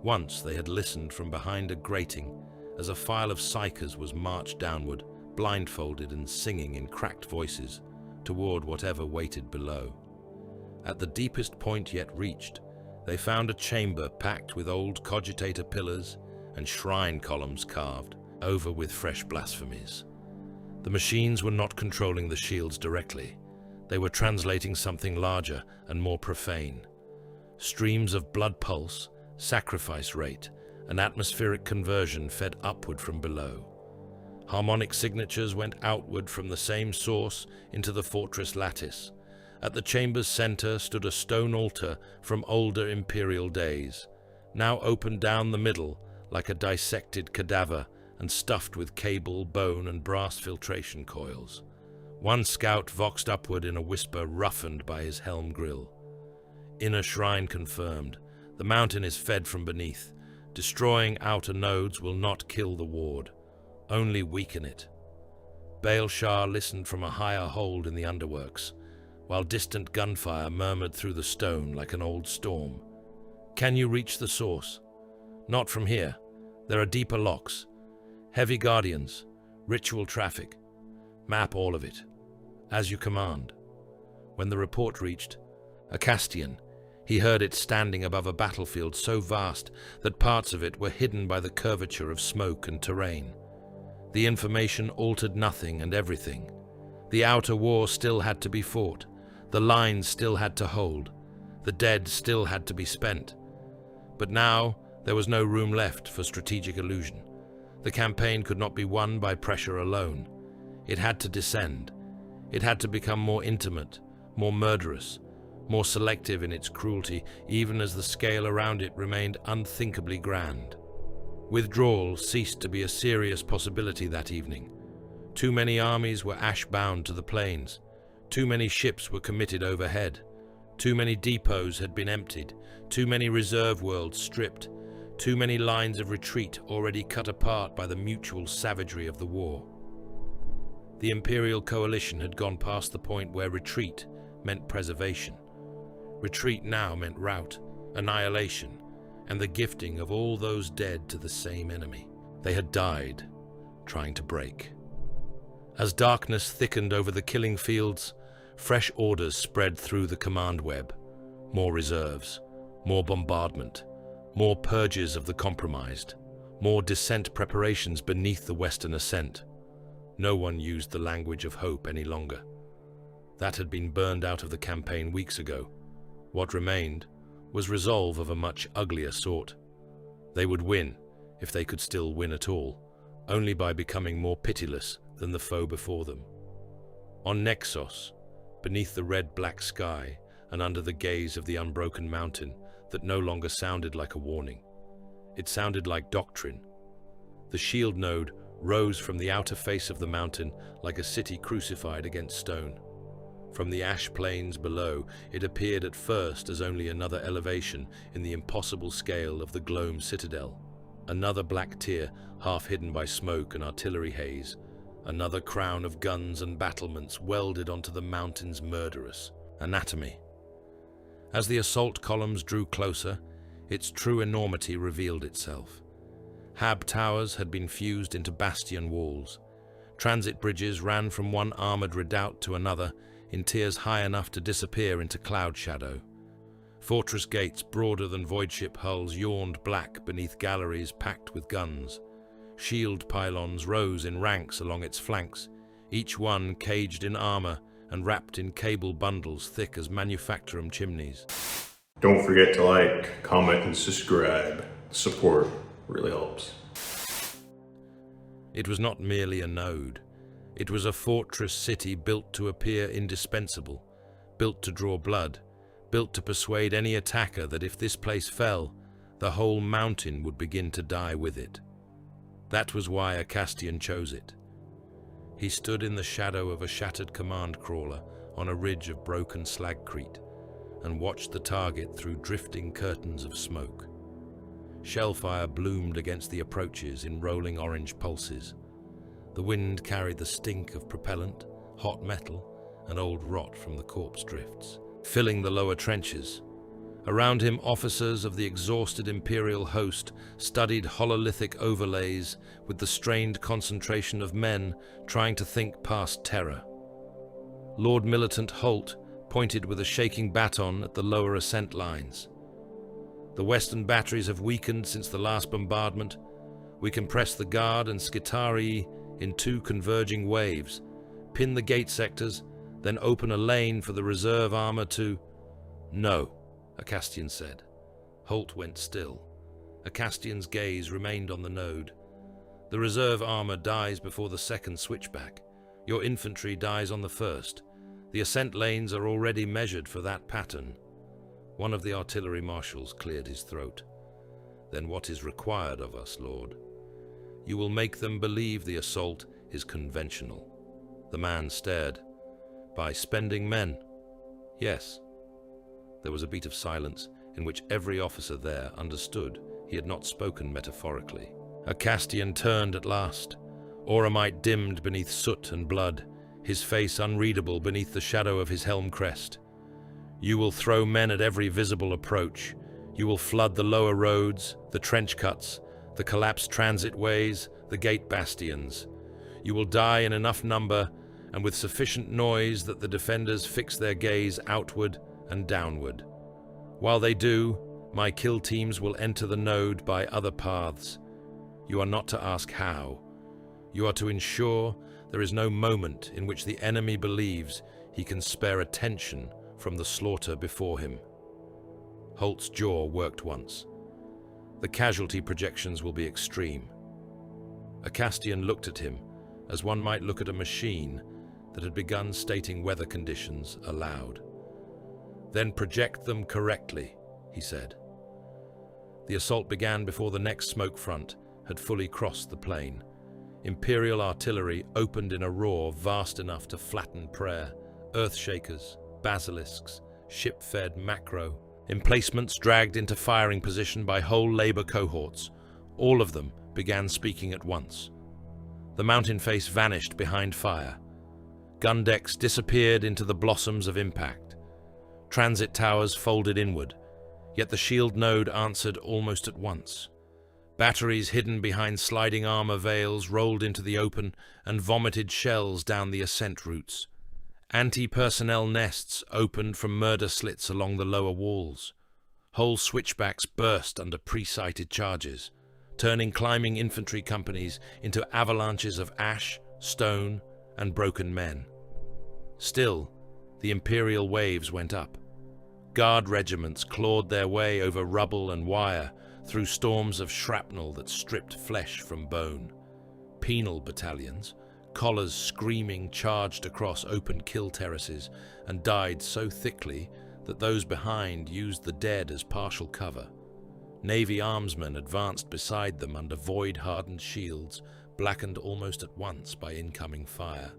Once they had listened from behind a grating as a file of psychers was marched downward, blindfolded and singing in cracked voices, toward whatever waited below. At the deepest point yet reached, they found a chamber packed with old cogitator pillars and shrine columns carved over with fresh blasphemies. The machines were not controlling the shields directly. They were translating something larger and more profane. Streams of blood pulse, sacrifice rate, and atmospheric conversion fed upward from below. Harmonic signatures went outward from the same source into the fortress lattice. At the chamber's center stood a stone altar from older imperial days, now opened down the middle like a dissected cadaver and stuffed with cable, bone, and brass filtration coils. One scout voxed upward in a whisper roughened by his helm grill. Inner shrine confirmed. The mountain is fed from beneath. Destroying outer nodes will not kill the ward, only weaken it. Baal Shah listened from a higher hold in the underworks, while distant gunfire murmured through the stone like an old storm. Can you reach the source? Not from here. There are deeper locks. Heavy guardians. Ritual traffic. Map all of it. As you command. When the report reached Acastian, he heard it standing above a battlefield so vast that parts of it were hidden by the curvature of smoke and terrain. The information altered nothing and everything. The outer war still had to be fought. The lines still had to hold. The dead still had to be spent. But now there was no room left for strategic illusion. The campaign could not be won by pressure alone. It had to descend. It had to become more intimate, more murderous, more selective in its cruelty, even as the scale around it remained unthinkably grand. Withdrawal ceased to be a serious possibility that evening. Too many armies were ash-bound to the plains. Too many ships were committed overhead. Too many depots had been emptied. Too many reserve worlds stripped. Too many lines of retreat already cut apart by the mutual savagery of the war. The Imperial coalition had gone past the point where retreat meant preservation. Retreat now meant rout, annihilation, and the gifting of all those dead to the same enemy. They had died, trying to break. As darkness thickened over the killing fields, fresh orders spread through the command web. More reserves, more bombardment, more purges of the compromised, more descent preparations beneath the western ascent. No one used the language of hope any longer. That had been burned out of the campaign weeks ago. What remained was resolve of a much uglier sort. They would win, if they could still win at all, only by becoming more pitiless than the foe before them. On Nexos, beneath the red-black sky and under the gaze of the unbroken mountain that no longer sounded like a warning. It sounded like doctrine. The shield node rose from the outer face of the mountain like a city crucified against stone. From the ash plains below, it appeared at first as only another elevation in the impossible scale of the Gloam citadel. Another black tier, half hidden by smoke and artillery haze. Another crown of guns and battlements welded onto the mountain's murderous anatomy. As the assault columns drew closer, its true enormity revealed itself. Hab towers had been fused into bastion walls. Transit bridges ran from one armored redoubt to another in tiers high enough to disappear into cloud shadow. Fortress gates broader than voidship hulls yawned black beneath galleries packed with guns. Shield pylons rose in ranks along its flanks, each one caged in armor and wrapped in cable bundles thick as manufacturum chimneys. Don't forget to like, comment, and subscribe. Support really helps. It was not merely a node. It was a fortress city built to appear indispensable, built to draw blood, built to persuade any attacker that if this place fell, the whole mountain would begin to die with it. That was why Acastian chose it. He stood in the shadow of a shattered command crawler on a ridge of broken slagcrete, and watched the target through drifting curtains of smoke. Shellfire bloomed against the approaches in rolling orange pulses. The wind carried the stink of propellant, hot metal, and old rot from the corpse drifts, filling the lower trenches. Around him, officers of the exhausted Imperial host studied hololithic overlays with the strained concentration of men trying to think past terror. Lord Militant Holt pointed with a shaking baton at the lower ascent lines. The western batteries have weakened since the last bombardment. We can press the Guard and Skitarii in 2 converging waves, pin the gate sectors, then open a lane for the reserve armor to... No, Acastian said. Holt went still. Acastian's gaze remained on the node. The reserve armor dies before the second switchback. Your infantry dies on the first. The ascent lanes are already measured for that pattern. One of the artillery marshals cleared his throat. Then what is required of us, Lord? You will make them believe the assault is conventional. The man stared. By spending men? Yes. There was a beat of silence in which every officer there understood he had not spoken metaphorically. Acastian turned at last, Auramite dimmed beneath soot and blood, his face unreadable beneath the shadow of his helm crest. You will throw men at every visible approach. You will flood the lower roads, the trench cuts, the collapsed transit ways, the gate bastions. You will die in enough number and with sufficient noise that the defenders fix their gaze outward and downward. While they do, my kill teams will enter the node by other paths. You are not to ask how. You are to ensure there is no moment in which the enemy believes he can spare attention from the slaughter before him. Holt's jaw worked once. The casualty projections will be extreme. Acastian looked at him as one might look at a machine that had begun stating weather conditions aloud. Then project them correctly, he said. The assault began before the next smoke front had fully crossed the plain. Imperial artillery opened in a roar vast enough to flatten prayer. Earthshakers, basilisks, ship-fed macro, emplacements dragged into firing position by whole labor cohorts. All of them began speaking at once. The mountain face vanished behind fire. Gun decks disappeared into the blossoms of impact. Transit towers folded inward, yet the shield node answered almost at once. Batteries hidden behind sliding armor veils rolled into the open and vomited shells down the ascent routes. Anti-personnel nests opened from murder slits along the lower walls. Whole switchbacks burst under pre-sighted charges, turning climbing infantry companies into avalanches of ash, stone, and broken men. Still, the Imperial waves went up. Guard regiments clawed their way over rubble and wire through storms of shrapnel that stripped flesh from bone. Penal battalions, collars screaming, charged across open kill terraces and died so thickly that those behind used the dead as partial cover. Navy armsmen advanced beside them under void-hardened shields, blackened almost at once by incoming fire.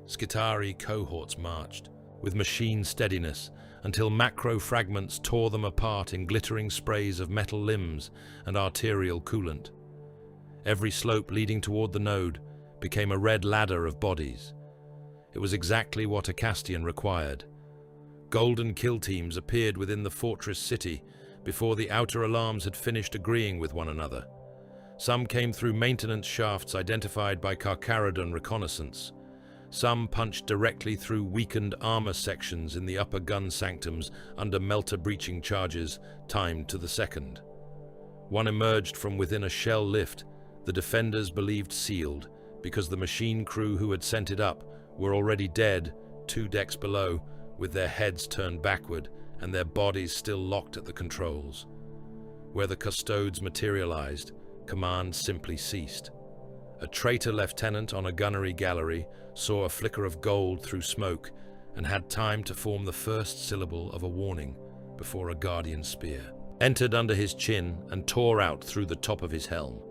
Skitarii cohorts marched, with machine steadiness, until macro fragments tore them apart in glittering sprays of metal limbs and arterial coolant. Every slope leading toward the node became a red ladder of bodies. It was exactly what Acastian required. Golden kill teams appeared within the fortress city before the outer alarms had finished agreeing with one another. Some came through maintenance shafts identified by Carcharodon reconnaissance. Some punched directly through weakened armor sections in the upper gun sanctums under melter-breaching charges timed to the second. One emerged from within a shell lift the defenders believed sealed, because the machine crew who had sent it up were already dead 2 decks below, with their heads turned backward and their bodies still locked at the controls. Where the Custodes materialized, command simply ceased. A traitor lieutenant on a gunnery gallery saw a flicker of gold through smoke and had time to form the first syllable of a warning before a guardian spear entered under his chin and tore out through the top of his helm.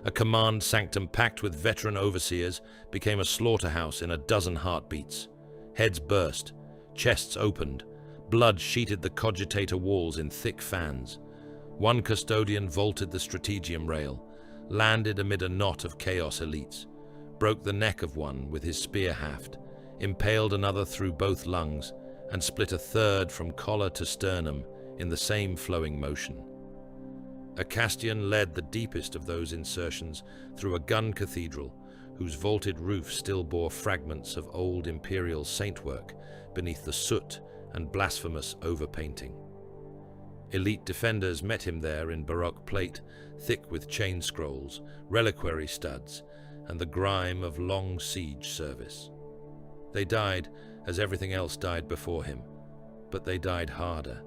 A command sanctum packed with veteran overseers became a slaughterhouse in a dozen heartbeats. Heads burst, chests opened, Blood sheeted the cogitator walls in thick fans. One custodian vaulted the strategium rail, landed amid a knot of chaos elites, broke the neck of one with his spear haft, impaled another through both lungs, and split a third from collar to sternum in the same flowing motion. A Castian led the deepest of those insertions through a gun cathedral whose vaulted roof still bore fragments of old imperial saintwork beneath the soot and blasphemous overpainting. Elite defenders met him there in baroque plate, thick with chain scrolls, reliquary studs, and the grime of long siege service. They died as everything else died before him, but they died harder,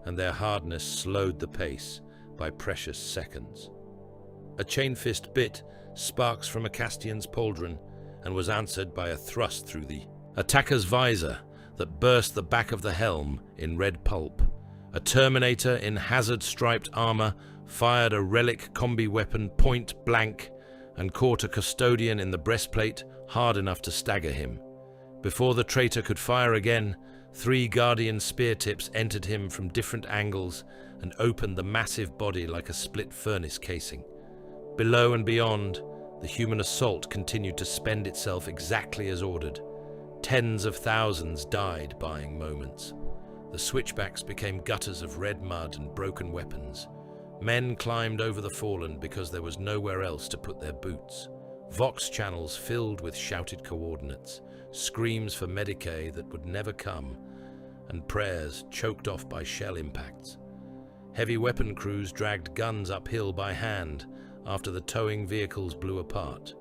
and their hardness slowed the pace by precious seconds. A chain fist bit sparks from a Castian's pauldron and was answered by a thrust through the attacker's visor that burst the back of the helm in red pulp. A Terminator in hazard-striped armor fired a relic combi weapon point blank and caught a custodian in the breastplate hard enough to stagger him. Before the traitor could fire again, 3 Guardian spear tips entered him from different angles and opened the massive body like a split furnace casing. Below and beyond, the human assault continued to spend itself exactly as ordered. Tens of thousands died buying moments. The switchbacks became gutters of red mud and broken weapons. Men climbed over the fallen because there was nowhere else to put their boots. Vox channels filled with shouted coordinates, screams for Medicae that would never come, and prayers choked off by shell impacts. Heavy weapon crews dragged guns uphill by hand after the towing vehicles blew apart.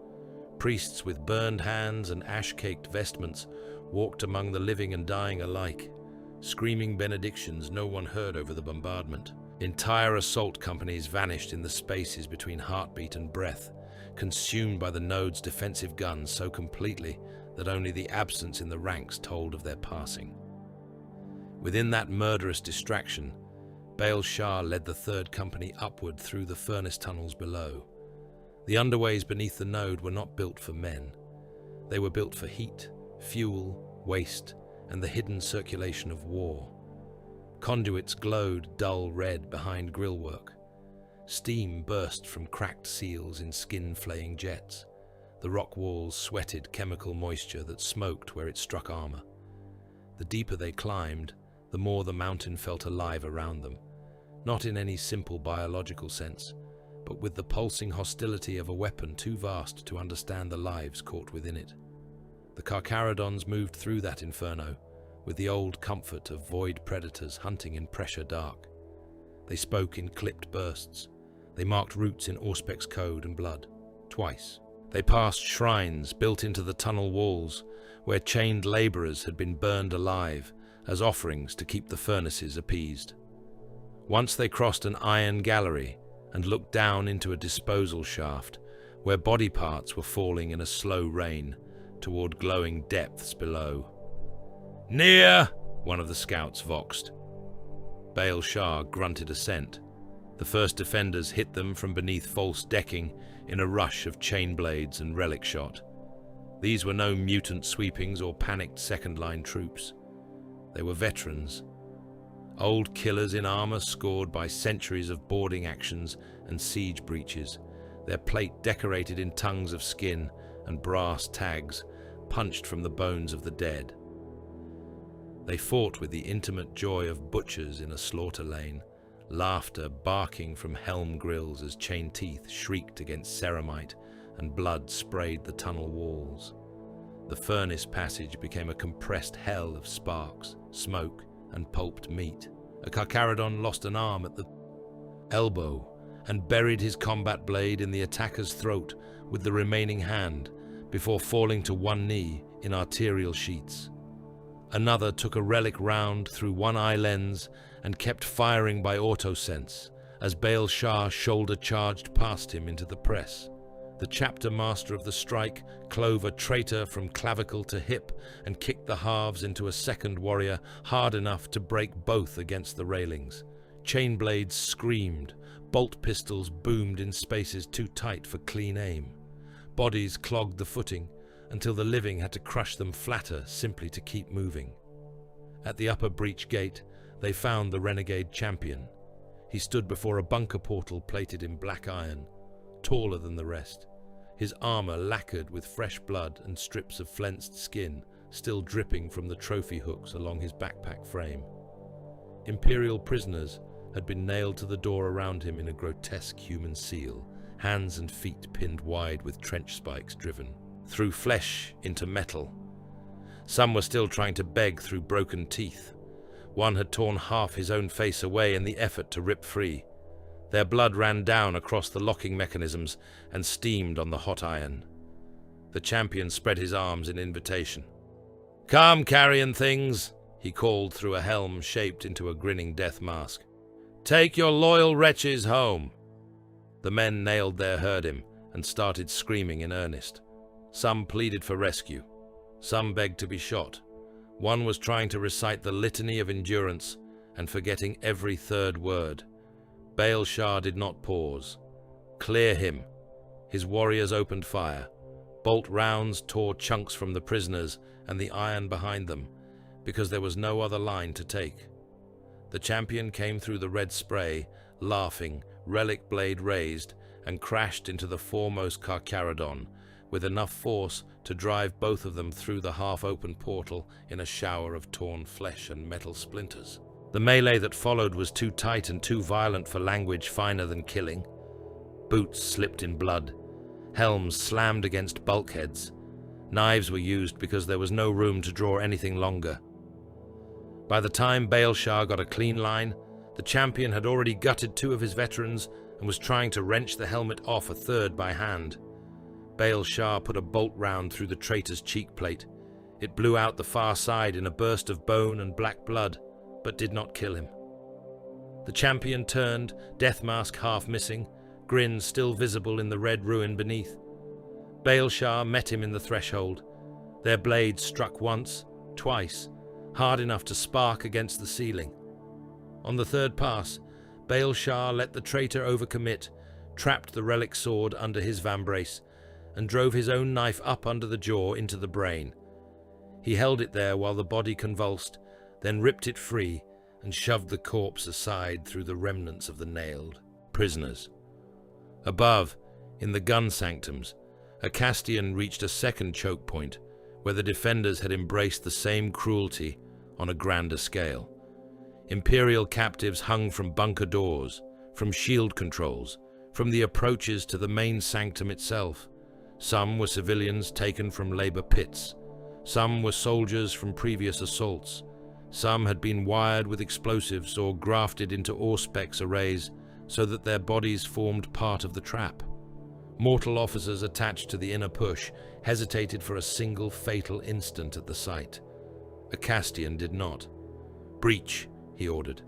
Priests with burned hands and ash-caked vestments walked among the living and dying alike, screaming benedictions no one heard over the bombardment. Entire assault companies vanished in the spaces between heartbeat and breath, consumed by the node's defensive guns so completely that only the absence in the ranks told of their passing. Within that murderous distraction, Baal Shah led the third company upward through the furnace tunnels below. The underways beneath the node were not built for men. They were built for heat, fuel, waste, and the hidden circulation of war. Conduits glowed dull red behind grillwork. Steam burst from cracked seals in skin-flaying jets. The rock walls sweated chemical moisture that smoked where it struck armor. The deeper they climbed, the more the mountain felt alive around them, not in any simple biological sense, but with the pulsing hostility of a weapon too vast to understand the lives caught within it. The Carcharodons moved through that inferno, with the old comfort of void predators hunting in pressure dark. They spoke in clipped bursts. They marked routes in Auspex code and blood, twice. They passed shrines built into the tunnel walls, where chained laborers had been burned alive as offerings to keep the furnaces appeased. Once they crossed an iron gallery and looked down into a disposal shaft, where body parts were falling in a slow rain toward glowing depths below. "Near!" one of the scouts voxed. Baal Shah grunted assent. The first defenders hit them from beneath false decking in a rush of chain blades and relic shot. These were no mutant sweepings or panicked second-line troops. They were veterans. Old killers in armor scored by centuries of boarding actions and siege breaches, their plate decorated in tongues of skin and brass tags punched from the bones of the dead. They fought with the intimate joy of butchers in a slaughter lane, laughter barking from helm grills as chain teeth shrieked against ceramite and blood sprayed the tunnel walls. The furnace passage became a compressed hell of sparks, smoke, and pulped meat. A Carcharodon lost an arm at the elbow and buried his combat blade in the attacker's throat with the remaining hand before falling to one knee in arterial sheets. Another took a relic round through one eye lens and kept firing by autosense as Baal Shah shoulder-charged past him into the press. The chapter master of the strike clove a traitor from clavicle to hip and kicked the halves into a second warrior hard enough to break both against the railings. Chain blades screamed, bolt pistols boomed in spaces too tight for clean aim. Bodies clogged the footing until the living had to crush them flatter simply to keep moving. At the upper breach gate, they found the renegade champion. He stood before a bunker portal plated in black iron, taller than the rest, his armor lacquered with fresh blood and strips of flensed skin still dripping from the trophy hooks along his backpack frame. Imperial prisoners had been nailed to the door around him in a grotesque human seal, hands and feet pinned wide with trench spikes driven through flesh into metal. Some were still trying to beg through broken teeth. One had torn half his own face away in the effort to rip free. Their blood ran down across the locking mechanisms and steamed on the hot iron. The champion spread his arms in invitation. "Come, carrion things," he called through a helm shaped into a grinning death mask. "Take your loyal wretches home." The men nailed there heard him and started screaming in earnest. Some pleaded for rescue. Some begged to be shot. One was trying to recite the litany of endurance and forgetting every third word. Baal Shah did not pause. "Clear him." His warriors opened fire. Bolt rounds tore chunks from the prisoners and the iron behind them, because there was no other line to take. The champion came through the red spray, laughing, relic blade raised, and crashed into the foremost Carcharodon, with enough force to drive both of them through the half-open portal in a shower of torn flesh and metal splinters. The melee that followed was too tight and too violent for language finer than killing. Boots slipped in blood. Helms slammed against bulkheads. Knives were used because there was no room to draw anything longer. By the time Baal Shah got a clean line, the champion had already gutted two of his veterans and was trying to wrench the helmet off a third by hand. Baal Shah put a bolt round through the traitor's cheek plate. It blew out the far side in a burst of bone and black blood, but did not kill him. The champion turned, death mask half missing, grin still visible in the red ruin beneath. Baal Shah met him in the threshold. Their blades struck once, twice, hard enough to spark against the ceiling. On the third pass, Baal Shah let the traitor overcommit, trapped the relic sword under his vambrace, and drove his own knife up under the jaw into the brain. He held it there while the body convulsed, then ripped it free and shoved the corpse aside through the remnants of the nailed prisoners. Above, in the gun sanctums, a Castian reached a second choke point where the defenders had embraced the same cruelty on a grander scale. Imperial captives hung from bunker doors, from shield controls, from the approaches to the main sanctum itself. Some were civilians taken from labor pits. Some were soldiers from previous assaults. Some had been wired with explosives or grafted into Auspex arrays so that their bodies formed part of the trap. Mortal officers attached to the inner push hesitated for a single fatal instant at the sight. A Castian did not. "Breach," he ordered.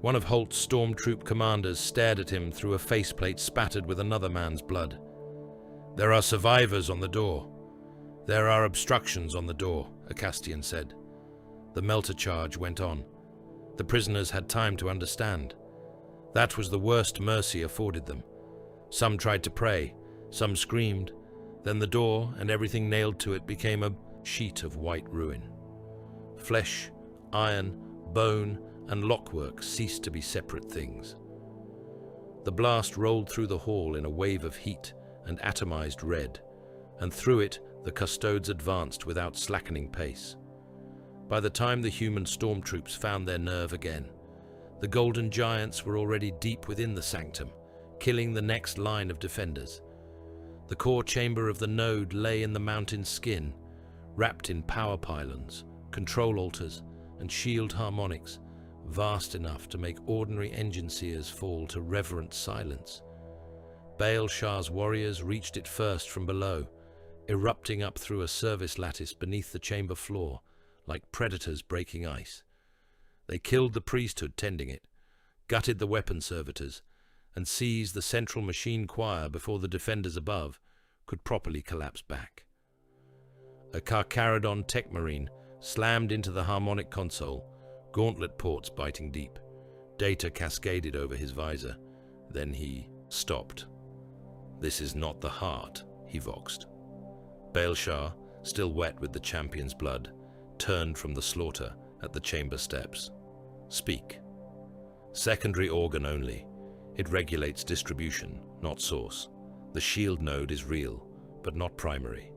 One of Holt's stormtroop commanders stared at him through a faceplate spattered with another man's blood. "There are survivors on the door. There are obstructions on the door," a Castian said. The melter charge went on. The prisoners had time to understand. That was the worst mercy afforded them. Some tried to pray, some screamed, then the door and everything nailed to it became a sheet of white ruin. Flesh, iron, bone, and lockwork ceased to be separate things. The blast rolled through the hall in a wave of heat and atomized red, and through it the Custodes advanced without slackening pace. By the time the human stormtroops found their nerve again, the golden giants were already deep within the sanctum, killing the next line of defenders. The core chamber of the node lay in the mountain's skin, wrapped in power pylons, control altars, and shield harmonics, vast enough to make ordinary engine seers fall to reverent silence. Baal Shah's warriors reached it first from below, erupting up through a service lattice beneath the chamber floor, like predators breaking ice. They killed the priesthood tending it, gutted the weapon servitors, and seized the central machine choir before the defenders above could properly collapse back. A Carcharodon tech marine slammed into the harmonic console, gauntlet ports biting deep. Data cascaded over his visor. Then he stopped. "This is not the heart," he voxed. Baal Shah, still wet with the champion's blood, turned from the slaughter at the chamber steps. Speak. Secondary organ only. It regulates distribution, not source. The shield node is real, but not primary.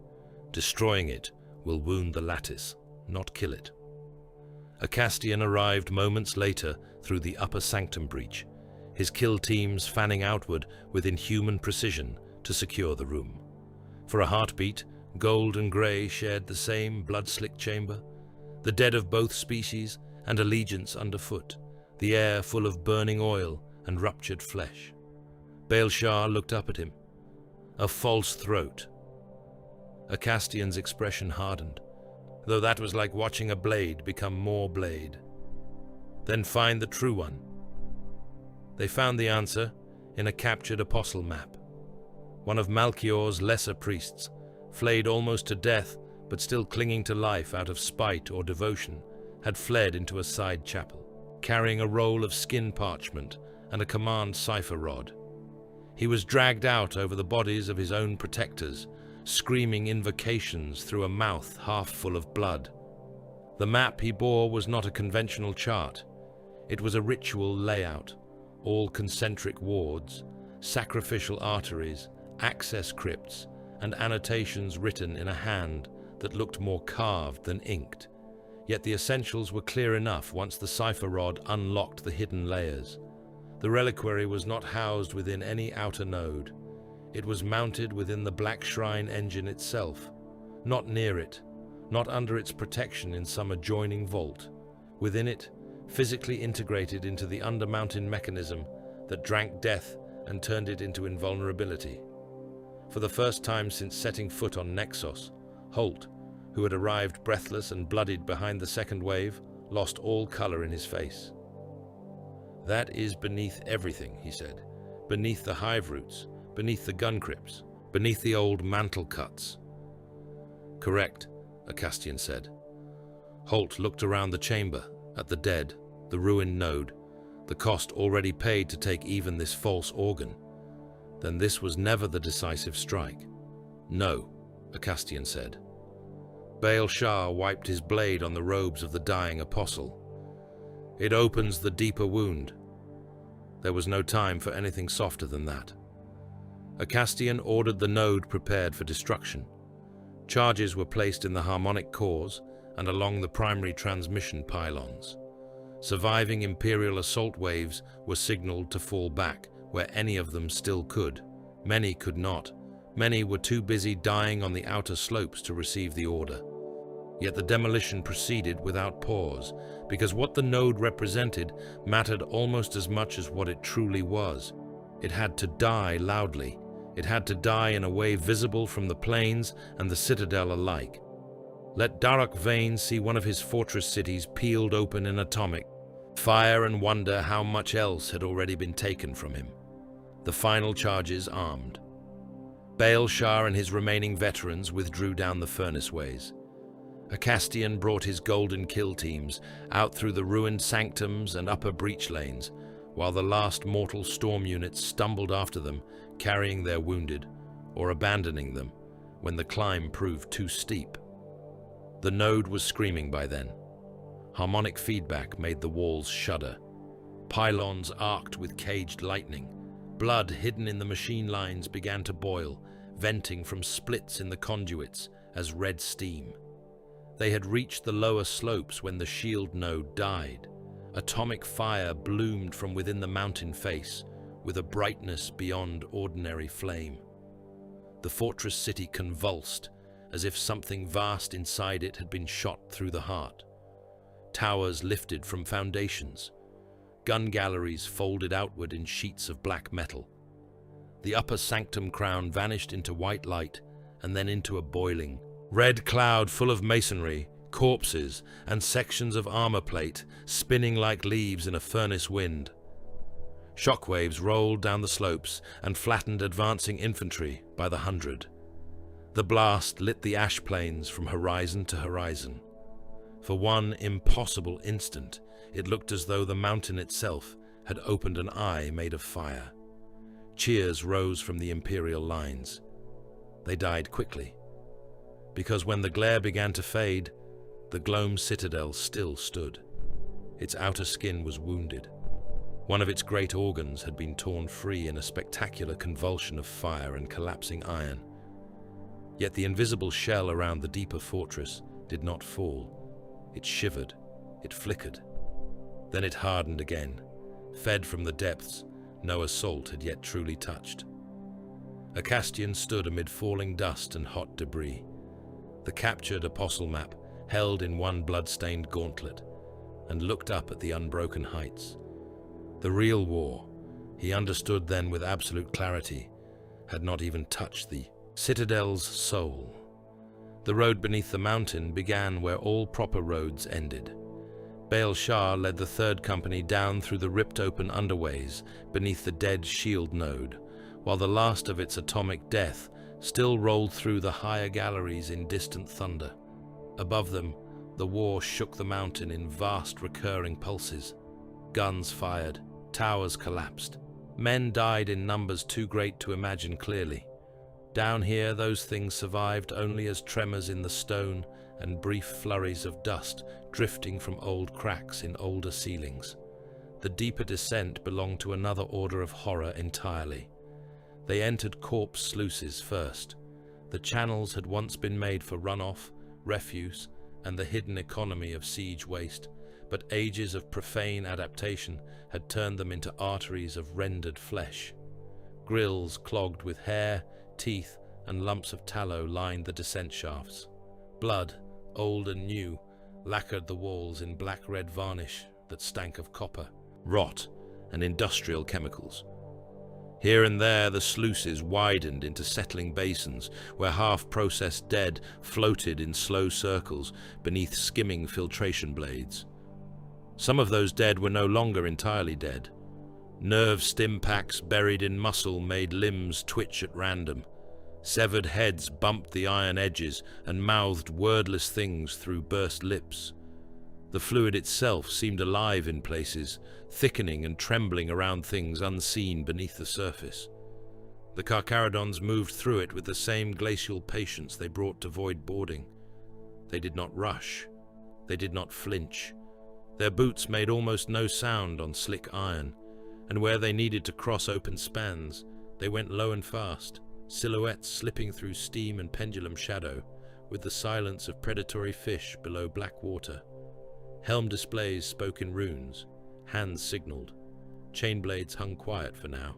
Destroying it will wound the lattice, not kill it. A Castian arrived moments later through the upper sanctum breach, his kill teams fanning outward with inhuman precision to secure the room. For a heartbeat, gold and grey shared the same blood-slick chamber, the dead of both species and allegiance underfoot, the air full of burning oil and ruptured flesh. Baal Shah looked up at him. A false throat. A Castian's expression hardened, though that was like watching a blade become more blade. Then find the true one. They found the answer in a captured apostle map. One of Malchior's lesser priests, flayed almost to death but still clinging to life out of spite or devotion, had fled into a side chapel, carrying a roll of skin parchment and a command cipher rod. He was dragged out over the bodies of his own protectors, screaming invocations through a mouth half full of blood. The map he bore was not a conventional chart. It was a ritual layout, all concentric wards, sacrificial arteries, access crypts, and annotations written in a hand that looked more carved than inked. Yet the essentials were clear enough once the cipher rod unlocked the hidden layers. The reliquary was not housed within any outer node. It was mounted within the Black Shrine engine itself, not near it, not under its protection in some adjoining vault. Within it, physically integrated into the undermountain mechanism that drank death and turned it into invulnerability. For the first time since setting foot on Nexos, Holt, who had arrived breathless and bloodied behind the second wave, lost all color in his face. "That is beneath everything," he said. "Beneath the hive roots, beneath the gun crypts, beneath the old mantle cuts." "Correct," a Castian said. Holt looked around the chamber, at the dead, the ruined node, the cost already paid to take even this false organ. Then this was never the decisive strike. "No," a Castian said. Baal Shah wiped his blade on the robes of the dying apostle. "It opens the deeper wound." There was no time for anything softer than that. A Castian ordered the node prepared for destruction. Charges were placed in the harmonic cores and along the primary transmission pylons. Surviving Imperial assault waves were signaled to fall back where any of them still could. Many could not. Many were too busy dying on the outer slopes to receive the order. Yet the demolition proceeded without pause, because what the node represented mattered almost as much as what it truly was. It had to die loudly. It had to die in a way visible from the plains and the citadel alike. Let Daruk Vane see one of his fortress cities peeled open in atomic fire and wonder how much else had already been taken from him. The final charges armed. Baal Shah and his remaining veterans withdrew down the furnace ways. A Castian brought his golden kill teams out through the ruined sanctums and upper breach lanes, while the last mortal storm units stumbled after them, carrying their wounded, or abandoning them when the climb proved too steep. The node was screaming by then. Harmonic feedback made the walls shudder. Pylons arced with caged lightning. Blood hidden in the machine lines began to boil, venting from splits in the conduits as red steam. They had reached the lower slopes when the shield node died. Atomic fire bloomed from within the mountain face, with a brightness beyond ordinary flame. The fortress city convulsed, as if something vast inside it had been shot through the heart. Towers lifted from foundations. Gun galleries folded outward in sheets of black metal. The upper sanctum crown vanished into white light and then into a boiling red cloud full of masonry, corpses, and sections of armor plate spinning like leaves in a furnace wind. Shockwaves rolled down the slopes and flattened advancing infantry by the hundred. The blast lit the ash plains from horizon to horizon. For one impossible instant, it looked as though the mountain itself had opened an eye made of fire. Cheers rose from the Imperial lines. They died quickly, because when the glare began to fade, the Glome citadel still stood. Its outer skin was wounded. One of its great organs had been torn free in a spectacular convulsion of fire and collapsing iron. Yet the invisible shell around the deeper fortress did not fall. It shivered, it flickered. Then it hardened again, fed from the depths no assault had yet truly touched. A Castian stood amid falling dust and hot debris, the captured apostle map held in one blood-stained gauntlet, and looked up at the unbroken heights. The real war, he understood then with absolute clarity, had not even touched the citadel's soul. The road beneath the mountain began where all proper roads ended. Baal Shah led the third company down through the ripped-open underways beneath the dead shield node, while the last of its atomic death still rolled through the higher galleries in distant thunder. Above them, the war shook the mountain in vast recurring pulses. Guns fired, towers collapsed. Men died in numbers too great to imagine clearly. Down here, those things survived only as tremors in the stone and brief flurries of dust drifting from old cracks in older ceilings. The deeper descent belonged to another order of horror entirely. They entered corpse sluices first. The channels had once been made for runoff, refuse, and the hidden economy of siege waste, but ages of profane adaptation had turned them into arteries of rendered flesh. Grills clogged with hair, teeth, and lumps of tallow lined the descent shafts. Blood, old and new, lacquered the walls in black-red varnish that stank of copper, rot, and industrial chemicals. Here and there the sluices widened into settling basins where half-processed dead floated in slow circles beneath skimming filtration blades. Some of those dead were no longer entirely dead. Nerve stim packs buried in muscle made limbs twitch at random. Severed heads bumped the iron edges and mouthed wordless things through burst lips. The fluid itself seemed alive in places, thickening and trembling around things unseen beneath the surface. The Carcharodons moved through it with the same glacial patience they brought to void boarding. They did not rush. They did not flinch. Their boots made almost no sound on slick iron, and where they needed to cross open spans, they went low and fast, silhouettes slipping through steam and pendulum shadow, with the silence of predatory fish below black water. Helm displays spoke in runes, hands signaled. Chain blades hung quiet for now.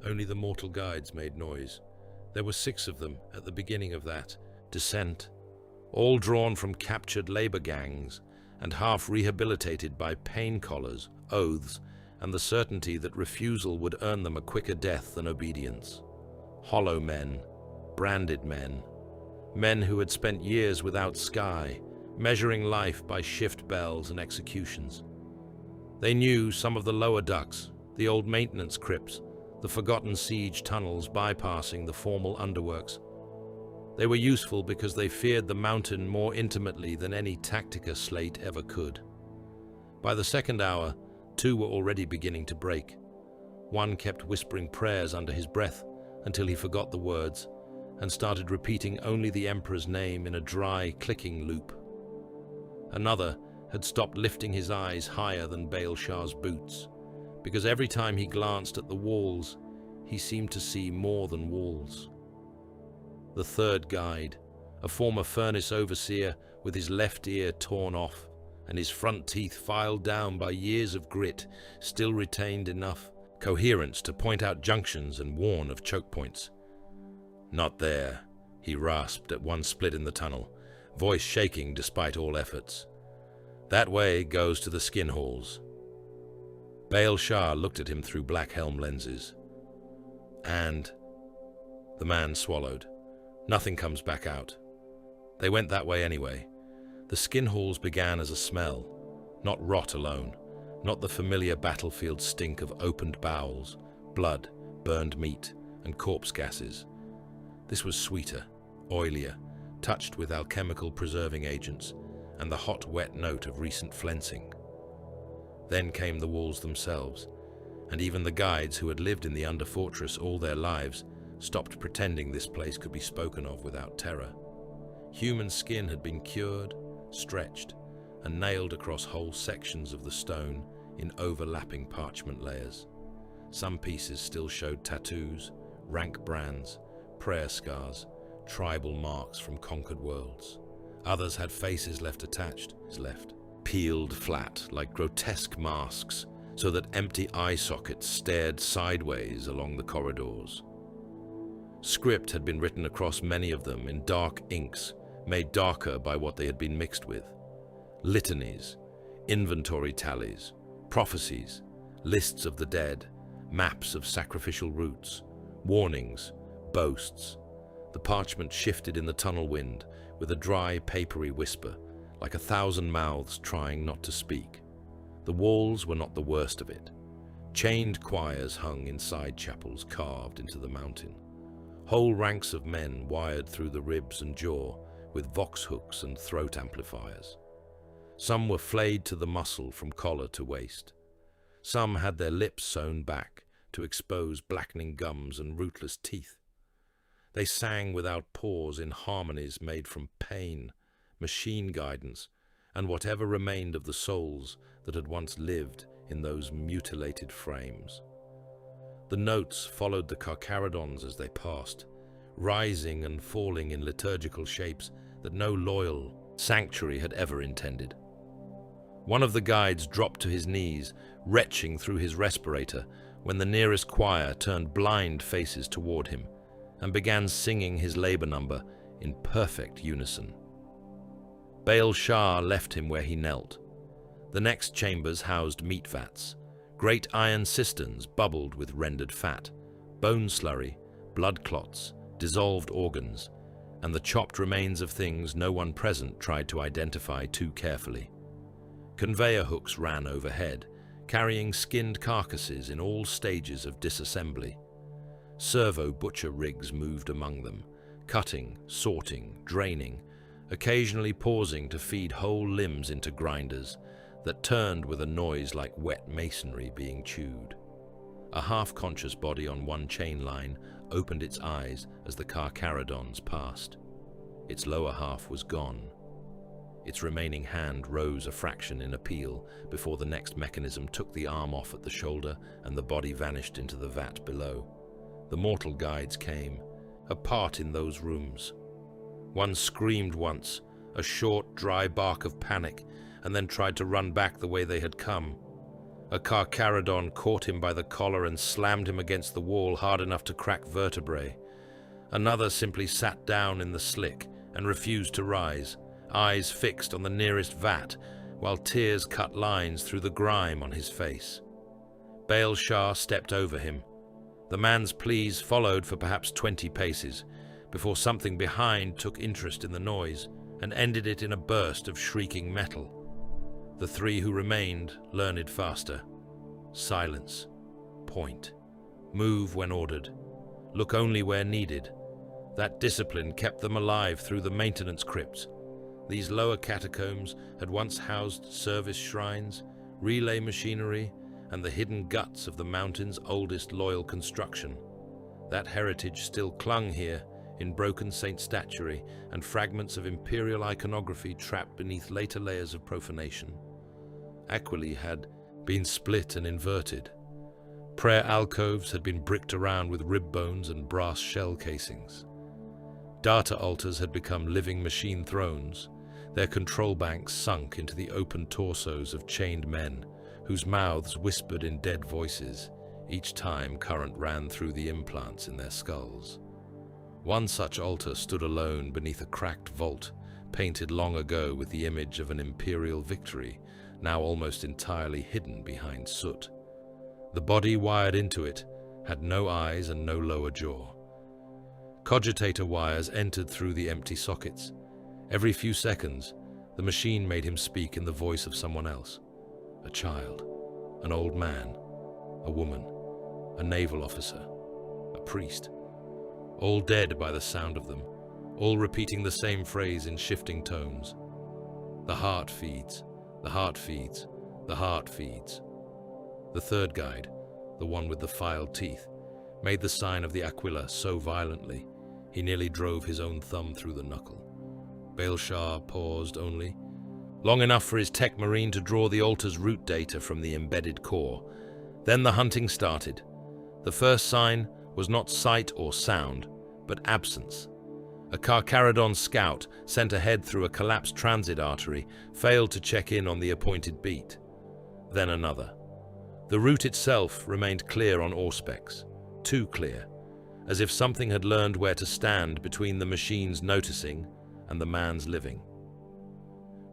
Only the mortal guides made noise. There were 6 of them at the beginning of that descent, all drawn from captured labor gangs and half rehabilitated by pain collars, oaths, and the certainty that refusal would earn them a quicker death than obedience. Hollow men, branded men, men who had spent years without sky, measuring life by shift bells and executions. They knew some of the lower ducts, the old maintenance crypts, the forgotten siege tunnels bypassing the formal underworks. They were useful because they feared the mountain more intimately than any Tactica slate ever could. By the second hour, 2 were already beginning to break. One kept whispering prayers under his breath until he forgot the words and started repeating only the Emperor's name in a dry, clicking loop. Another had stopped lifting his eyes higher than Baal Shah's boots, because every time he glanced at the walls, he seemed to see more than walls. The third guide, a former furnace overseer with his left ear torn off and his front teeth filed down by years of grit, still retained enough coherence to point out junctions and warn of choke points. "Not there," he rasped at one split in the tunnel, voice shaking despite all efforts. "That way goes to the skin halls." Baal Shah looked at him through black helm lenses. "And?" The man swallowed. "Nothing comes back out." They went that way anyway. The skin halls began as a smell, not rot alone, not the familiar battlefield stink of opened bowels, blood, burned meat, and corpse gases. This was sweeter, oilier, touched with alchemical preserving agents, and the hot, wet note of recent flensing. Then came the walls themselves, and even the guides who had lived in the under-fortress all their lives stopped pretending this place could be spoken of without terror. Human skin had been cured, stretched, and nailed across whole sections of the stone in overlapping parchment layers. Some pieces still showed tattoos, rank brands, prayer scars, tribal marks from conquered worlds. Others had faces left attached, peeled flat like grotesque masks, so that empty eye sockets stared sideways along the corridors. Script had been written across many of them in dark inks, made darker by what they had been mixed with. Litanies, inventory tallies, prophecies, lists of the dead, maps of sacrificial routes, warnings, boasts. The parchment shifted in the tunnel wind with a dry, papery whisper, like 1,000 mouths trying not to speak. The walls were not the worst of it. Chained choirs hung in side chapels carved into the mountain. Whole ranks of men wired through the ribs and jaw with vox hooks and throat amplifiers. Some were flayed to the muscle from collar to waist. Some had their lips sewn back to expose blackening gums and rootless teeth. They sang without pause in harmonies made from pain, machine guidance, and whatever remained of the souls that had once lived in those mutilated frames. The notes followed the Carcharodons as they passed, rising and falling in liturgical shapes that no loyal sanctuary had ever intended. One of the guides dropped to his knees, retching through his respirator, when the nearest choir turned blind faces toward him and began singing his labor number in perfect unison. Baal Shah left him where he knelt. The next chambers housed meat vats. Great iron cisterns bubbled with rendered fat, bone slurry, blood clots, dissolved organs, and the chopped remains of things no one present tried to identify too carefully. Conveyor hooks ran overhead, carrying skinned carcasses in all stages of disassembly. Servo butcher rigs moved among them, cutting, sorting, draining, occasionally pausing to feed whole limbs into grinders that turned with a noise like wet masonry being chewed. A half-conscious body on one chain line opened its eyes as the Carcharodons passed. Its lower half was gone. Its remaining hand rose a fraction in appeal before the next mechanism took the arm off at the shoulder and the body vanished into the vat below. The mortal guides came, apart in those rooms. One screamed once, a short, dry bark of panic, and then tried to run back the way they had come. A Carcharodon caught him by the collar and slammed him against the wall hard enough to crack vertebrae. Another simply sat down in the slick and refused to rise, eyes fixed on the nearest vat, while tears cut lines through the grime on his face. Baal Shah stepped over him. The man's pleas followed for perhaps 20 paces, before something behind took interest in the noise and ended it in a burst of shrieking metal. The three who remained learned faster. Silence. Point. Move when ordered. Look only where needed. That discipline kept them alive through the maintenance crypts. These lower catacombs had once housed service shrines, relay machinery, and the hidden guts of the mountain's oldest loyal construction. That heritage still clung here, in broken saint statuary and fragments of imperial iconography trapped beneath later layers of profanation. Aquili had been split and inverted. Prayer alcoves had been bricked around with rib bones and brass shell casings. Data altars had become living machine thrones, their control banks sunk into the open torsos of chained men, whose mouths whispered in dead voices each time current ran through the implants in their skulls. One such altar stood alone beneath a cracked vault, painted long ago with the image of an imperial victory, now almost entirely hidden behind soot. The body wired into it had no eyes and no lower jaw. Cogitator wires entered through the empty sockets. Every few seconds, the machine made him speak in the voice of someone else. A child, an old man, a woman, a naval officer, a priest. All dead by the sound of them, all repeating the same phrase in shifting tones. The heart feeds, the heart feeds, the heart feeds. The third guide, the one with the filed teeth, made the sign of the Aquila so violently, he nearly drove his own thumb through the knuckle. Baal Shah paused only, long enough for his tech marine to draw the altar's root data from the embedded core. Then the hunting started. The first sign was not sight or sound, but absence. A Carcharodon scout sent ahead through a collapsed transit artery failed to check in on the appointed beat. Then another. The route itself remained clear on Auspex, too clear, as if something had learned where to stand between the machine's noticing and the man's living.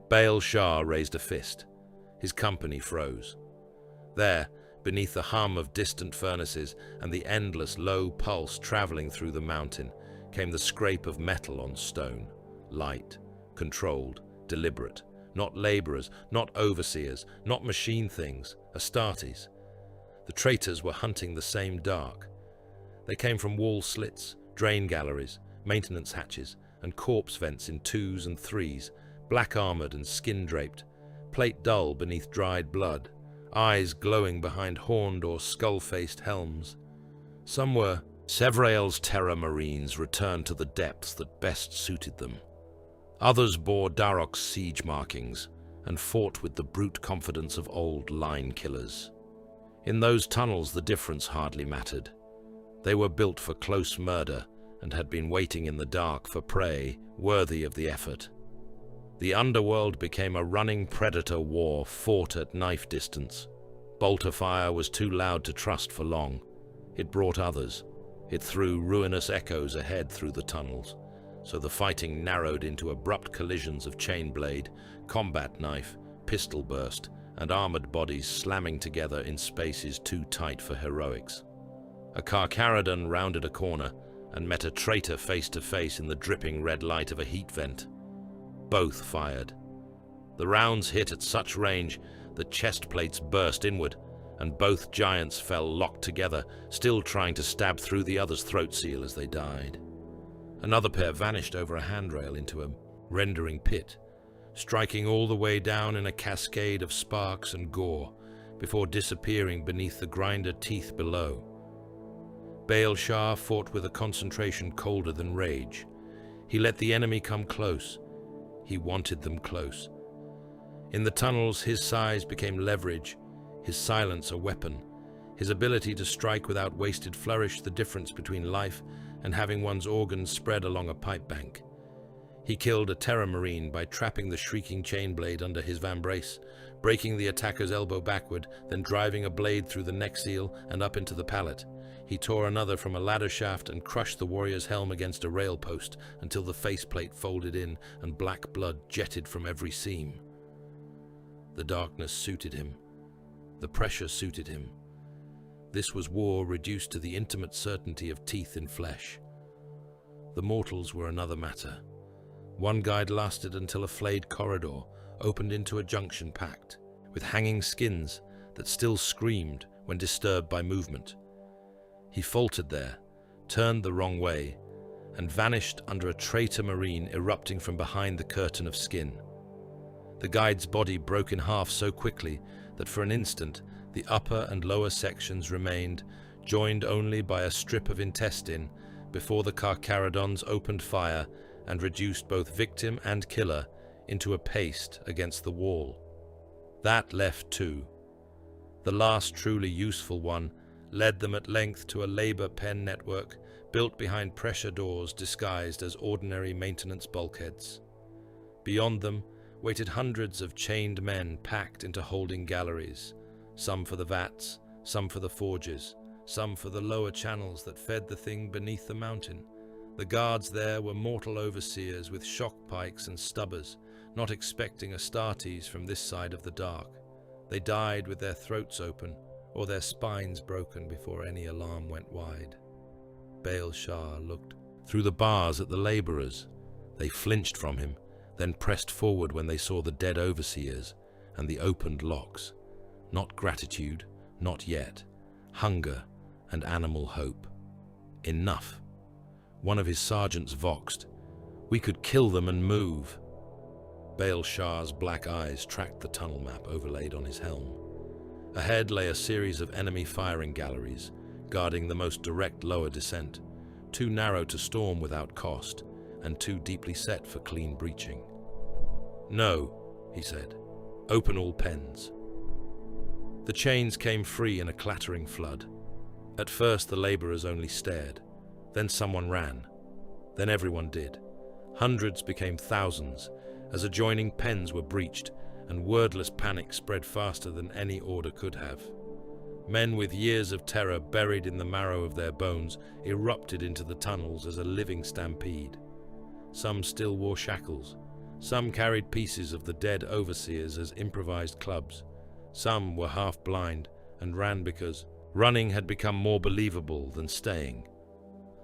Baal Shah raised a fist. His company froze. There, beneath the hum of distant furnaces and the endless low pulse traveling through the mountain, came the scrape of metal on stone, light, controlled, deliberate, not laborers, not overseers, not machine things, Astartes. The traitors were hunting the same dark. They came from wall slits, drain galleries, maintenance hatches, and corpse vents in 2s and 3s, black-armored and skin-draped, plate dull beneath dried blood, eyes glowing behind horned or skull-faced helms. Some were Sevrael's Terror Marines returned to the depths that best suited them. Others bore Darok's siege markings and fought with the brute confidence of old line killers. In those tunnels the difference hardly mattered. They were built for close murder and had been waiting in the dark for prey worthy of the effort. The underworld became a running predator war fought at knife distance. Bolter fire was too loud to trust for long. It brought others. It threw ruinous echoes ahead through the tunnels, so the fighting narrowed into abrupt collisions of chain blade, combat knife, pistol burst, and armored bodies slamming together in spaces too tight for heroics. A Carcharodon rounded a corner and met a traitor face to face in the dripping red light of a heat vent. Both fired. The rounds hit at such range that chest plates burst inward, and both giants fell locked together, still trying to stab through the other's throat seal as they died. Another pair vanished over a handrail into a rendering pit, striking all the way down in a cascade of sparks and gore, before disappearing beneath the grinder teeth below. Baal Shah fought with a concentration colder than rage. He let the enemy come close. He wanted them close. In the tunnels, his size became leverage, his silence a weapon, his ability to strike without wasted flourish the difference between life and having one's organs spread along a pipe bank. He killed a Terror Marine by trapping the shrieking chain blade under his vambrace, breaking the attacker's elbow backward, then driving a blade through the neck seal and up into the pallet. He tore another from a ladder shaft and crushed the warrior's helm against a rail post until the faceplate folded in and black blood jetted from every seam. The darkness suited him. The pressure suited him. This was war reduced to the intimate certainty of teeth in flesh. The mortals were another matter. One guide lasted until a flayed corridor opened into a junction packed, with hanging skins that still screamed when disturbed by movement. He faltered there, turned the wrong way, and vanished under a traitor marine erupting from behind the curtain of skin. The guide's body broke in half so quickly that for an instant the upper and lower sections remained, joined only by a strip of intestine, before the Carcharodons opened fire and reduced both victim and killer into a paste against the wall. That left two. The last truly useful one led them at length to a labor pen network built behind pressure doors disguised as ordinary maintenance bulkheads. Beyond them waited hundreds of chained men packed into holding galleries, some for the vats, some for the forges, some for the lower channels that fed the thing beneath the mountain. The guards there were mortal overseers with shock pikes and stubbers, not expecting Astartes from this side of the dark. They died with their throats open or their spines broken before any alarm went wide. Baal Shah looked through the bars at the laborers. They flinched from him, then pressed forward when they saw the dead overseers and the opened locks. Not gratitude, not yet. Hunger and animal hope. Enough. One of his sergeants voxed, "We could kill them and move." Baal Shah's black eyes tracked the tunnel map overlaid on his helm. Ahead lay a series of enemy firing galleries, guarding the most direct lower descent, too narrow to storm without cost, and too deeply set for clean breaching. No, he said. "Open all pens." The chains came free in a clattering flood. At first the laborers only stared. Then someone ran. Then everyone did. Hundreds became thousands as adjoining pens were breached, and wordless panic spread faster than any order could have. Men with years of terror buried in the marrow of their bones erupted into the tunnels as a living stampede. Some still wore shackles. Some carried pieces of the dead overseers as improvised clubs. Some were half blind and ran because running had become more believable than staying.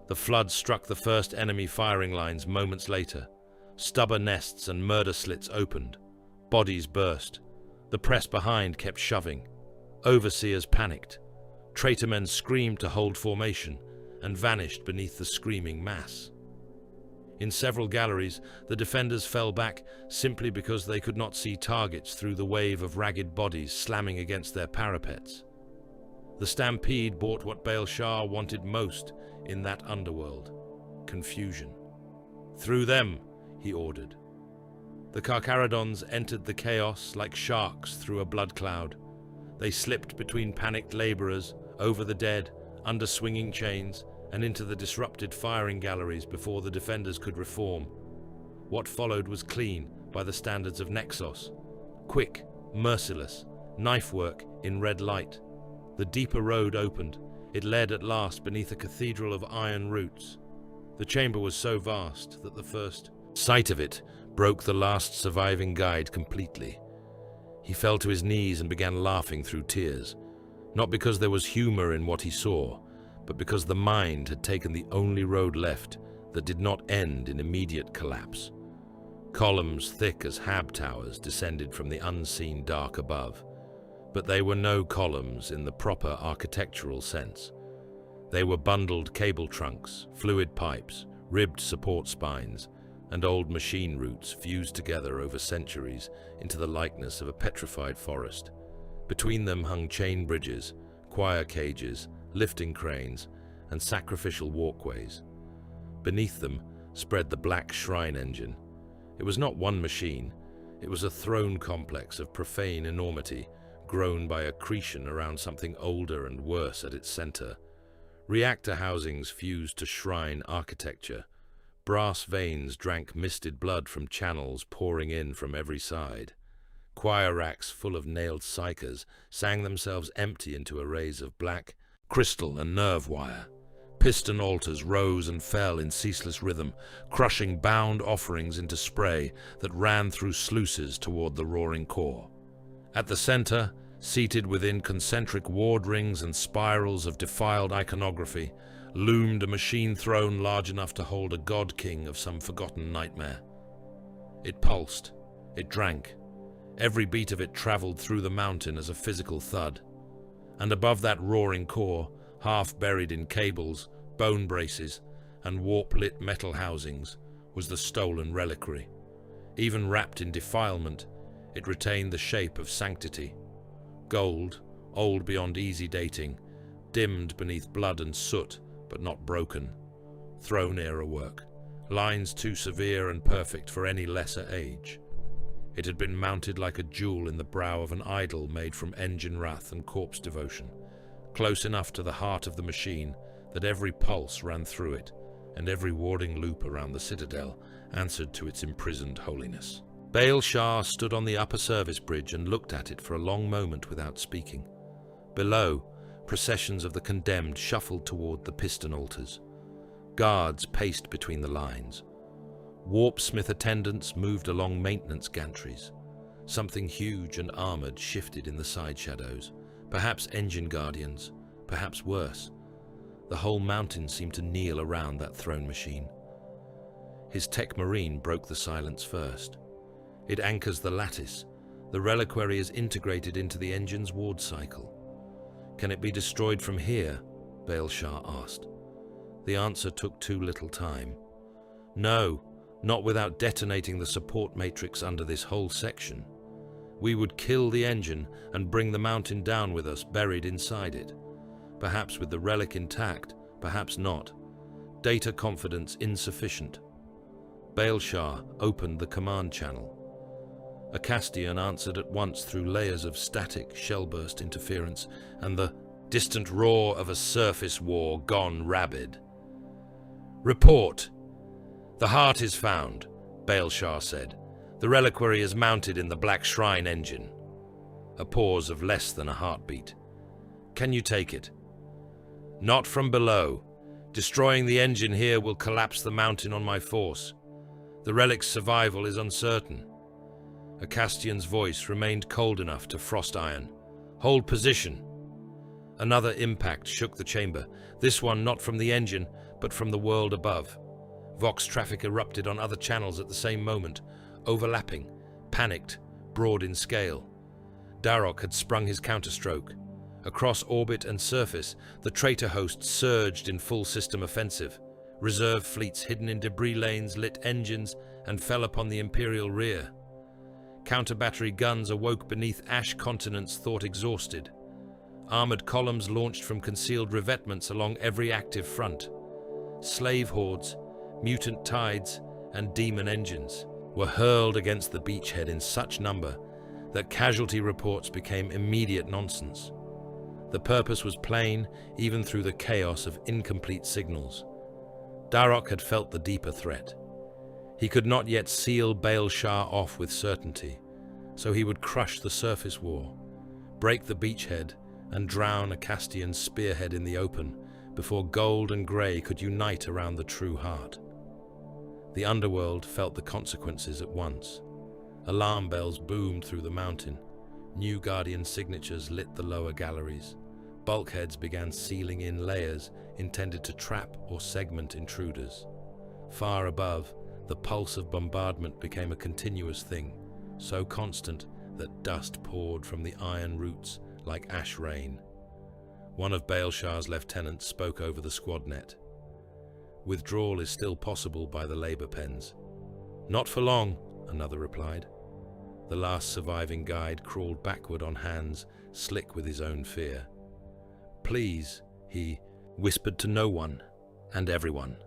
The flood struck the first enemy firing lines moments later. Stubber nests and murder slits opened. Bodies burst. The press behind kept shoving. Overseers panicked. Traitor men screamed to hold formation and vanished beneath the screaming mass. In several galleries, the defenders fell back simply because they could not see targets through the wave of ragged bodies slamming against their parapets. The stampede brought what Baal Shah wanted most in that underworld: confusion. "Through them," he ordered. The Carcharodons entered the chaos like sharks through a blood cloud. They slipped between panicked laborers, over the dead, under swinging chains, and into the disrupted firing galleries before the defenders could reform. What followed was clean by the standards of Nexos. Quick, merciless, knife work in red light. The deeper road opened. It led at last beneath a cathedral of iron roots. The chamber was so vast that the first sight of it broke the last surviving guide completely. He fell to his knees and began laughing through tears, not because there was humor in what he saw, but because the mind had taken the only road left that did not end in immediate collapse. Columns thick as Hab towers descended from the unseen dark above, but they were no columns in the proper architectural sense. They were bundled cable trunks, fluid pipes, ribbed support spines, and old machine roots fused together over centuries into the likeness of a petrified forest. Between them hung chain bridges, choir cages, lifting cranes, and sacrificial walkways. Beneath them spread the black shrine engine. It was not one machine. It was a throne complex of profane enormity, grown by accretion around something older and worse at its center. Reactor housings fused to shrine architecture. Brass veins drank misted blood from channels pouring in from every side. Choir racks full of nailed psychers sang themselves empty into arrays of black, crystal and nerve wire. Piston altars rose and fell in ceaseless rhythm, crushing bound offerings into spray that ran through sluices toward the roaring core. At the center, seated within concentric ward rings and spirals of defiled iconography, loomed a machine throne large enough to hold a god-king of some forgotten nightmare. It pulsed. It drank. Every beat of it traveled through the mountain as a physical thud. And above that roaring core, half buried in cables, bone braces, and warp-lit metal housings, was the stolen reliquary. Even wrapped in defilement, it retained the shape of sanctity. Gold, old beyond easy dating, dimmed beneath blood and soot, but not broken. Throne-era work, lines too severe and perfect for any lesser age. It had been mounted like a jewel in the brow of an idol made from engine wrath and corpse devotion, close enough to the heart of the machine that every pulse ran through it, and every warding loop around the citadel answered to its imprisoned holiness. Baal Shah stood on the upper service bridge and looked at it for a long moment without speaking. Below, processions of the condemned shuffled toward the piston altars. Guards paced between the lines. Warpsmith attendants moved along maintenance gantries. Something huge and armored shifted in the side shadows. Perhaps engine guardians, perhaps worse. The whole mountain seemed to kneel around that throne machine. His tech marine broke the silence first. It anchors the lattice. The reliquary is integrated into the engine's ward cycle. Can it be destroyed from here? Baal Shah asked. The answer took too little time. No, not without detonating the support matrix under this whole section. We would kill the engine and bring the mountain down with us buried inside it. Perhaps with the relic intact, perhaps not. Data confidence insufficient. Baal Shah opened the command channel. A Castian answered at once through layers of static shellburst interference and the distant roar of a surface war gone rabid. "Report! The heart is found," Baelshar said. "The reliquary is mounted in the Black Shrine engine." A pause of less than a heartbeat. "Can you take it?" "Not from below. Destroying the engine here will collapse the mountain on my force. The relic's survival is uncertain." A Castian's voice remained cold enough to frost iron. "Hold position." Another impact shook the chamber, this one not from the engine, but from the world above. Vox traffic erupted on other channels at the same moment, overlapping, panicked, broad in scale. Darroch had sprung his counterstroke. Across orbit and surface, the traitor host surged in full system offensive. Reserve fleets hidden in debris lanes lit engines and fell upon the Imperial rear. Counter-battery guns awoke beneath ash continents thought exhausted. Armored columns launched from concealed revetments along every active front. Slave hordes, mutant tides, and demon engines were hurled against the beachhead in such number that casualty reports became immediate nonsense. The purpose was plain, even through the chaos of incomplete signals. Darroch had felt the deeper threat. He could not yet seal Baelshar off with certainty, so he would crush the surface war, break the beachhead, and drown a Castian spearhead in the open before gold and grey could unite around the true heart. The underworld felt the consequences at once. Alarm bells boomed through the mountain. New Guardian signatures lit the lower galleries. Bulkheads began sealing in layers intended to trap or segment intruders. Far above, the pulse of bombardment became a continuous thing, so constant that dust poured from the iron roots like ash rain. One of Baelshar's lieutenants spoke over the squad net. "Withdrawal is still possible by the labor pens." "Not for long," another replied. The last surviving guide crawled backward on hands, slick with his own fear. "Please," he whispered to no one and everyone.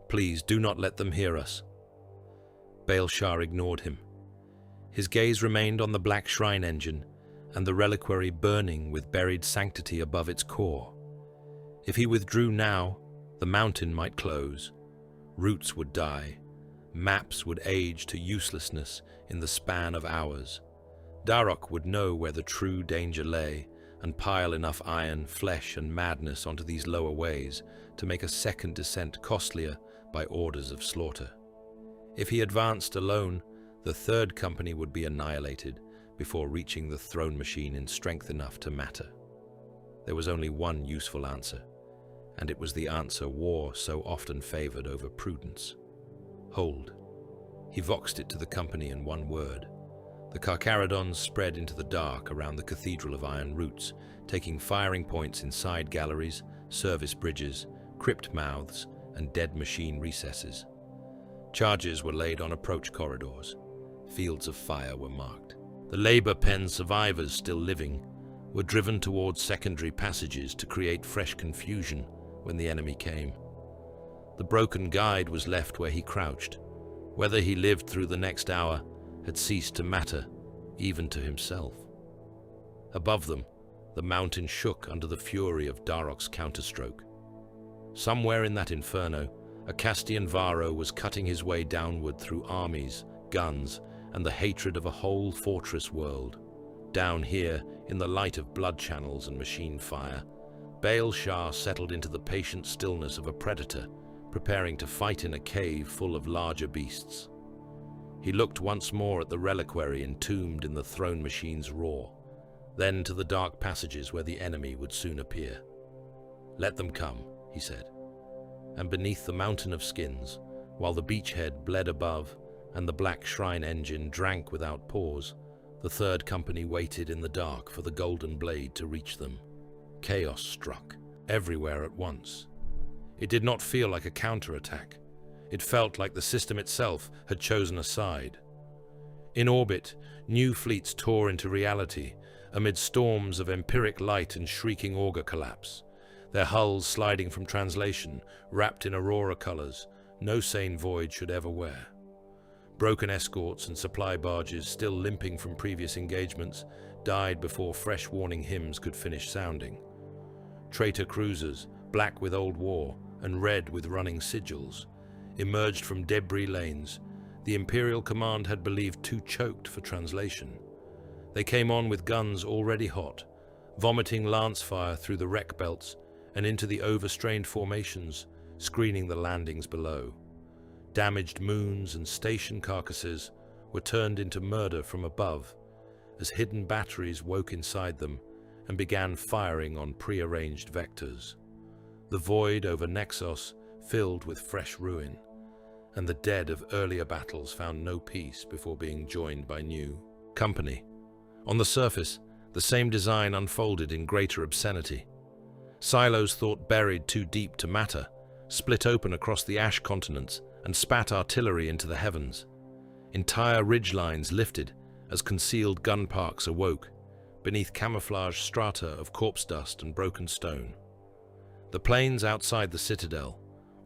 "Please do not let them hear us." Baelshar ignored him. His gaze remained on the Black Shrine engine and the reliquary burning with buried sanctity above its core. If he withdrew now, the mountain might close. Roots would die. Maps would age to uselessness in the span of hours. Darroch would know where the true danger lay and pile enough iron, flesh, and madness onto these lower ways to make a second descent costlier by orders of slaughter. If he advanced alone, the third company would be annihilated before reaching the throne machine in strength enough to matter. There was only one useful answer, and it was the answer war so often favored over prudence. Hold. He voxed it to the company in one word. The Carcharodons spread into the dark around the Cathedral of Iron Roots, taking firing points in side galleries, service bridges, crypt mouths, and dead machine recesses. Charges were laid on approach corridors. Fields of fire were marked. The labor pen survivors still living were driven towards secondary passages to create fresh confusion when the enemy came. The broken guide was left where he crouched. Whether he lived through the next hour had ceased to matter, even to himself. Above them, the mountain shook under the fury of Darroch's counterstroke. Somewhere in that inferno, a Castian Varro was cutting his way downward through armies, guns, and the hatred of a whole fortress world. Down here, in the light of blood channels and machine fire, Baelshar settled into the patient stillness of a predator, preparing to fight in a cave full of larger beasts. He looked once more at the reliquary entombed in the throne machine's roar, then to the dark passages where the enemy would soon appear. "Let them come," he said. And beneath the mountain of skins, while the beachhead bled above and the Black Shrine engine drank without pause, the third company waited in the dark for the golden blade to reach them. Chaos struck, everywhere at once. It did not feel like a counterattack. It felt like the system itself had chosen a side. In orbit, new fleets tore into reality amid storms of empiric light and shrieking auger collapse, their hulls sliding from translation, wrapped in aurora colors no sane void should ever wear. Broken escorts and supply barges, still limping from previous engagements, died before fresh warning hymns could finish sounding. Traitor cruisers, black with old war and red with running sigils, emerged from debris lanes the Imperial command had believed too choked for translation. They came on with guns already hot, vomiting lance fire through the wreck belts and into the overstrained formations, screening the landings below. Damaged moons and station carcasses were turned into murder from above as hidden batteries woke inside them and began firing on prearranged vectors. The void over Nexos filled with fresh ruin, and the dead of earlier battles found no peace before being joined by new company. On the surface, the same design unfolded in greater obscenity. Silos thought buried too deep to matter, split open across the ash continents and spat artillery into the heavens. Entire ridgelines lifted as concealed gun parks awoke, beneath camouflage strata of corpse dust and broken stone. The plains outside the citadel,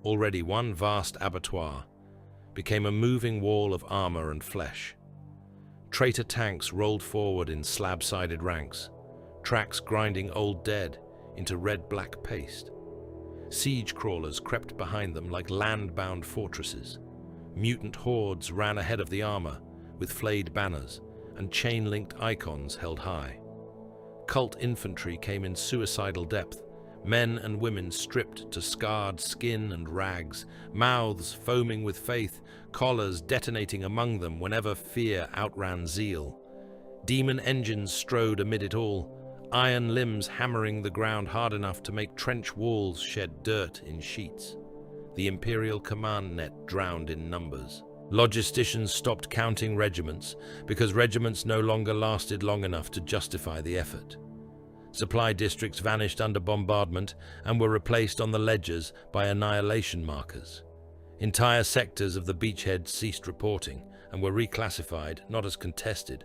already one vast abattoir, became a moving wall of armor and flesh. Traitor tanks rolled forward in slab-sided ranks, tracks grinding old dead into red-black paste. Siege crawlers crept behind them like land-bound fortresses. Mutant hordes ran ahead of the armor with flayed banners and chain-linked icons held high. Cult infantry came in suicidal depth, men and women stripped to scarred skin and rags, mouths foaming with faith, collars detonating among them whenever fear outran zeal. Demon engines strode amid it all, iron limbs hammering the ground hard enough to make trench walls shed dirt in sheets. The Imperial command net drowned in numbers. Logisticians stopped counting regiments because regiments no longer lasted long enough to justify the effort. Supply districts vanished under bombardment and were replaced on the ledgers by annihilation markers. Entire sectors of the beachhead ceased reporting and were reclassified not as contested,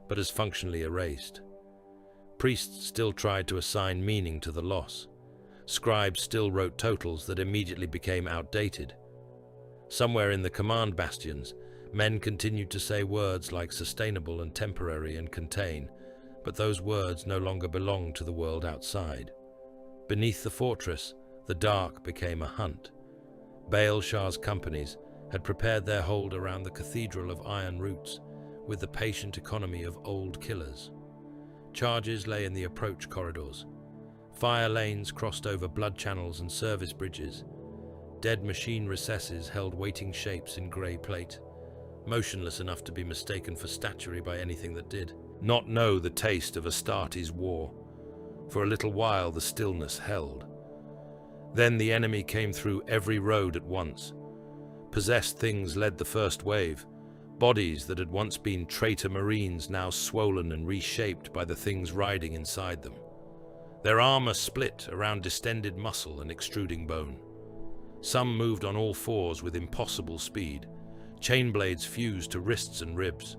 but as functionally erased. Priests still tried to assign meaning to the loss. Scribes still wrote totals that immediately became outdated. Somewhere in the command bastions, men continued to say words like sustainable and temporary and contain, but those words no longer belonged to the world outside. Beneath the fortress, the dark became a hunt. Baal Shah's companies had prepared their hold around the Cathedral of Iron Roots with the patient economy of old killers. Charges lay in the approach corridors. Fire lanes crossed over blood channels and service bridges. Dead machine recesses held waiting shapes in grey plate, motionless enough to be mistaken for statuary by anything that did not know the taste of Astartes' war. For a little while the stillness held. Then the enemy came through every road at once. Possessed things led the first wave, bodies that had once been traitor marines now swollen and reshaped by the things riding inside them. Their armor split around distended muscle and extruding bone. Some moved on all fours with impossible speed. Chain blades fused to wrists and ribs.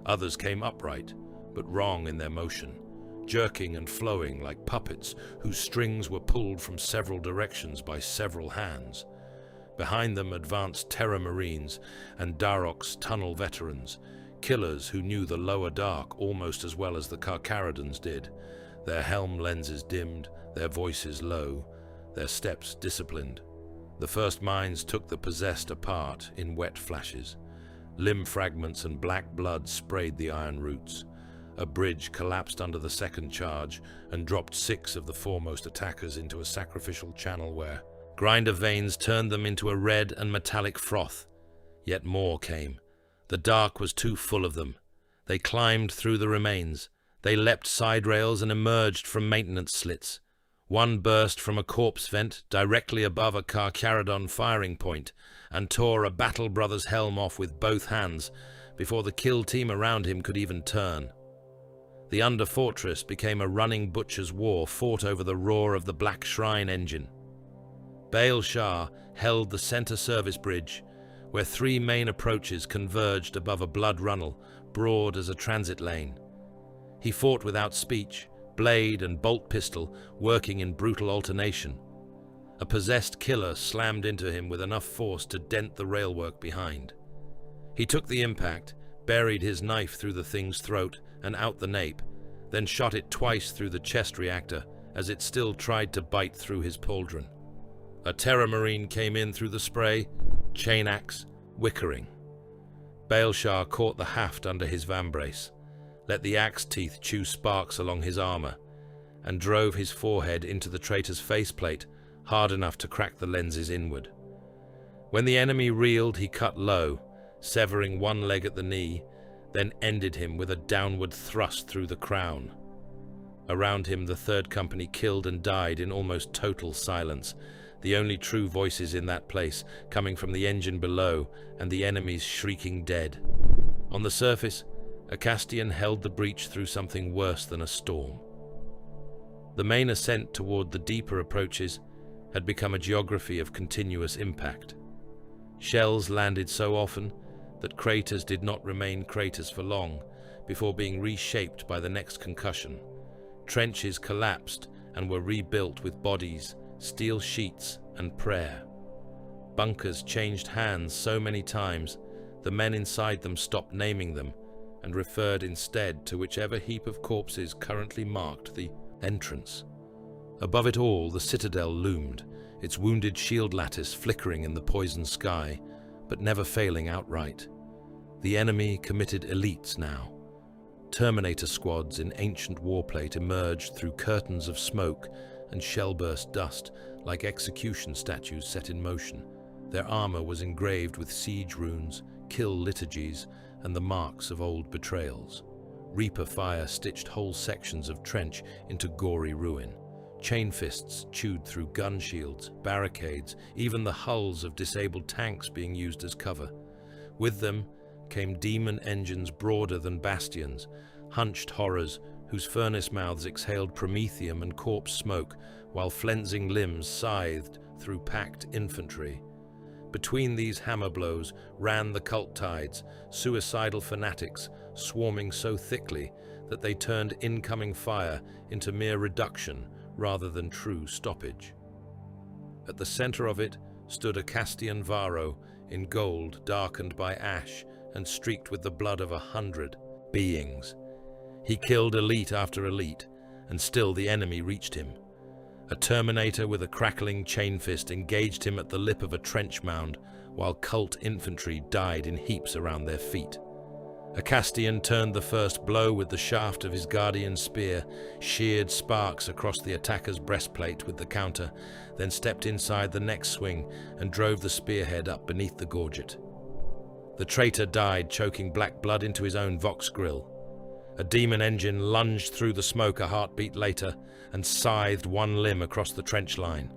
Others came upright, but wrong in their motion, jerking and flowing like puppets whose strings were pulled from several directions by several hands. Behind them advanced Terror Marines and Darok's tunnel veterans, killers who knew the lower dark almost as well as the Carcharodons did, their helm lenses dimmed, their voices low, their steps disciplined. The first minds took the possessed apart in wet flashes. Limb fragments and black blood sprayed the iron roots. A bridge collapsed under the second charge and dropped 6 of the foremost attackers into a sacrificial channel where grinder veins turned them into a red and metallic froth. Yet more came. The dark was too full of them. They climbed through the remains. They leapt side rails and emerged from maintenance slits. One burst from a corpse vent directly above a Carcharodon firing point and tore a battle brother's helm off with both hands before the kill team around him could even turn. The under-fortress became a running butcher's war fought over the roar of the Black Shrine engine. Baal Shah held the center service bridge, where 3 main approaches converged above a blood runnel, broad as a transit lane. He fought without speech, blade and bolt pistol working in brutal alternation. A possessed killer slammed into him with enough force to dent the railwork behind. He took the impact, buried his knife through the thing's throat and out the nape, then shot it twice through the chest reactor as it still tried to bite through his pauldron. A Terror Marine came in through the spray, chain axe, wickering. Baelshar caught the haft under his vambrace, let the axe teeth chew sparks along his armor, and drove his forehead into the traitor's faceplate hard enough to crack the lenses inward. When the enemy reeled, he cut low, severing one leg at the knee, then ended him with a downward thrust through the crown. Around him, the Third Company killed and died in almost total silence, the only true voices in that place coming from the engine below and the enemy's shrieking dead. On the surface, Acastian held the breach through something worse than a storm. The main ascent toward the deeper approaches had become a geography of continuous impact. Shells landed so often that craters did not remain craters for long before being reshaped by the next concussion. Trenches collapsed and were rebuilt with bodies, steel sheets, and prayer. Bunkers changed hands so many times, the men inside them stopped naming them and referred instead to whichever heap of corpses currently marked the entrance. Above it all, the citadel loomed, its wounded shield lattice flickering in the poisoned sky, but never failing outright. The enemy committed elites now. Terminator squads in ancient warplate emerged through curtains of smoke and shell-burst dust like execution statues set in motion. Their armor was engraved with siege runes, kill liturgies, and the marks of old betrayals. Reaper fire stitched whole sections of trench into gory ruin. Chain fists chewed through gun shields, barricades, even the hulls of disabled tanks being used as cover. With them came demon engines broader than bastions, hunched horrors whose furnace mouths exhaled promethium and corpse smoke, while flensing limbs scythed through packed infantry. Between these hammer blows ran the cult tides, suicidal fanatics swarming so thickly that they turned incoming fire into mere reduction rather than true stoppage. At the center of it stood a Castian Varro in gold darkened by ash and streaked with the blood of 100 beings. He killed elite after elite, and still the enemy reached him. A Terminator with a crackling chain fist engaged him at the lip of a trench mound, while cult infantry died in heaps around their feet. A Castian turned the first blow with the shaft of his guardian spear, sheared sparks across the attacker's breastplate with the counter, then stepped inside the next swing and drove the spearhead up beneath the gorget. The traitor died, choking black blood into his own Vox grill. A demon engine lunged through the smoke a heartbeat later and scythed one limb across the trench line.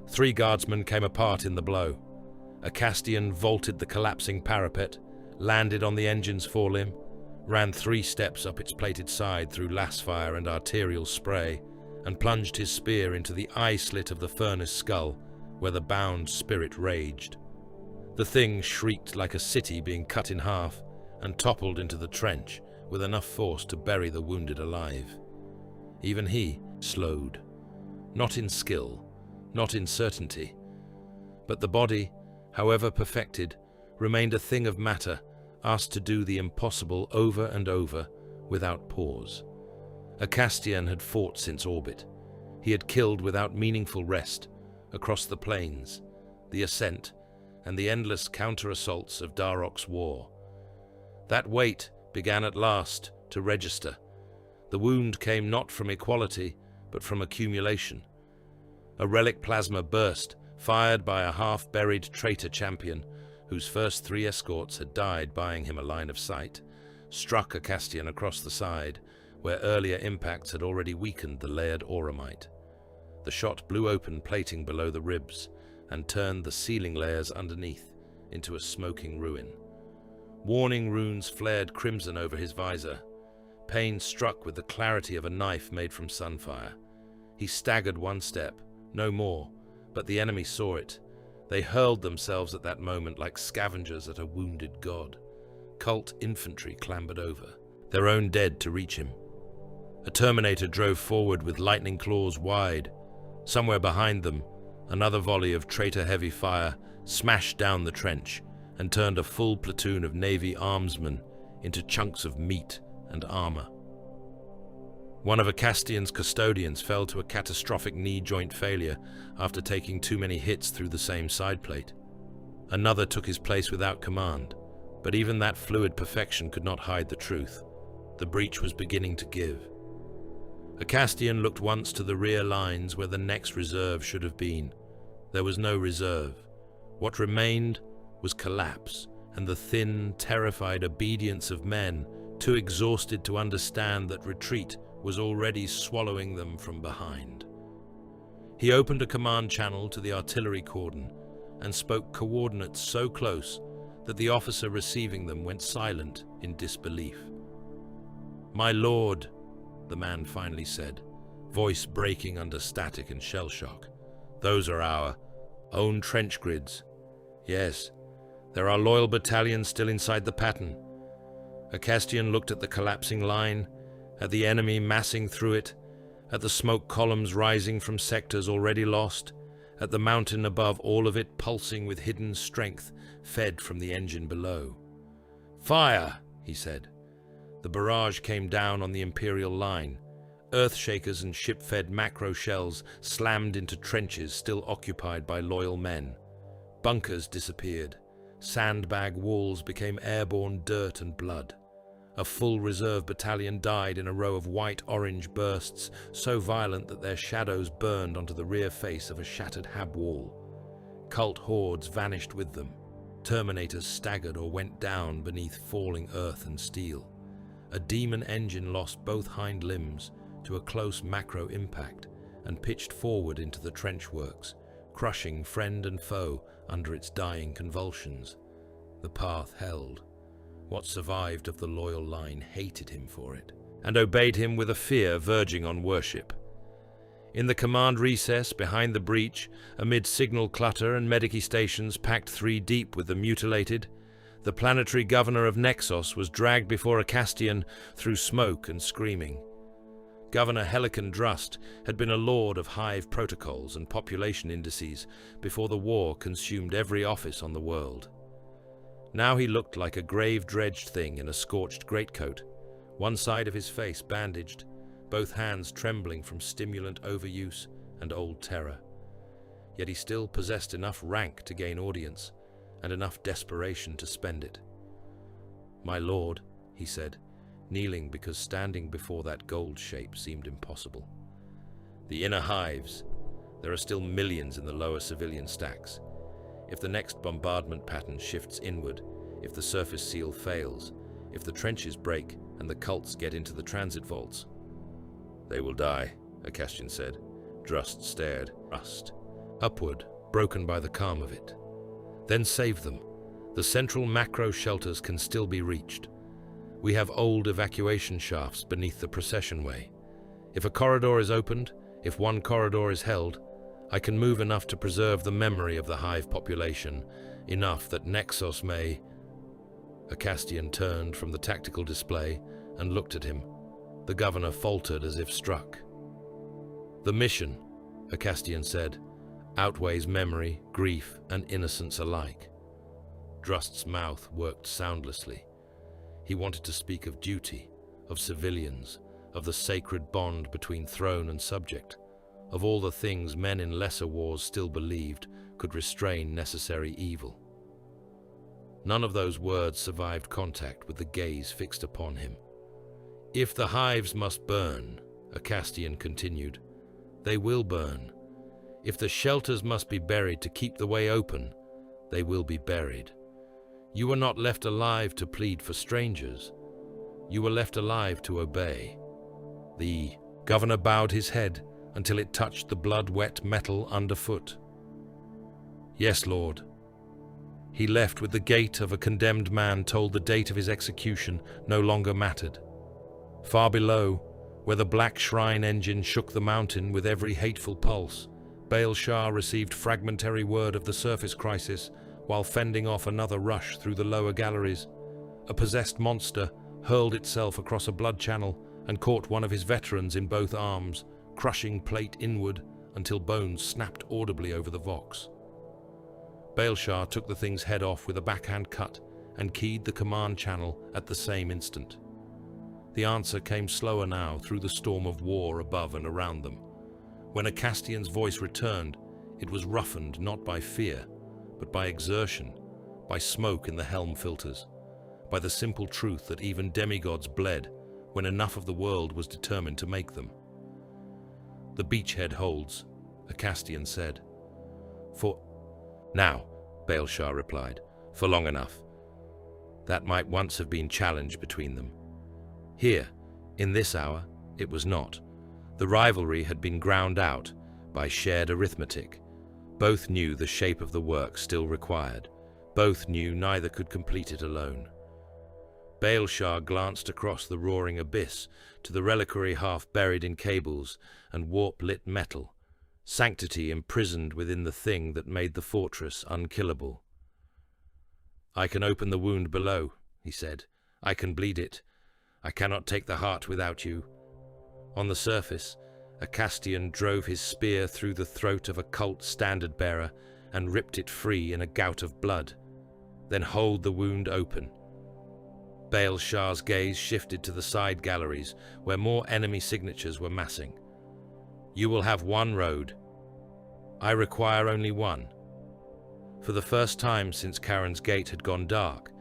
3 guardsmen came apart in the blow. A Castian vaulted the collapsing parapet, landed on the engine's forelimb, ran 3 steps up its plated side through lasfire and arterial spray, and plunged his spear into the eye slit of the furnace skull, where the bound spirit raged. The thing shrieked like a city being cut in half, and toppled into the trench with enough force to bury the wounded alive. Even he slowed, not in skill, not in certainty, but the body, however perfected, remained a thing of matter, asked to do the impossible over and over without pause. A Castian had fought since orbit. He had killed without meaningful rest, across the plains, the ascent, and the endless counter-assaults of Darok's war. That weight began at last to register. The wound came not from equality, but from accumulation. A relic plasma burst, fired by a half-buried traitor champion, whose first 3 escorts had died buying him a line of sight, struck a Castian across the side, where earlier impacts had already weakened the layered auramite. The shot blew open plating below the ribs, and turned the ceiling layers underneath into a smoking ruin. Warning runes flared crimson over his visor. Pain struck with the clarity of a knife made from sunfire. He staggered 1 step, no more, but the enemy saw it. They hurled themselves at that moment like scavengers at a wounded god. Cult infantry clambered over, their own dead to reach him. A Terminator drove forward with lightning claws wide. Somewhere behind them, another volley of traitor-heavy fire smashed down the trench, and turned a full platoon of Navy armsmen into chunks of meat and armor. One of Acastian's custodians fell to a catastrophic knee joint failure after taking too many hits through the same side plate. Another took his place without command, but even that fluid perfection could not hide the truth. The breach was beginning to give. Acastian looked once to the rear lines where the next reserve should have been. There was no reserve. What remained was collapse and the thin, terrified obedience of men too exhausted to understand that retreat was already swallowing them from behind. He opened a command channel to the artillery cordon and spoke coordinates so close that the officer receiving them went silent in disbelief. "My lord," the man finally said, voice breaking under static and shell shock. "Those are our own trench grids. Yes, there are loyal battalions still inside the pattern." Acastian looked at the collapsing line, at the enemy massing through it, at the smoke columns rising from sectors already lost, at the mountain above all of it pulsing with hidden strength fed from the engine below. "Fire!" he said. The barrage came down on the Imperial line. Earthshakers and ship-fed macro shells slammed into trenches still occupied by loyal men. Bunkers disappeared. Sandbag walls became airborne dirt and blood. A full reserve battalion died in a row of white-orange bursts, so violent that their shadows burned onto the rear face of a shattered hab wall. Cult hordes vanished with them. Terminators staggered or went down beneath falling earth and steel. A demon engine lost both hind limbs to a close macro impact and pitched forward into the trench works, crushing friend and foe under its dying convulsions. The path held. What survived of the loyal line hated him for it, and obeyed him with a fear verging on worship. In the command recess behind the breach, amid signal clutter and medici stations packed 3 deep with the mutilated, the planetary governor of Nexos was dragged before Acastian through smoke and screaming. Governor Helican Drust had been a lord of hive protocols and population indices before the war consumed every office on the world. Now he looked like a grave-dredged thing in a scorched greatcoat, one side of his face bandaged, both hands trembling from stimulant overuse and old terror. Yet he still possessed enough rank to gain audience, and enough desperation to spend it. "My lord," he said, kneeling because standing before that gold shape seemed impossible. "The inner hives. There are still millions in the lower civilian stacks. If the next bombardment pattern shifts inward, if the surface seal fails, if the trenches break and the cults get into the transit vaults." "They will die," Acastian said. Drust stared, upward, broken by the calm of it. "Then save them. The central macro shelters can still be reached. We have old evacuation shafts beneath the procession way. If a corridor is opened, if one corridor is held, I can move enough to preserve the memory of the hive population, enough that Nexos may—" Acastian turned from the tactical display and looked at him. The governor faltered as if struck. "The mission," Acastian said, "outweighs memory, grief, and innocence alike." Drust's mouth worked soundlessly. He wanted to speak of duty, of civilians, of the sacred bond between throne and subject, of all the things men in lesser wars still believed could restrain necessary evil. None of those words survived contact with the gaze fixed upon him. "If the hives must burn," Acastian continued, "they will burn. If the shelters must be buried to keep the way open, they will be buried. You were not left alive to plead for strangers. You were left alive to obey." The governor bowed his head until it touched the blood-wet metal underfoot. "Yes, Lord." He left with the gait of a condemned man told the date of his execution no longer mattered. Far below, where the black shrine engine shook the mountain with every hateful pulse, Baal Shah received fragmentary word of the surface crisis while fending off another rush through the lower galleries. A possessed monster hurled itself across a blood channel and caught one of his veterans in both arms, crushing plate inward until bones snapped audibly over the vox. Baelshar took the thing's head off with a backhand cut and keyed the command channel at the same instant. The answer came slower now through the storm of war above and around them. When a Castian's voice returned, it was roughened not by fear, but by exertion, by smoke in the helm filters, by the simple truth that even demigods bled when enough of the world was determined to make them. "The beachhead holds," a Castian said. "For now," Baelshar replied, "for long enough. That might once have been challenge between them. Here, in this hour, it was not. The rivalry had been ground out by shared arithmetic. Both knew the shape of the work still required. Both knew neither could complete it alone." Baelshar glanced across the roaring abyss to the reliquary half buried in cables and warp-lit metal, sanctity imprisoned within the thing that made the fortress unkillable. "I can open the wound below," he said. "I can bleed it. I cannot take the heart without you." On the surface, a Castian drove his spear through the throat of a cult standard-bearer and ripped it free in a gout of blood. "Then hold the wound open." Baelshar's gaze shifted to the side galleries, where more enemy signatures were massing. "You will have one road. I require only one." For the first time since Charon's gate had gone dark,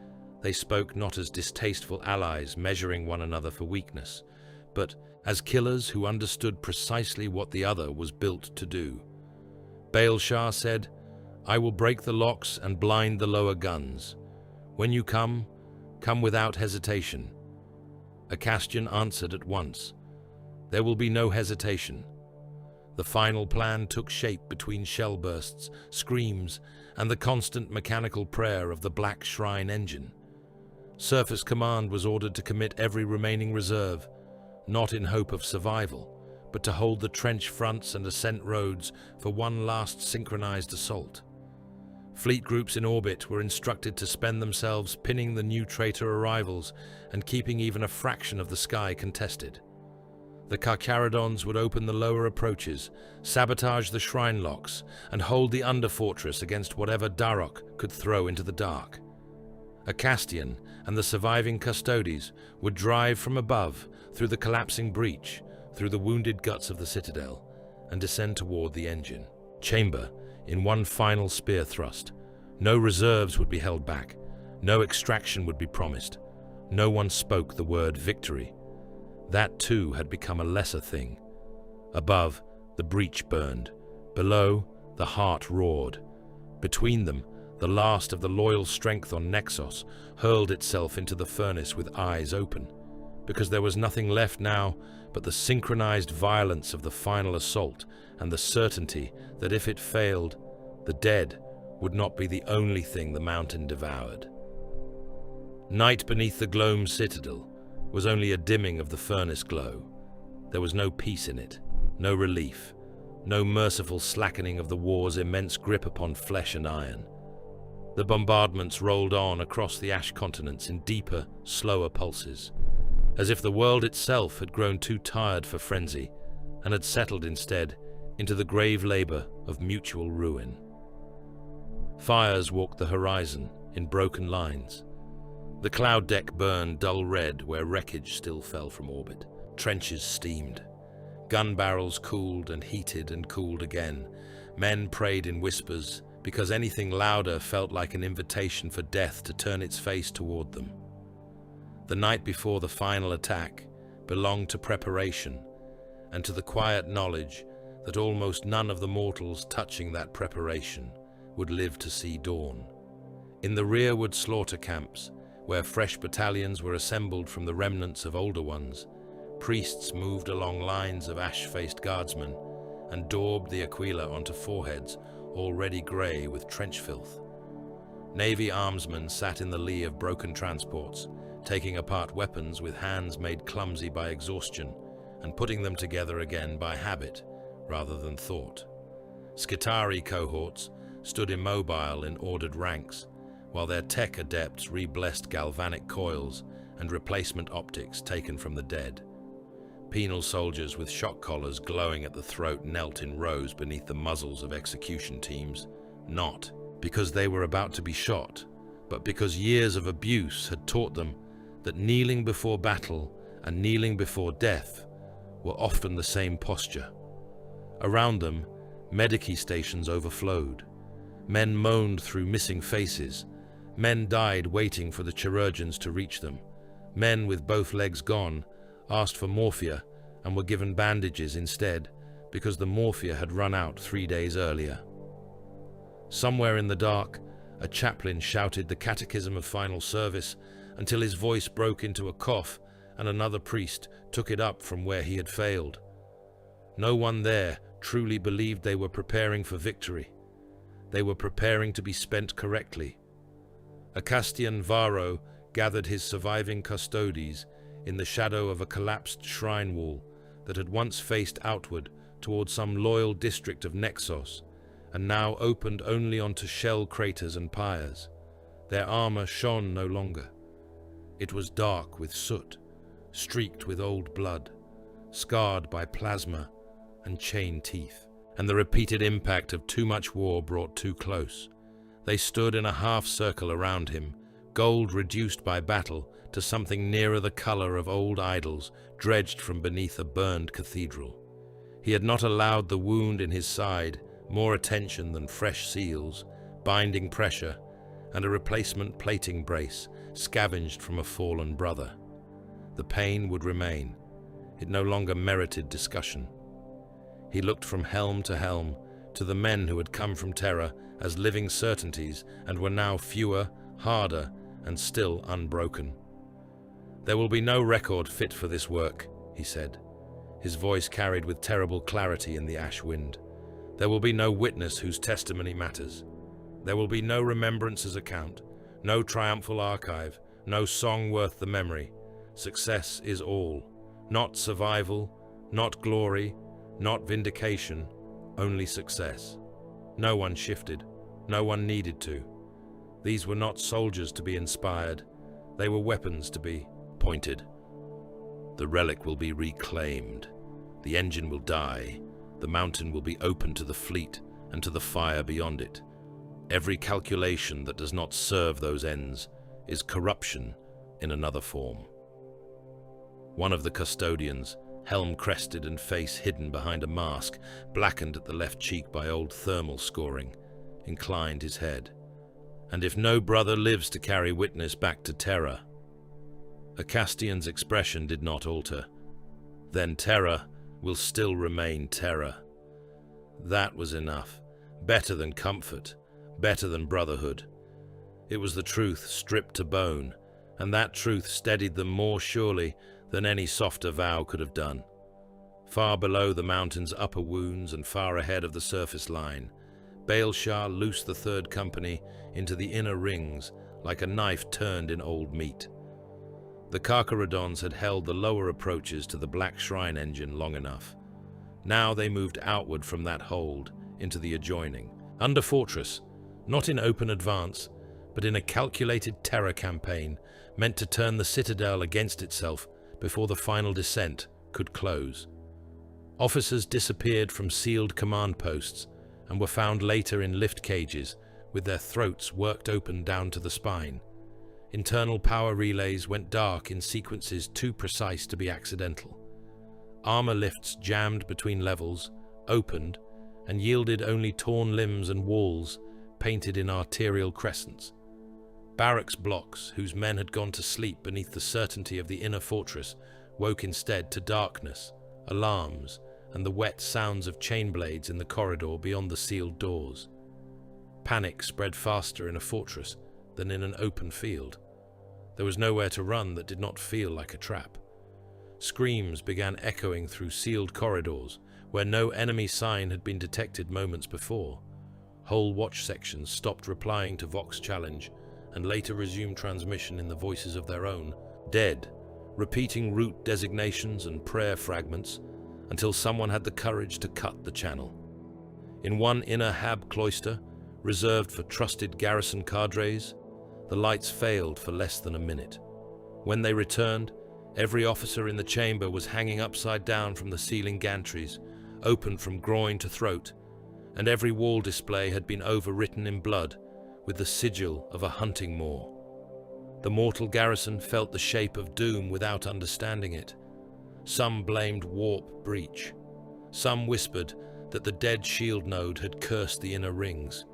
they spoke not as distasteful allies measuring one another for weakness, but as killers who understood precisely what the other was built to do. Baelshar said, "I will break the locks and blind the lower guns. When you come without hesitation." A Castian answered at once, "There will be no hesitation." The final plan took shape between shell bursts, screams, and the constant mechanical prayer of the Black Shrine engine. Surface Command was ordered to commit every remaining reserve, not in hope of survival, but to hold the trench fronts and ascent roads for one last synchronized assault. Fleet groups in orbit were instructed to spend themselves pinning the new traitor arrivals and keeping even a fraction of the sky contested. The Carcharodons would open the lower approaches, sabotage the shrine locks, and hold the under-fortress against whatever Darok could throw into the dark. A Castian and the surviving Custodes would drive from above through the collapsing breach, through the wounded guts of the citadel, and descend toward the engine chamber in one final spear thrust. No reserves would be held back. No extraction would be promised. No one spoke the word victory. That too had become a lesser thing. Above, the breach burned. Below, the heart roared. Between them, the last of the loyal strength on Nexos hurled itself into the furnace with eyes open, because there was nothing left now but the synchronized violence of the final assault and the certainty that if it failed, the dead would not be the only thing the mountain devoured. Night beneath the Gloam citadel was only a dimming of the furnace glow. There was no peace in it, no relief, no merciful slackening of the war's immense grip upon flesh and iron. The bombardments rolled on across the ash continents in deeper, slower pulses, as if the world itself had grown too tired for frenzy and had settled instead into the grave labor of mutual ruin. Fires walked the horizon in broken lines. The cloud deck burned dull red where wreckage still fell from orbit. Trenches steamed. Gun barrels cooled and heated and cooled again. Men prayed in whispers, because anything louder felt like an invitation for death to turn its face toward them. The night before the final attack belonged to preparation, and to the quiet knowledge that almost none of the mortals touching that preparation would live to see dawn. In the rearward slaughter camps, where fresh battalions were assembled from the remnants of older ones, priests moved along lines of ash-faced guardsmen and daubed the aquila onto foreheads already grey with trench filth. Navy armsmen sat in the lee of broken transports, taking apart weapons with hands made clumsy by exhaustion and putting them together again by habit rather than thought. Skitari cohorts stood immobile in ordered ranks, while their tech adepts re-blessed galvanic coils and replacement optics taken from the dead. Penal soldiers with shock collars glowing at the throat knelt in rows beneath the muzzles of execution teams, not because they were about to be shot, but because years of abuse had taught them that kneeling before battle and kneeling before death were often the same posture. Around them, medici stations overflowed. Men moaned through missing faces. Men died waiting for the chirurgeons to reach them. Men with both legs gone asked for morphia and were given bandages instead because the morphia had run out 3 days earlier. Somewhere in the dark, a chaplain shouted the catechism of final service until his voice broke into a cough and another priest took it up from where he had failed. No one there truly believed they were preparing for victory. They were preparing to be spent correctly. A Castian Varro gathered his surviving custodes in the shadow of a collapsed shrine wall that had once faced outward toward some loyal district of Nexos and now opened only onto shell craters and pyres. Their armor shone no longer. It was dark with soot, streaked with old blood, scarred by plasma and chain teeth, and the repeated impact of too much war brought too close. They stood in a half-circle around him, gold reduced by battle to something nearer the color of old idols dredged from beneath a burned cathedral. He had not allowed the wound in his side more attention than fresh seals, binding pressure, and a replacement plating brace scavenged from a fallen brother. The pain would remain. It no longer merited discussion. He looked from helm to the men who had come from Terra as living certainties and were now fewer, harder, and still unbroken. "There will be no record fit for this work," he said. His voice carried with terrible clarity in the ash wind. "There will be no witness whose testimony matters. There will be no remembrance account, no triumphal archive, no song worth the memory. Success is all. Not survival, not glory, not vindication, only success." No one shifted. No one needed to. These were not soldiers to be inspired. They were weapons to be pointed. The relic will be reclaimed. The engine will die. The mountain will be open to the fleet and to the fire beyond it. Every calculation that does not serve those ends is corruption in another form. One of the custodians, helm crested and face hidden behind a mask, blackened at the left cheek by old thermal scoring, inclined his head. "And if no brother lives to carry witness back to Terra..." Acastian's expression did not alter. "Then Terra will still remain Terra." That was enough. Better than comfort. Better than brotherhood. It was the truth stripped to bone, and that truth steadied them more surely than any softer vow could have done. Far below the mountain's upper wounds and far ahead of the surface line, Baelshar loosed the third company into the inner rings like a knife turned in old meat. The Carcharodons had held the lower approaches to the Black Shrine engine long enough. Now they moved outward from that hold into the adjoining, under fortress, not in open advance, but in a calculated terror campaign meant to turn the citadel against itself before the final descent could close. Officers disappeared from sealed command posts and were found later in lift cages with their throats worked open down to the spine. Internal power relays went dark in sequences too precise to be accidental. Armor lifts jammed between levels, opened, and yielded only torn limbs and walls painted in arterial crescents. Barracks blocks, whose men had gone to sleep beneath the certainty of the inner fortress, woke instead to darkness, alarms, and the wet sounds of chain blades in the corridor beyond the sealed doors. Panic spread faster in a fortress than in an open field. There was nowhere to run that did not feel like a trap. Screams began echoing through sealed corridors where no enemy sign had been detected moments before. Whole watch sections stopped replying to Vox challenge and later resumed transmission in the voices of their own dead, repeating route designations and prayer fragments until someone had the courage to cut the channel. In one inner hab cloister, reserved for trusted garrison cadres, the lights failed for less than a minute. When they returned, every officer in the chamber was hanging upside down from the ceiling gantries, open from groin to throat, and every wall display had been overwritten in blood with the sigil of a hunting moor. The mortal garrison felt the shape of doom without understanding it. Some blamed warp breach. Some whispered that the dead shield node had cursed the inner rings.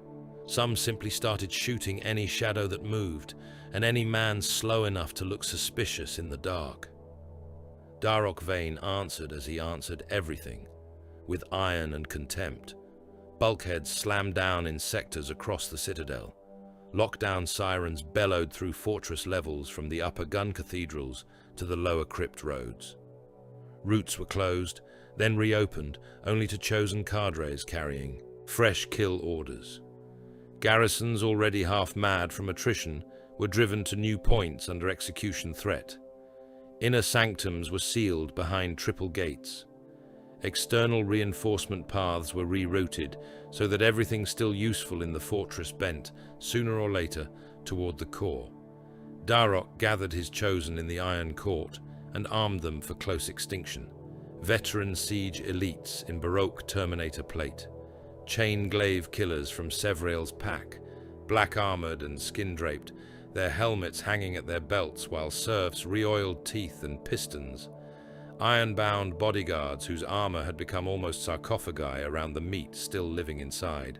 Some simply started shooting any shadow that moved, and any man slow enough to look suspicious in the dark. Darok Vane answered as he answered everything, with iron and contempt. Bulkheads slammed down in sectors across the citadel. Lockdown sirens bellowed through fortress levels from the upper gun cathedrals to the lower crypt roads. Routes were closed, then reopened, only to chosen cadres carrying fresh kill orders. Garrisons already half mad from attrition were driven to new points under execution threat. Inner sanctums were sealed behind triple gates. External reinforcement paths were rerouted so that everything still useful in the fortress bent, sooner or later, toward the core. Darok gathered his chosen in the Iron Court and armed them for close extinction. Veteran siege elites in Baroque Terminator plate, chain glaive killers from Sevrail's pack, black-armored and skin-draped, their helmets hanging at their belts while serfs re-oiled teeth and pistons, iron-bound bodyguards whose armor had become almost sarcophagi around the meat still living inside.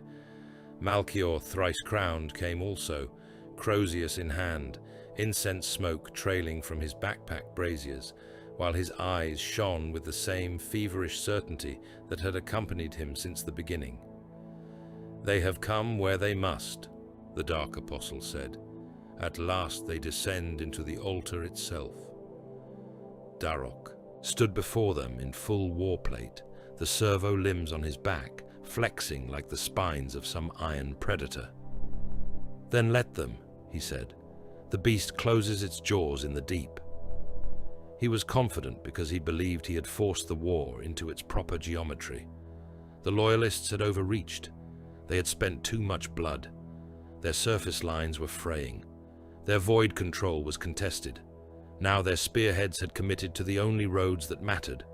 Malchior thrice-crowned came also, Crozius in hand, incense smoke trailing from his backpack braziers, while his eyes shone with the same feverish certainty that had accompanied him since the beginning. "They have come where they must," the Dark Apostle said. "At last they descend into the altar itself." Darok stood before them in full warplate, the servo limbs on his back flexing like the spines of some iron predator. "Then let them," he said. "The beast closes its jaws in the deep." He was confident because he believed he had forced the war into its proper geometry. The Loyalists had overreached. They had spent too much blood. Their surface lines were fraying. Their void control was contested. Now their spearheads had committed to the only roads that mattered,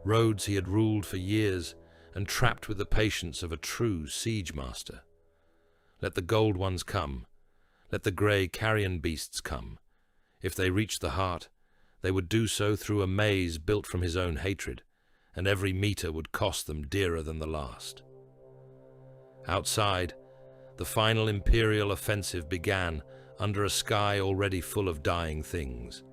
roads he had ruled for years and trapped with the patience of a true siege master. Let the gold ones come. Let the grey carrion beasts come. If they reached the heart, they would do so through a maze built from his own hatred, and every meter would cost them dearer than the last. Outside, the final Imperial offensive began under a sky already full of dying things.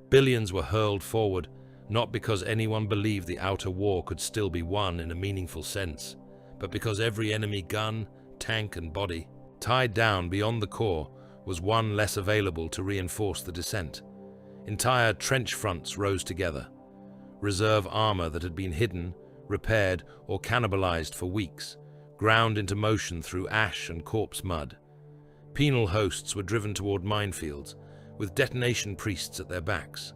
Billions were hurled forward, not because anyone believed the outer war could still be won in a meaningful sense, but because every enemy gun, tank and body, tied down beyond the core, was one less available to reinforce the descent. Entire trench fronts rose together. Reserve armor that had been hidden, repaired, or cannibalized for weeks, ground into motion through ash and corpse mud. Penal hosts were driven toward minefields, with detonation priests at their backs.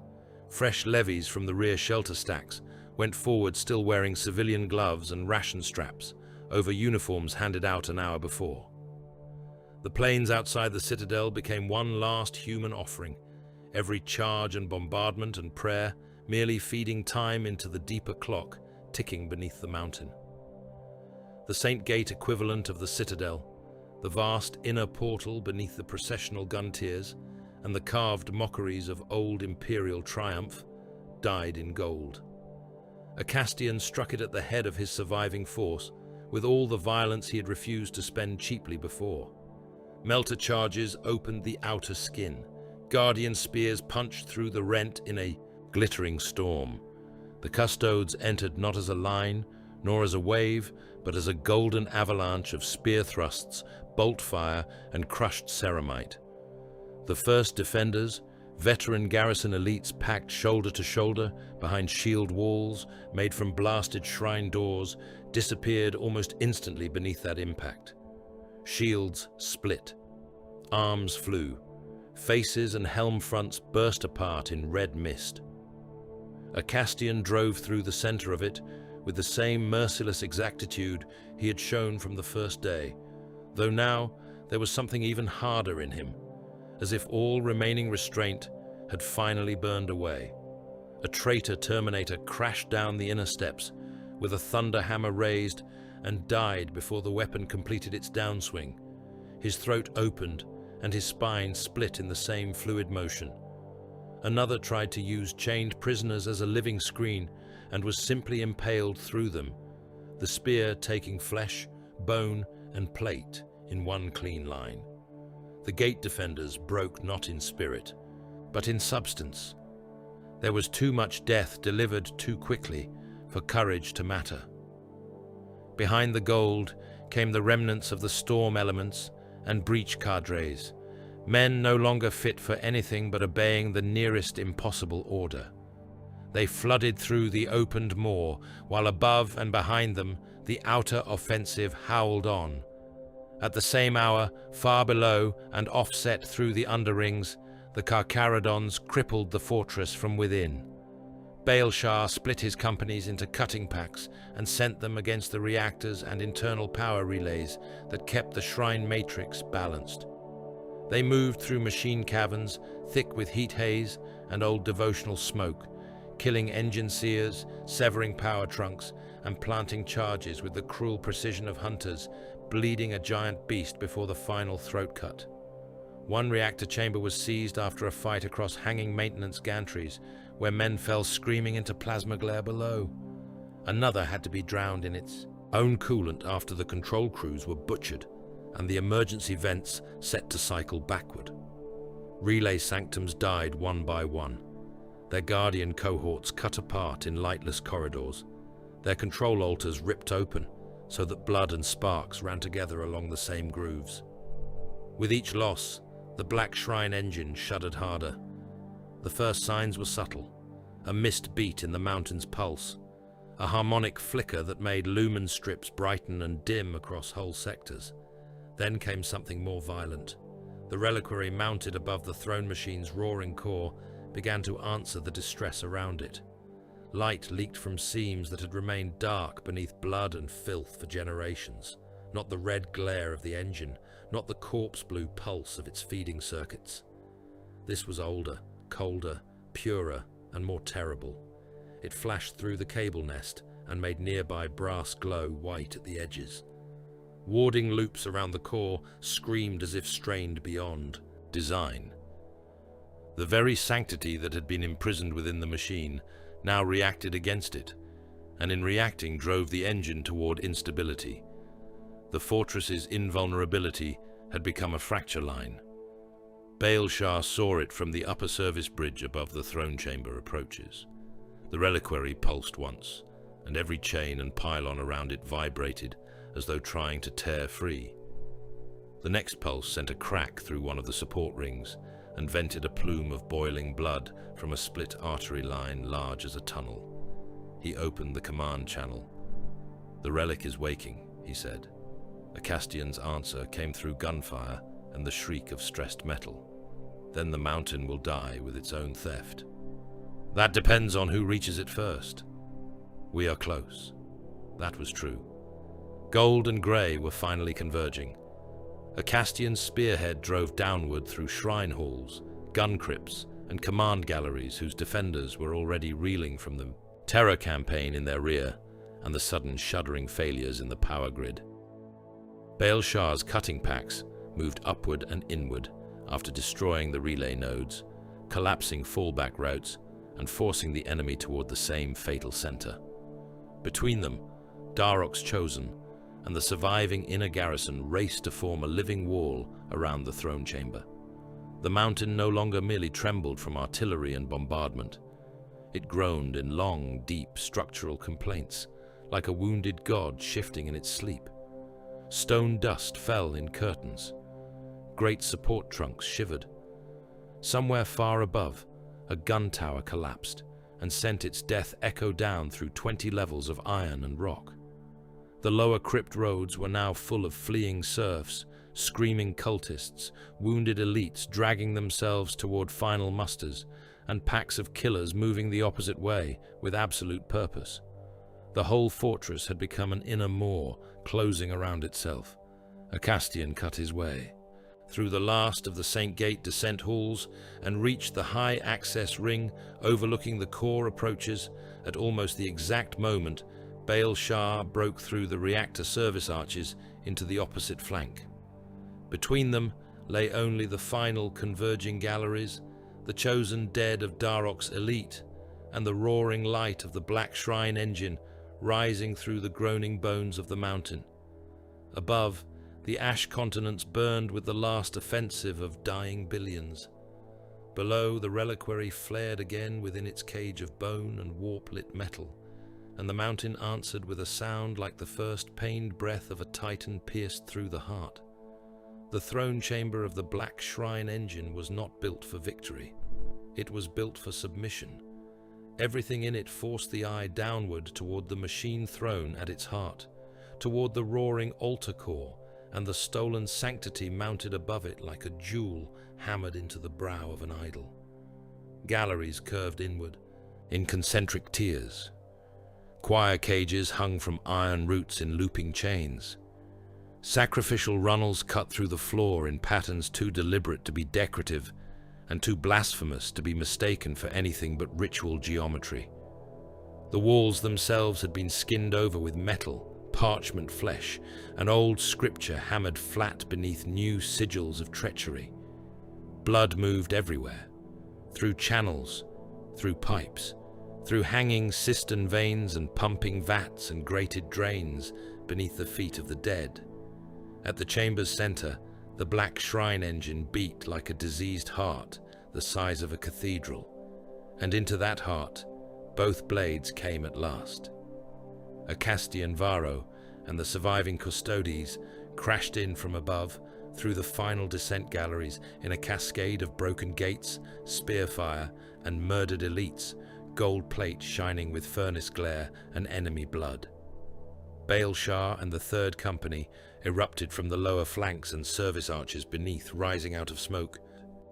Fresh levies from the rear shelter stacks went forward still wearing civilian gloves and ration straps over uniforms handed out an hour before. The plains outside the citadel became one last human offering, every charge and bombardment and prayer merely feeding time into the deeper clock ticking beneath the mountain. The Saint Gate equivalent of the citadel, the vast inner portal beneath the processional gun tiers, and the carved mockeries of old imperial triumph, died in gold. A Castian struck it at the head of his surviving force with all the violence he had refused to spend cheaply before. Melter charges opened the outer skin. Guardian spears punched through the rent in a glittering storm. The Custodes entered not as a line, nor as a wave, but as a golden avalanche of spear thrusts, bolt fire, and crushed ceramite. The first defenders, veteran garrison elites packed shoulder to shoulder behind shield walls made from blasted shrine doors, disappeared almost instantly beneath that impact. Shields split. Arms flew. Faces and helm fronts burst apart in red mist. A Castian drove through the center of it with the same merciless exactitude he had shown from the first day, though now there was something even harder in him, as if all remaining restraint had finally burned away. A traitor Terminator crashed down the inner steps with a thunder hammer raised and died before the weapon completed its downswing. His throat opened, and his spine split in the same fluid motion. Another tried to use chained prisoners as a living screen, and was simply impaled through them, the spear taking flesh, bone, and plate in one clean line. The gate defenders broke not in spirit, but in substance. There was too much death delivered too quickly for courage to matter. Behind the gold came the remnants of the storm elements and breach cadres, men no longer fit for anything but obeying the nearest impossible order. They flooded through the opened moor, while above and behind them the outer offensive howled on. At the same hour, far below and offset through the underrings, the Carcharodons crippled the fortress from within. Baal-Shah split his companies into cutting packs and sent them against the reactors and internal power relays that kept the shrine matrix balanced. They moved through machine caverns, thick with heat haze and old devotional smoke, killing engine seers, severing power trunks, and planting charges with the cruel precision of hunters, bleeding a giant beast before the final throat cut. One reactor chamber was seized after a fight across hanging maintenance gantries, where men fell screaming into plasma glare below. Another had to be drowned in its own coolant after the control crews were butchered, and the emergency vents set to cycle backward. Relay sanctums died one by one, their guardian cohorts cut apart in lightless corridors, their control altars ripped open so that blood and sparks ran together along the same grooves. With each loss, the Black Shrine engine shuddered harder. The first signs were subtle, a mist beat in the mountain's pulse, a harmonic flicker that made lumen strips brighten and dim across whole sectors. Then came something more violent. The reliquary mounted above the throne machine's roaring core began to answer the distress around it. Light leaked from seams that had remained dark beneath blood and filth for generations, not the red glare of the engine, not the corpse-blue pulse of its feeding circuits. This was older, colder, purer, and more terrible. It flashed through the cable nest and made nearby brass glow white at the edges. Warding loops around the core screamed as if strained beyond design. The very sanctity that had been imprisoned within the machine now reacted against it, and in reacting drove the engine toward instability. The fortress's invulnerability had become a fracture line. Baal-Shah saw it from the upper service bridge above the throne chamber approaches. The reliquary pulsed once, and every chain and pylon around it vibrated as though trying to tear free. The next pulse sent a crack through one of the support rings and vented a plume of boiling blood from a split artery line large as a tunnel. He opened the command channel. "The relic is waking," he said. A Castian's answer came through gunfire and the shriek of stressed metal. "Then the mountain will die with its own theft." "That depends on who reaches it first." "We are close." That was true. Gold and grey were finally converging. A Castian spearhead drove downward through shrine halls, gun crypts, and command galleries whose defenders were already reeling from the terror campaign in their rear and the sudden shuddering failures in the power grid. Baal-Shah's cutting packs moved upward and inward after destroying the relay nodes, collapsing fallback routes, and forcing the enemy toward the same fatal center. Between them, Darok's Chosen and the surviving inner garrison raced to form a living wall around the throne chamber. The mountain no longer merely trembled from artillery and bombardment. It groaned in long, deep structural complaints, like a wounded god shifting in its sleep. Stone dust fell in curtains. Great support trunks shivered. Somewhere far above, a gun tower collapsed and sent its death echo down through 20 levels of iron and rock. The lower crypt roads were now full of fleeing serfs, screaming cultists, wounded elites dragging themselves toward final musters, and packs of killers moving the opposite way with absolute purpose. The whole fortress had become an inner maw, closing around itself. A Castian cut his way through the last of the St. Gate descent halls and reached the high access ring overlooking the core approaches. At almost the exact moment, Baal-Shah broke through the reactor service arches into the opposite flank. Between them lay only the final converging galleries, the chosen dead of Darok's elite, and the roaring light of the Black Shrine engine rising through the groaning bones of the mountain. Above, the ash continents burned with the last offensive of dying billions. Below, the reliquary flared again within its cage of bone and warp-lit metal, and the mountain answered with a sound like the first pained breath of a titan pierced through the heart. The throne chamber of the Black Shrine engine was not built for victory. It was built for submission. Everything in it forced the eye downward toward the machine throne at its heart, toward the roaring altar core and the stolen sanctity mounted above it like a jewel hammered into the brow of an idol. Galleries curved inward, in concentric tiers. Choir cages hung from iron roots in looping chains. Sacrificial runnels cut through the floor in patterns too deliberate to be decorative and too blasphemous to be mistaken for anything but ritual geometry. The walls themselves had been skinned over with metal, parchment flesh, and old scripture hammered flat beneath new sigils of treachery. Blood moved everywhere, through channels, through pipes, through hanging cistern veins and pumping vats and grated drains beneath the feet of the dead. At the chamber's center, the Black Shrine engine beat like a diseased heart the size of a cathedral, and into that heart both blades came at last. Acastian Varro and the surviving Custodes crashed in from above through the final descent galleries in a cascade of broken gates, spear fire, and murdered elites, gold plate shining with furnace glare and enemy blood. Baal Shah and the Third Company erupted from the lower flanks and service arches beneath, rising out of smoke,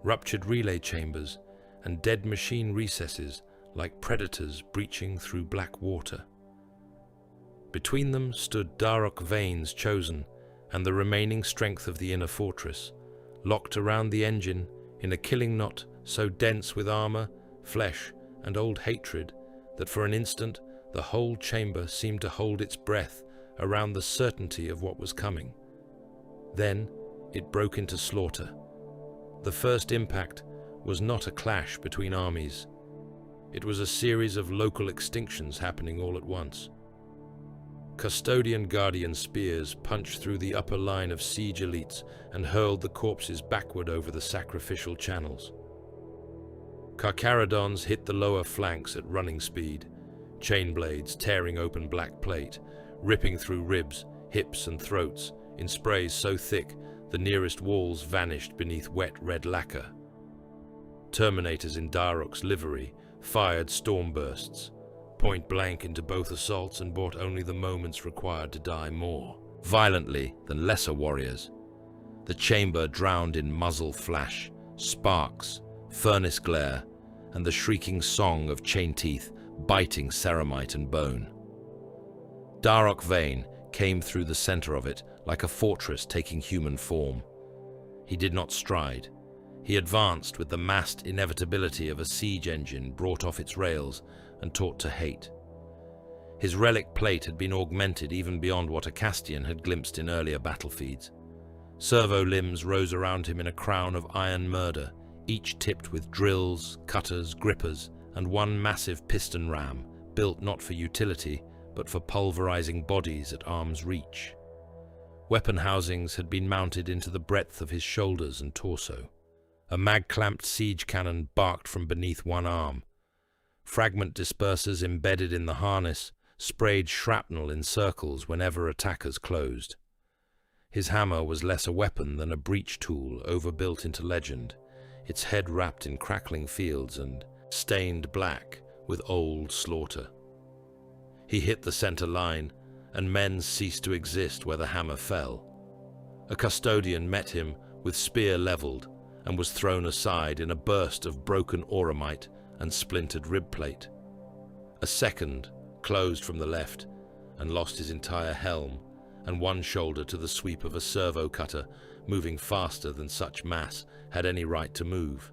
ruptured relay chambers, and dead machine recesses like predators breaching through black water. Between them stood Darok Vane's chosen and the remaining strength of the inner fortress, locked around the engine in a killing knot so dense with armor, flesh, and old hatred that for an instant the whole chamber seemed to hold its breath around the certainty of what was coming. Then it broke into slaughter. The first impact was not a clash between armies. It was a series of local extinctions happening all at once. Custodian Guardian spears punched through the upper line of siege elites and hurled the corpses backward over the sacrificial channels. Carcharodons hit the lower flanks at running speed, chain blades tearing open black plate, ripping through ribs, hips and throats in sprays so thick the nearest walls vanished beneath wet red lacquer. Terminators in Darok's livery fired storm bursts, point blank into both assaults, and bought only the moments required to die more violently than lesser warriors. The chamber drowned in muzzle flash, sparks, furnace glare, and the shrieking song of chain teeth biting ceramite and bone. Darok Vane came through the center of it like a fortress taking human form. He did not stride. He advanced with the massed inevitability of a siege engine brought off its rails and taught to hate. His relic plate had been augmented even beyond what Acastian had glimpsed in earlier battlefeeds. Servo limbs rose around him in a crown of iron murder, each tipped with drills, cutters, grippers, and one massive piston ram, built not for utility, but for pulverizing bodies at arm's reach. Weapon housings had been mounted into the breadth of his shoulders and torso. A mag-clamped siege cannon barked from beneath one arm. Fragment dispersers embedded in the harness sprayed shrapnel in circles whenever attackers closed. His hammer was less a weapon than a breach tool overbuilt into legend, its head wrapped in crackling fields and stained black with old slaughter. He hit the center line, and men ceased to exist where the hammer fell. A custodian met him with spear leveled and was thrown aside in a burst of broken auramite and splintered rib plate. A second closed from the left and lost his entire helm and one shoulder to the sweep of a servo cutter moving faster than such mass had any right to move.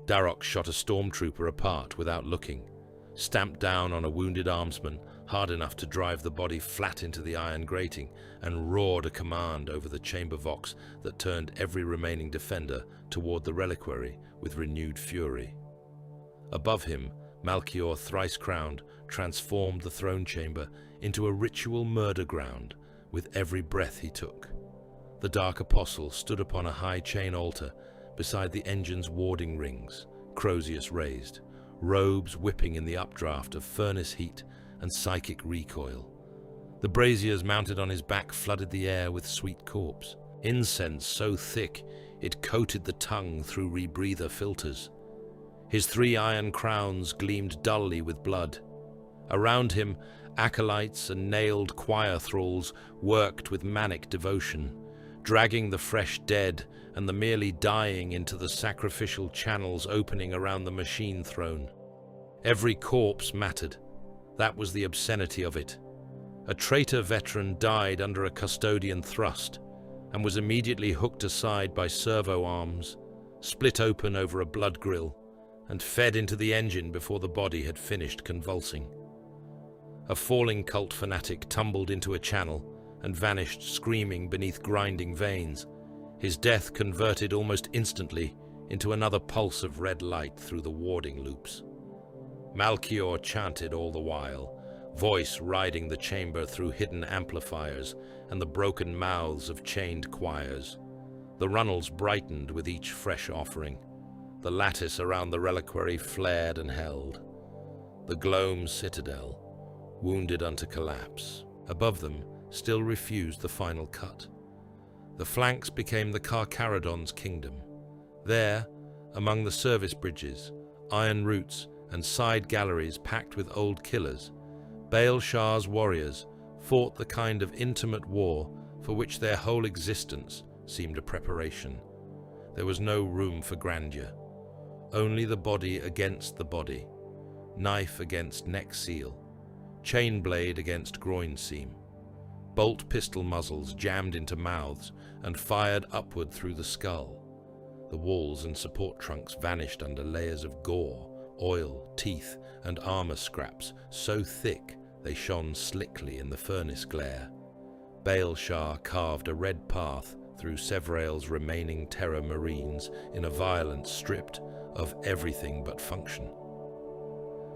Darok shot a stormtrooper apart without looking, stamped down on a wounded armsman, hard enough to drive the body flat into the iron grating, and roared a command over the chamber vox that turned every remaining defender toward the reliquary with renewed fury. Above him, Malchior, thrice crowned, transformed the throne chamber into a ritual murder ground with every breath he took. The Dark Apostle stood upon a high chain altar beside the engine's warding rings, Crozius raised, robes whipping in the updraft of furnace heat and psychic recoil. The braziers mounted on his back flooded the air with sweet corpse, incense so thick it coated the tongue through rebreather filters. His 3 iron crowns gleamed dully with blood. Around him, acolytes and nailed choir thralls worked with manic devotion, dragging the fresh dead and the merely dying into the sacrificial channels opening around the machine throne. Every corpse mattered. That was the obscenity of it. A traitor veteran died under a custodian thrust and was immediately hooked aside by servo arms, split open over a blood grill, and fed into the engine before the body had finished convulsing. A falling cult fanatic tumbled into a channel and vanished screaming beneath grinding veins, his death converted almost instantly into another pulse of red light through the warding loops. Malchior chanted all the while, voice riding the chamber through hidden amplifiers and the broken mouths of chained choirs. The runnels brightened with each fresh offering. The lattice around the reliquary flared and held. The gloam citadel, wounded unto collapse, above them still refused the final cut. The flanks became the Carcharodons' kingdom. There, among the service bridges, iron roots, and side galleries packed with old killers, Baal Shah's warriors fought the kind of intimate war for which their whole existence seemed a preparation. There was no room for grandeur. Only the body against the body, knife against neck seal, chain blade against groin seam, bolt pistol muzzles jammed into mouths and fired upward through the skull. The walls and support trunks vanished under layers of gore, oil, teeth, and armor scraps so thick they shone slickly in the furnace glare. Baal Shah carved a red path through Sevrael's remaining terror marines in a violence stripped of everything but function.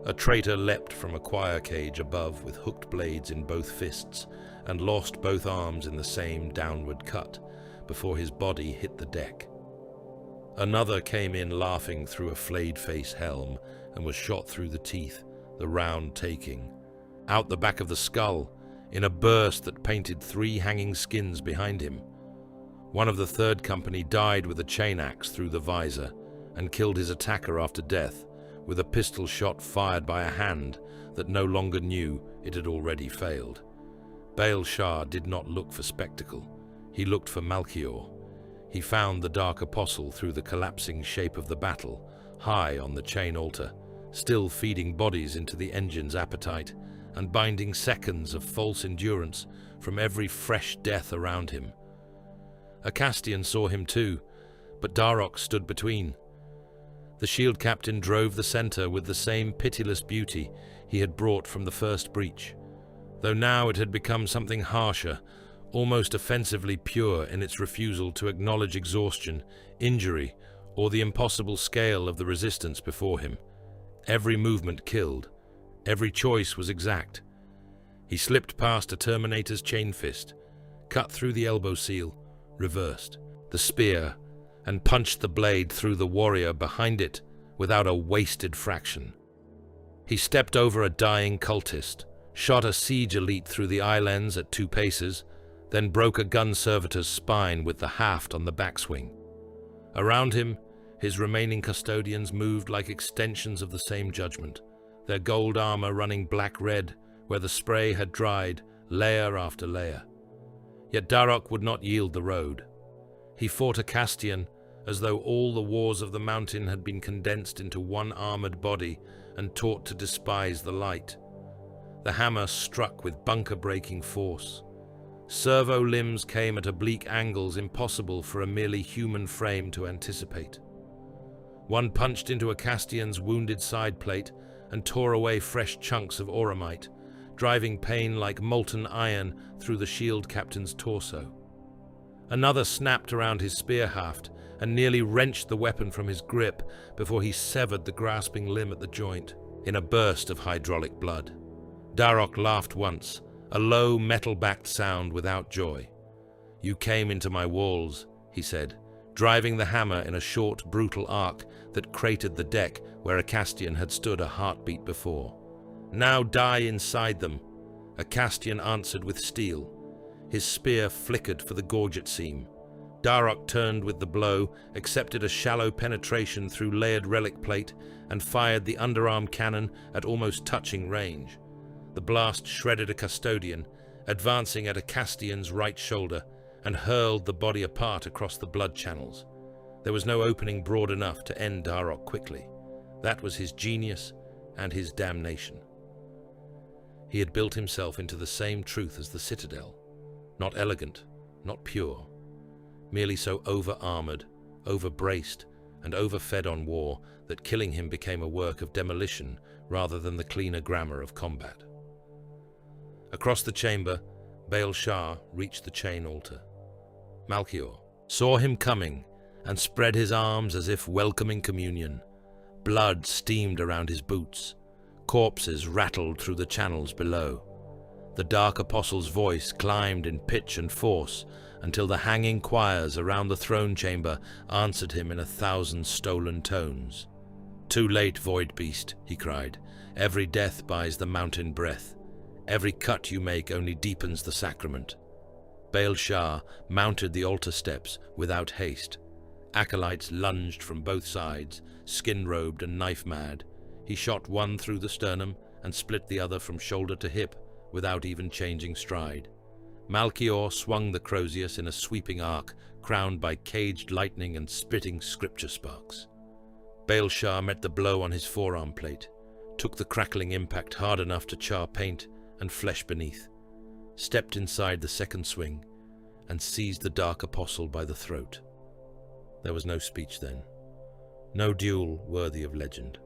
A traitor leapt from a choir cage above with hooked blades in both fists and lost both arms in the same downward cut before his body hit the deck. Another came in laughing through a flayed face helm and was shot through the teeth, the round taking. Out the back of the skull, in a burst that painted 3 hanging skins behind him. One of the 3rd company died with a chain axe through the visor and killed his attacker after death with a pistol shot fired by a hand that no longer knew it had already failed. Baal Shah did not look for spectacle. He looked for Malchior. He found the Dark Apostle through the collapsing shape of the battle, high on the chain altar, still feeding bodies into the engine's appetite and binding seconds of false endurance from every fresh death around him. A Castian saw him too, but Darok stood between. The shield captain drove the center with the same pitiless beauty he had brought from the first breach, though now it had become something harsher, almost offensively pure in its refusal to acknowledge exhaustion, injury, or the impossible scale of the resistance before him. Every movement killed. Every choice was exact. He slipped past a Terminator's chain fist, cut through the elbow seal, reversed the spear, and punched the blade through the warrior behind it without a wasted fraction. He stepped over a dying cultist, shot a siege elite through the eye lens at 2 paces, then broke a gun servitor's spine with the haft on the backswing. Around him, his remaining custodians moved like extensions of the same judgment, their gold armor running black-red where the spray had dried, layer after layer. Yet Darok would not yield the road. He fought a Castian as though all the wars of the mountain had been condensed into one armored body and taught to despise the light. The hammer struck with bunker-breaking force. Servo limbs came at oblique angles impossible for a merely human frame to anticipate. One punched into a Castian's wounded side plate and tore away fresh chunks of auramite, driving pain like molten iron through the shield captain's torso. Another snapped around his spear haft and nearly wrenched the weapon from his grip before he severed the grasping limb at the joint in a burst of hydraulic blood. Darok laughed once, a low, metal-backed sound without joy. "You came into my walls," he said, driving the hammer in a short, brutal arc that cratered the deck where a Castian had stood a heartbeat before. "Now die inside them." A Castian answered with steel. His spear flickered for the gorget seam. Darok turned with the blow, accepted a shallow penetration through layered relic plate, and fired the underarm cannon at almost touching range. The blast shredded a custodian, advancing at a Castian's right shoulder, and hurled the body apart across the blood channels. There was no opening broad enough to end Darok quickly. That was his genius and his damnation. He had built himself into the same truth as the Citadel. Not elegant, not pure. Merely so over-armored, over-braced, and overfed on war that killing him became a work of demolition rather than the cleaner grammar of combat. Across the chamber, Baal Shah reached the chain altar. Malchior saw him coming and spread his arms as if welcoming communion. Blood steamed around his boots. Corpses rattled through the channels below. The Dark Apostle's voice climbed in pitch and force until the hanging choirs around the throne chamber answered him in 1,000 stolen tones. "Too late, Void Beast," he cried. "Every death buys the mountain breath. Every cut you make only deepens the sacrament." Baal Shah mounted the altar steps without haste. Acolytes lunged from both sides, skin-robed and knife-mad. He shot one through the sternum and split the other from shoulder to hip without even changing stride. Malchior swung the Crozius in a sweeping arc, crowned by caged lightning and spitting scripture sparks. Baal Shah met the blow on his forearm plate, took the crackling impact hard enough to char paint and flesh beneath, stepped inside the second swing, and seized the Dark Apostle by the throat. There was no speech then, no duel worthy of legend.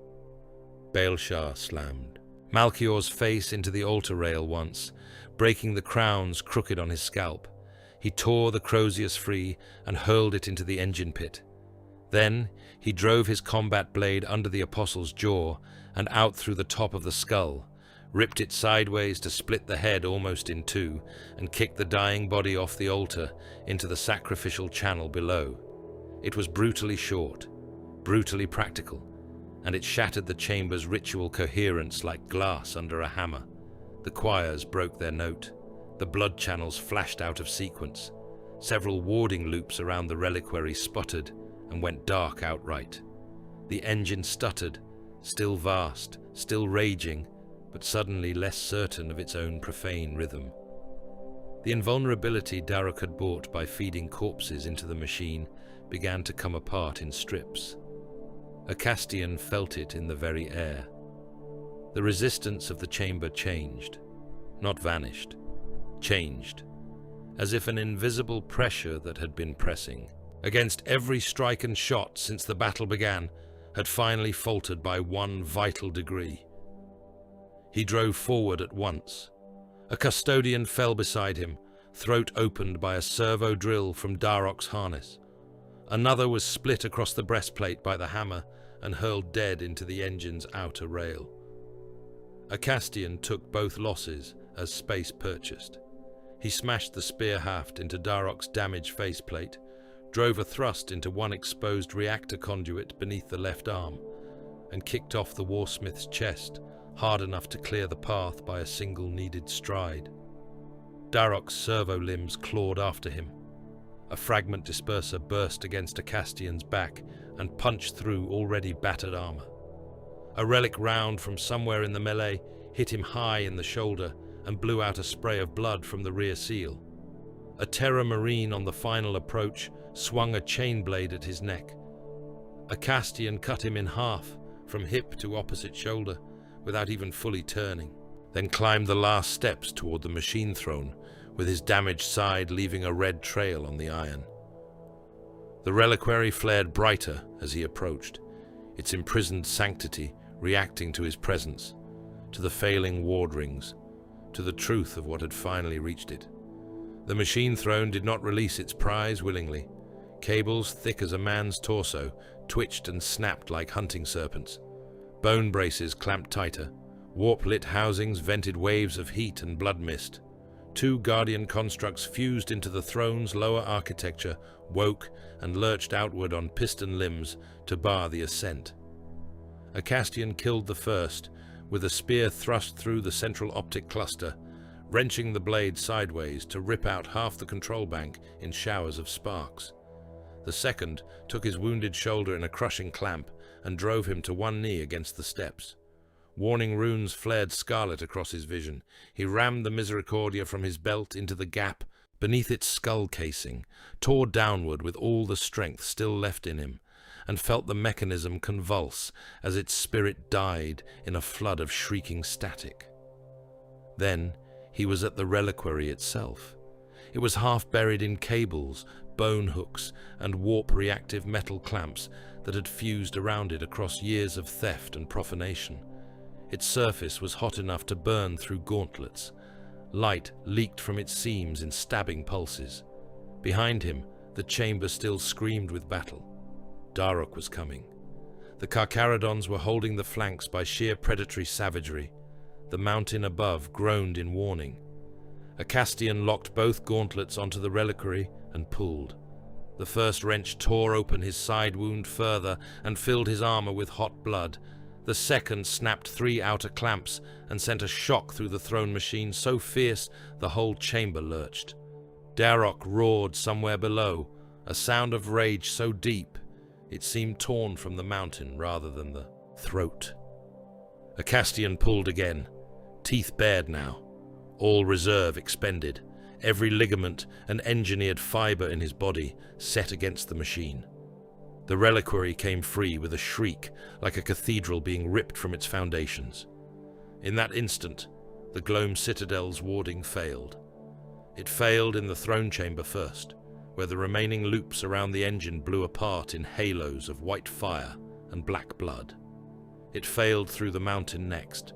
Baal Shah slammed Malchior's face into the altar rail once, breaking the crowns crooked on his scalp. He tore the Crozius free and hurled it into the engine pit. Then he drove his combat blade under the Apostle's jaw and out through the top of the skull, ripped it sideways to split the head almost in two, and kicked the dying body off the altar into the sacrificial channel below. It was brutally short, brutally practical, and it shattered the chamber's ritual coherence like glass under a hammer. The choirs broke their note. The blood channels flashed out of sequence. Several warding loops around the reliquary sputtered and went dark outright. The engine stuttered, still vast, still raging, but suddenly less certain of its own profane rhythm. The invulnerability Darok had bought by feeding corpses into the machine began to come apart in strips. A Castian felt it in the very air. The resistance of the chamber changed, not vanished, changed, as if an invisible pressure that had been pressing against every strike and shot since the battle began had finally faltered by one vital degree. He drove forward at once. A custodian fell beside him, throat opened by a servo drill from Darok's harness. Another was split across the breastplate by the hammer and hurled dead into the engine's outer rail. A Castian took both losses as space purchased. He smashed the spear haft into Darok's damaged faceplate, drove a thrust into one exposed reactor conduit beneath the left arm, and kicked off the warsmith's chest hard enough to clear the path by a single needed stride. Darok's servo limbs clawed after him. A fragment disperser burst against a Castian's back and punched through already battered armor. A relic round from somewhere in the melee hit him high in the shoulder and blew out a spray of blood from the rear seal. A Terra Marine on the final approach swung a chain blade at his neck. A Castian cut him in half from hip to opposite shoulder without even fully turning, then climbed the last steps toward the machine throne, with his damaged side leaving a red trail on the iron. The reliquary flared brighter as he approached, its imprisoned sanctity reacting to his presence, to the failing ward rings, to the truth of what had finally reached it. The machine throne did not release its prize willingly. Cables thick as a man's torso twitched and snapped like hunting serpents. Bone braces clamped tighter. Warp-lit housings vented waves of heat and blood mist. Two guardian constructs fused into the throne's lower architecture, woke and lurched outward on piston limbs to bar the ascent. A Castian killed the first, with a spear thrust through the central optic cluster, wrenching the blade sideways to rip out half the control bank in showers of sparks. The second took his wounded shoulder in a crushing clamp and drove him to one knee against the steps. Warning runes flared scarlet across his vision. He rammed the Misericordia from his belt into the gap beneath its skull casing, tore downward with all the strength still left in him, and felt the mechanism convulse as its spirit died in a flood of shrieking static. Then he was at the reliquary itself. It was half buried in cables, bone hooks, and warp-reactive metal clamps that had fused around it across years of theft and profanation. Its surface was hot enough to burn through gauntlets. Light leaked from its seams in stabbing pulses. Behind him, the chamber still screamed with battle. Darok was coming. The Carcharodons were holding the flanks by sheer predatory savagery. The mountain above groaned in warning. A Castian locked both gauntlets onto the reliquary and pulled. The first wrench tore open his side wound further and filled his armor with hot blood. The second snapped 3 outer clamps and sent a shock through the throne machine so fierce the whole chamber lurched. Darok roared somewhere below, a sound of rage so deep it seemed torn from the mountain rather than the throat. A Castian pulled again, teeth bared now, all reserve expended, every ligament and engineered fiber in his body set against the machine. The reliquary came free with a shriek, like a cathedral being ripped from its foundations. In that instant, the Gloam Citadel's warding failed. It failed in the throne chamber first, where the remaining loops around the engine blew apart in halos of white fire and black blood. It failed through the mountain next,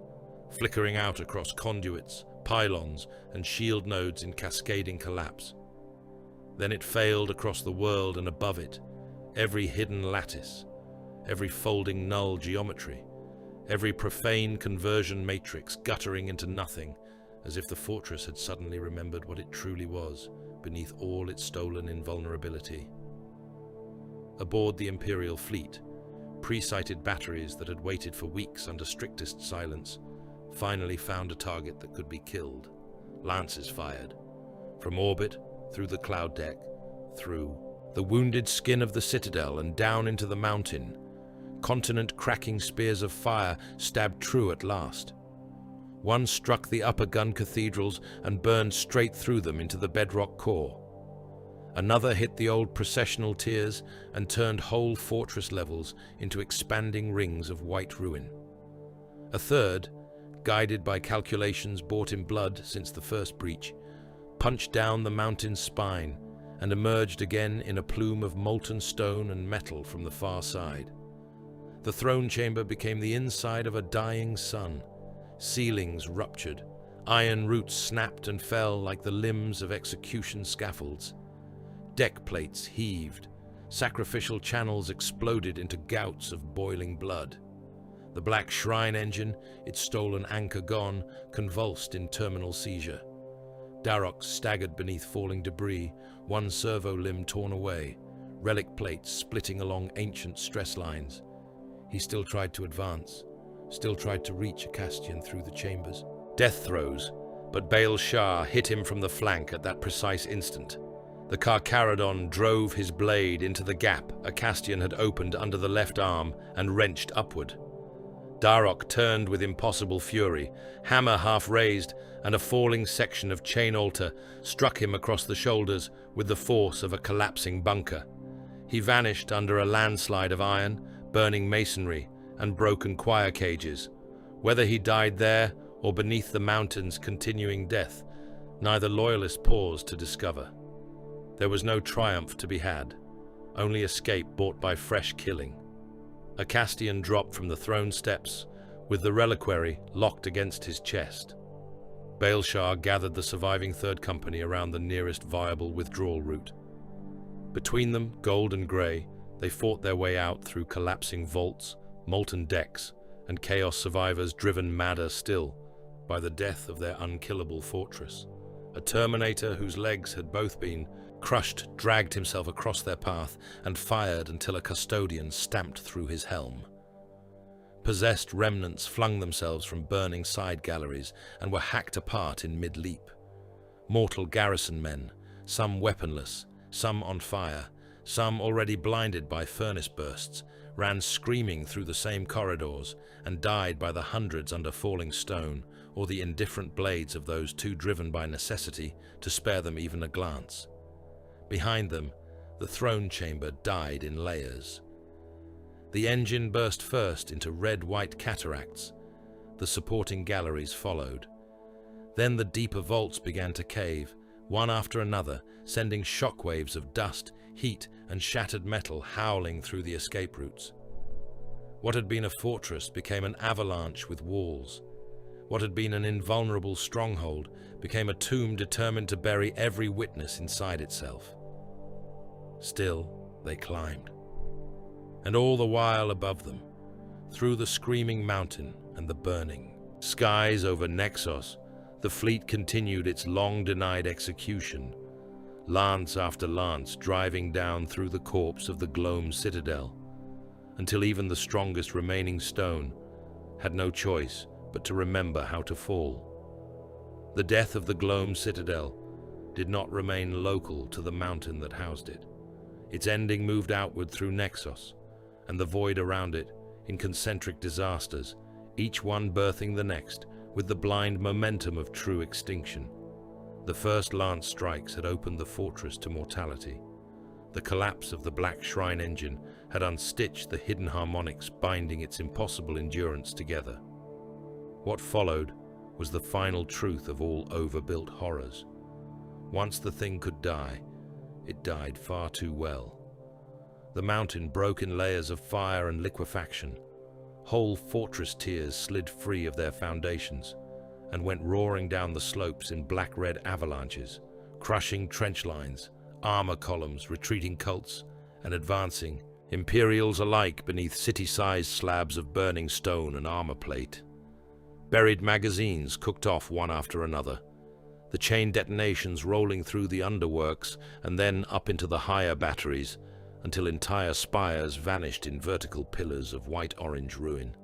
flickering out across conduits, pylons, and shield nodes in cascading collapse. Then it failed across the world and above it, every hidden lattice, every folding null geometry, every profane conversion matrix guttering into nothing, as if the fortress had suddenly remembered what it truly was, beneath all its stolen invulnerability. Aboard the Imperial fleet, pre-sighted batteries that had waited for weeks under strictest silence finally found a target that could be killed. Lances fired. From orbit, through the cloud deck, through the wounded skin of the citadel and down into the mountain. Continent-cracking spears of fire stabbed true at last. One struck the upper gun cathedrals and burned straight through them into the bedrock core. Another hit the old processional tiers and turned whole fortress levels into expanding rings of white ruin. A third, guided by calculations bought in blood since the first breach, punched down the mountain's spine and emerged again in a plume of molten stone and metal from the far side. The throne chamber became the inside of a dying sun. Ceilings ruptured, iron roots snapped and fell like the limbs of execution scaffolds. Deck plates heaved, sacrificial channels exploded into gouts of boiling blood. The Black Shrine engine, its stolen anchor gone, convulsed in terminal seizure. Darok staggered beneath falling debris, one servo limb torn away, relic plates splitting along ancient stress lines. He still tried to advance, still tried to reach a Castian through the chambers. Death throes, but Baal Shah hit him from the flank at that precise instant. The Carcharodon drove his blade into the gap a Castian had opened under the left arm and wrenched upward. Darok turned with impossible fury, hammer half raised, and a falling section of chain altar struck him across the shoulders with the force of a collapsing bunker. He vanished under a landslide of iron, burning masonry, and broken choir cages. Whether he died there or beneath the mountain's continuing death, neither loyalist paused to discover. There was no triumph to be had, only escape bought by fresh killing. A Castian dropped from the throne steps, with the reliquary locked against his chest. Baelshar gathered the surviving Third Company around the nearest viable withdrawal route. Between them, Gold and Grey, they fought their way out through collapsing vaults, molten decks, and Chaos survivors driven madder still by the death of their unkillable fortress. A Terminator whose legs had both been crushed dragged himself across their path and fired until a Custodian stamped through his helm. Possessed remnants flung themselves from burning side galleries and were hacked apart in mid-leap. Mortal garrison men, some weaponless, some on fire, some already blinded by furnace bursts, ran screaming through the same corridors and died by the hundreds under falling stone or the indifferent blades of those too driven by necessity to spare them even a glance. Behind them, the throne chamber died in layers. The engine burst first into red-white cataracts. The supporting galleries followed. Then the deeper vaults began to cave, one after another, sending shockwaves of dust, heat, and shattered metal howling through the escape routes. What had been a fortress became an avalanche with walls. What had been an invulnerable stronghold became a tomb determined to bury every witness inside itself. Still, they climbed. And all the while above them, through the screaming mountain and the burning skies over Nexos, the fleet continued its long-denied execution, lance after lance driving down through the corpse of the Gloam citadel, until even the strongest remaining stone had no choice but to remember how to fall. The death of the Gloam citadel did not remain local to the mountain that housed it. Its ending moved outward through Nexos, and the void around it in concentric disasters, each one birthing the next with the blind momentum of true extinction. The first lance strikes had opened the fortress to mortality. The collapse of the Black Shrine engine had unstitched the hidden harmonics binding its impossible endurance together. What followed was the final truth of all overbuilt horrors. Once the thing could die, it died far too well. The mountain broke in layers of fire and liquefaction. Whole fortress tiers slid free of their foundations and went roaring down the slopes in black-red avalanches, crushing trench lines, armor columns, retreating cults, and advancing Imperials alike beneath city-sized slabs of burning stone and armor plate. Buried magazines cooked off one after another, the chain detonations rolling through the underworks and then up into the higher batteries, until entire spires vanished in vertical pillars of white-orange ruin.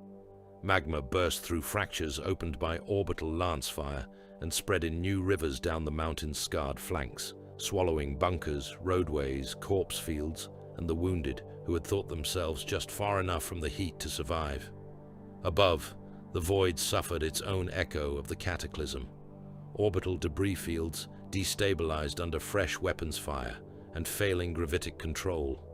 Magma burst through fractures opened by orbital lance fire and spread in new rivers down the mountain's scarred flanks, swallowing bunkers, roadways, corpse fields, and the wounded who had thought themselves just far enough from the heat to survive. Above, the void suffered its own echo of the cataclysm. Orbital debris fields destabilized under fresh weapons fire and failing gravitic control.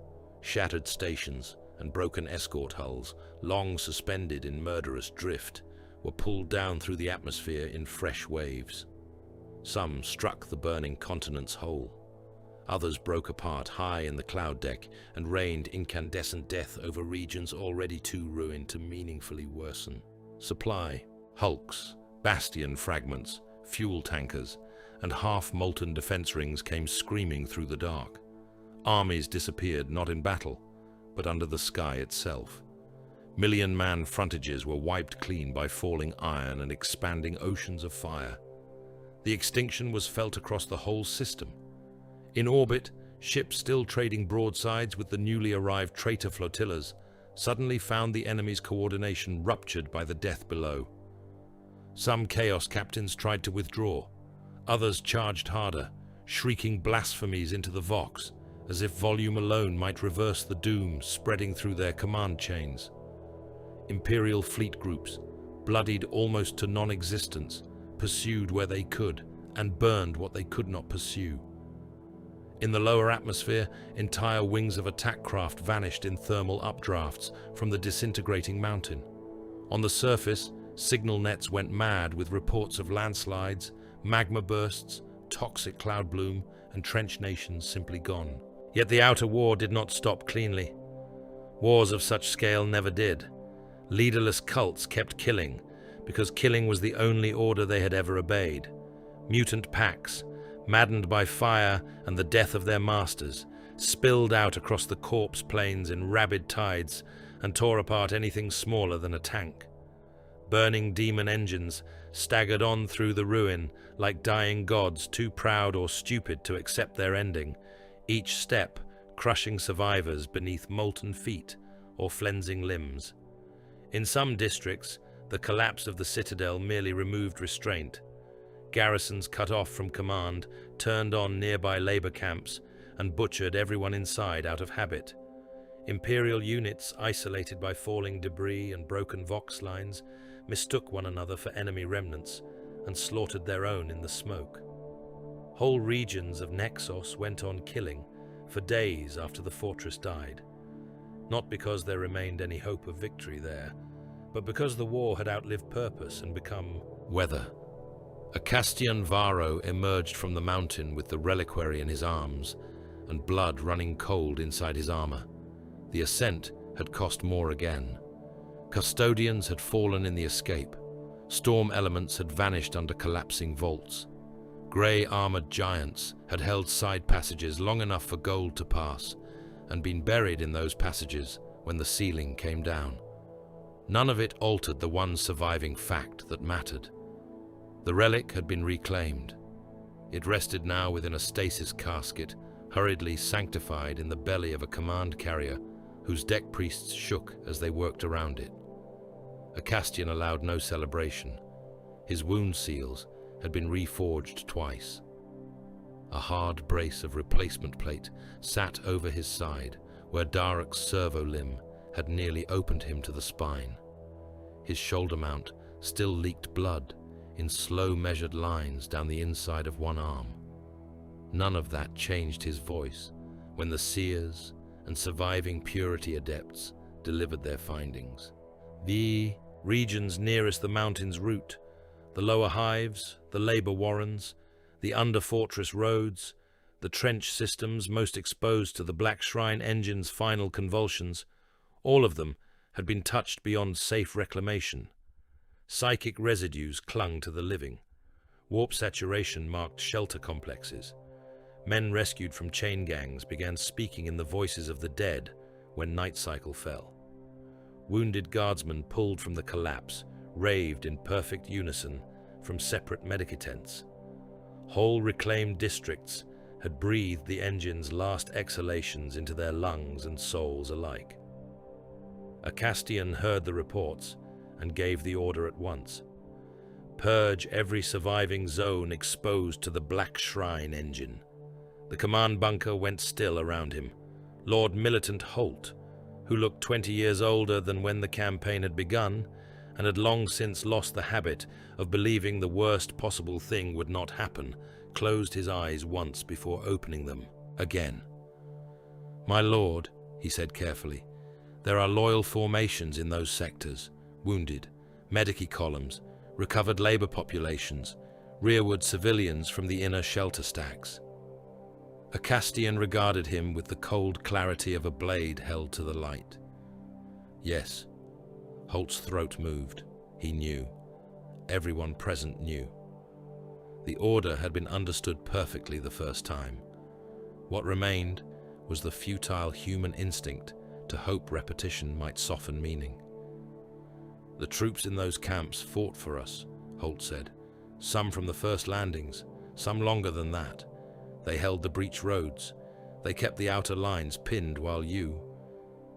Shattered stations and broken escort hulls, long suspended in murderous drift, were pulled down through the atmosphere in fresh waves. Some struck the burning continents whole. Others broke apart high in the cloud deck and rained incandescent death over regions already too ruined to meaningfully worsen. Supply, hulks, bastion fragments, fuel tankers, and half-molten defense rings came screaming through the dark. Armies disappeared not in battle, but under the sky itself. Million-man frontages were wiped clean by falling iron and expanding oceans of fire. The extinction was felt across the whole system. In orbit, ships still trading broadsides with the newly arrived traitor flotillas suddenly found the enemy's coordination ruptured by the death below. Some Chaos captains tried to withdraw. Others charged harder, shrieking blasphemies into the Vox, as if volume alone might reverse the doom spreading through their command chains. Imperial fleet groups, bloodied almost to non-existence, pursued where they could and burned what they could not pursue. In the lower atmosphere, entire wings of attack craft vanished in thermal updrafts from the disintegrating mountain. On the surface, signal nets went mad with reports of landslides, magma bursts, toxic cloud bloom, and trench nations simply gone. Yet the outer war did not stop cleanly. Wars of such scale never did. Leaderless cults kept killing, because killing was the only order they had ever obeyed. Mutant packs, maddened by fire and the death of their masters, spilled out across the corpse plains in rabid tides and tore apart anything smaller than a tank. Burning demon engines staggered on through the ruin like dying gods too proud or stupid to accept their ending, each step crushing survivors beneath molten feet or flensing limbs. In some districts, the collapse of the citadel merely removed restraint. Garrisons cut off from command turned on nearby labor camps and butchered everyone inside out of habit. Imperial units, isolated by falling debris and broken Vox lines, mistook one another for enemy remnants and slaughtered their own in the smoke. Whole regions of Nexos went on killing for days after the fortress died, not because there remained any hope of victory there, but because the war had outlived purpose and become weather. A Castian Varo emerged from the mountain with the reliquary in his arms and blood running cold inside his armor. The ascent had cost more again. Custodians had fallen in the escape. Storm elements had vanished under collapsing vaults. Grey-armored giants had held side passages long enough for gold to pass and been buried in those passages when the ceiling came down. None of it altered the one surviving fact that mattered. The relic had been reclaimed. It rested now within a stasis casket, hurriedly sanctified in the belly of a command carrier whose deck priests shook as they worked around it. Acastian allowed no celebration. His wound seals had been reforged twice. A hard brace of replacement plate sat over his side, where Daruk's servo limb had nearly opened him to the spine. His shoulder mount still leaked blood in slow measured lines down the inside of one arm. None of that changed his voice when the seers and surviving purity adepts delivered their findings. The regions nearest the mountain's root, the lower hives, the labor warrens, the under-fortress roads, the trench systems most exposed to the Black Shrine engine's final convulsions, all of them had been touched beyond safe reclamation. Psychic residues clung to the living. Warp saturation marked shelter complexes. Men rescued from chain gangs began speaking in the voices of the dead when night cycle fell. Wounded guardsmen pulled from the collapse raved in perfect unison from separate medic tents. Whole reclaimed districts had breathed the engine's last exhalations into their lungs and souls alike. Acastian heard the reports and gave the order at once. Purge every surviving zone exposed to the Black Shrine engine. The command bunker went still around him. Lord Militant Holt, who looked 20 years older than when the campaign had begun, and had long since lost the habit of believing the worst possible thing would not happen, closed his eyes once before opening them again. "My lord," he said carefully, "there are loyal formations in those sectors, wounded, medici columns, recovered labor populations, rearward civilians from the inner shelter stacks." Acastian regarded him with the cold clarity of a blade held to the light. Yes. Holt's throat moved. He knew. Everyone present knew. The order had been understood perfectly the first time. What remained was the futile human instinct to hope repetition might soften meaning. "The troops in those camps fought for us," Holt said. "Some from the first landings, some longer than that. They held the breach roads. They kept the outer lines pinned while you—"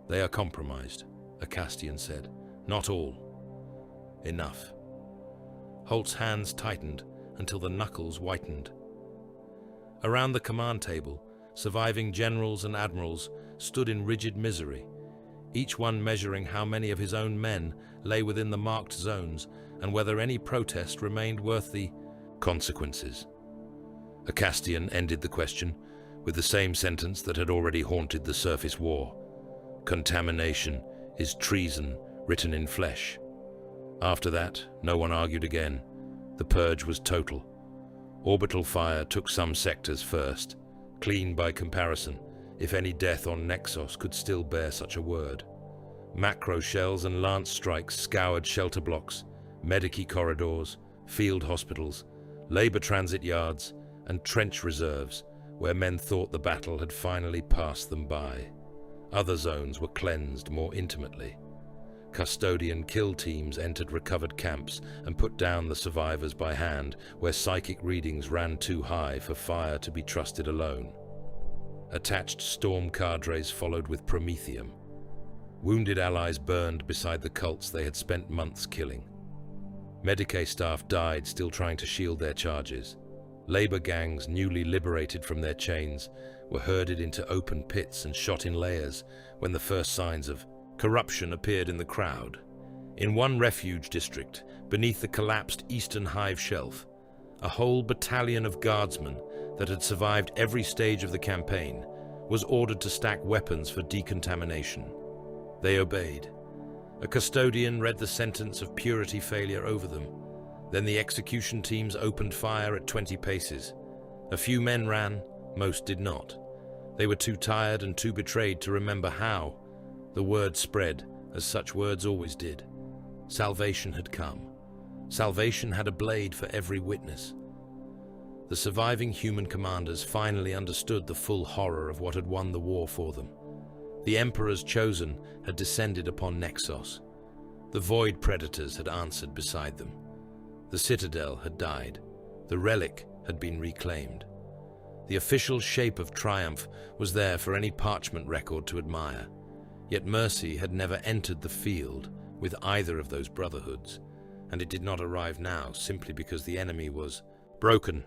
"They are compromised," Acastian said. "Not all. Enough." Holt's hands tightened until the knuckles whitened. Around the command table, surviving generals and admirals stood in rigid misery, each one measuring how many of his own men lay within the marked zones and whether any protest remained worth the consequences. Acastian ended the question with the same sentence that had already haunted the surface war. "Contamination is treason written in flesh." After that, no one argued again. The purge was total. Orbital fire took some sectors first, clean by comparison, if any death on Nexos could still bear such a word. Macro shells and lance strikes scoured shelter blocks, medici corridors, field hospitals, labor transit yards, and trench reserves where men thought the battle had finally passed them by. Other zones were cleansed more intimately. Custodian kill teams entered recovered camps and put down the survivors by hand where psychic readings ran too high for fire to be trusted alone. Attached storm cadres followed with promethium. Wounded allies burned beside the cults they had spent months killing. Medicae staff died still trying to shield their charges. Labor gangs, newly liberated from their chains, were herded into open pits and shot in layers when the first signs of corruption appeared in the crowd. In one refuge district, beneath the collapsed eastern hive shelf, a whole battalion of guardsmen that had survived every stage of the campaign was ordered to stack weapons for decontamination. They obeyed. A custodian read the sentence of purity failure over them. Then the execution teams opened fire at 20 paces. A few men ran, most did not. They were too tired and too betrayed to remember how. The word spread, as such words always did. Salvation had come. Salvation had a blade for every witness. The surviving human commanders finally understood the full horror of what had won the war for them. The Emperor's Chosen had descended upon Nexos. The Void Predators had answered beside them. The Citadel had died. The Relic had been reclaimed. The official shape of triumph was there for any parchment record to admire. Yet mercy had never entered the field with either of those brotherhoods, and it did not arrive now simply because the enemy was broken.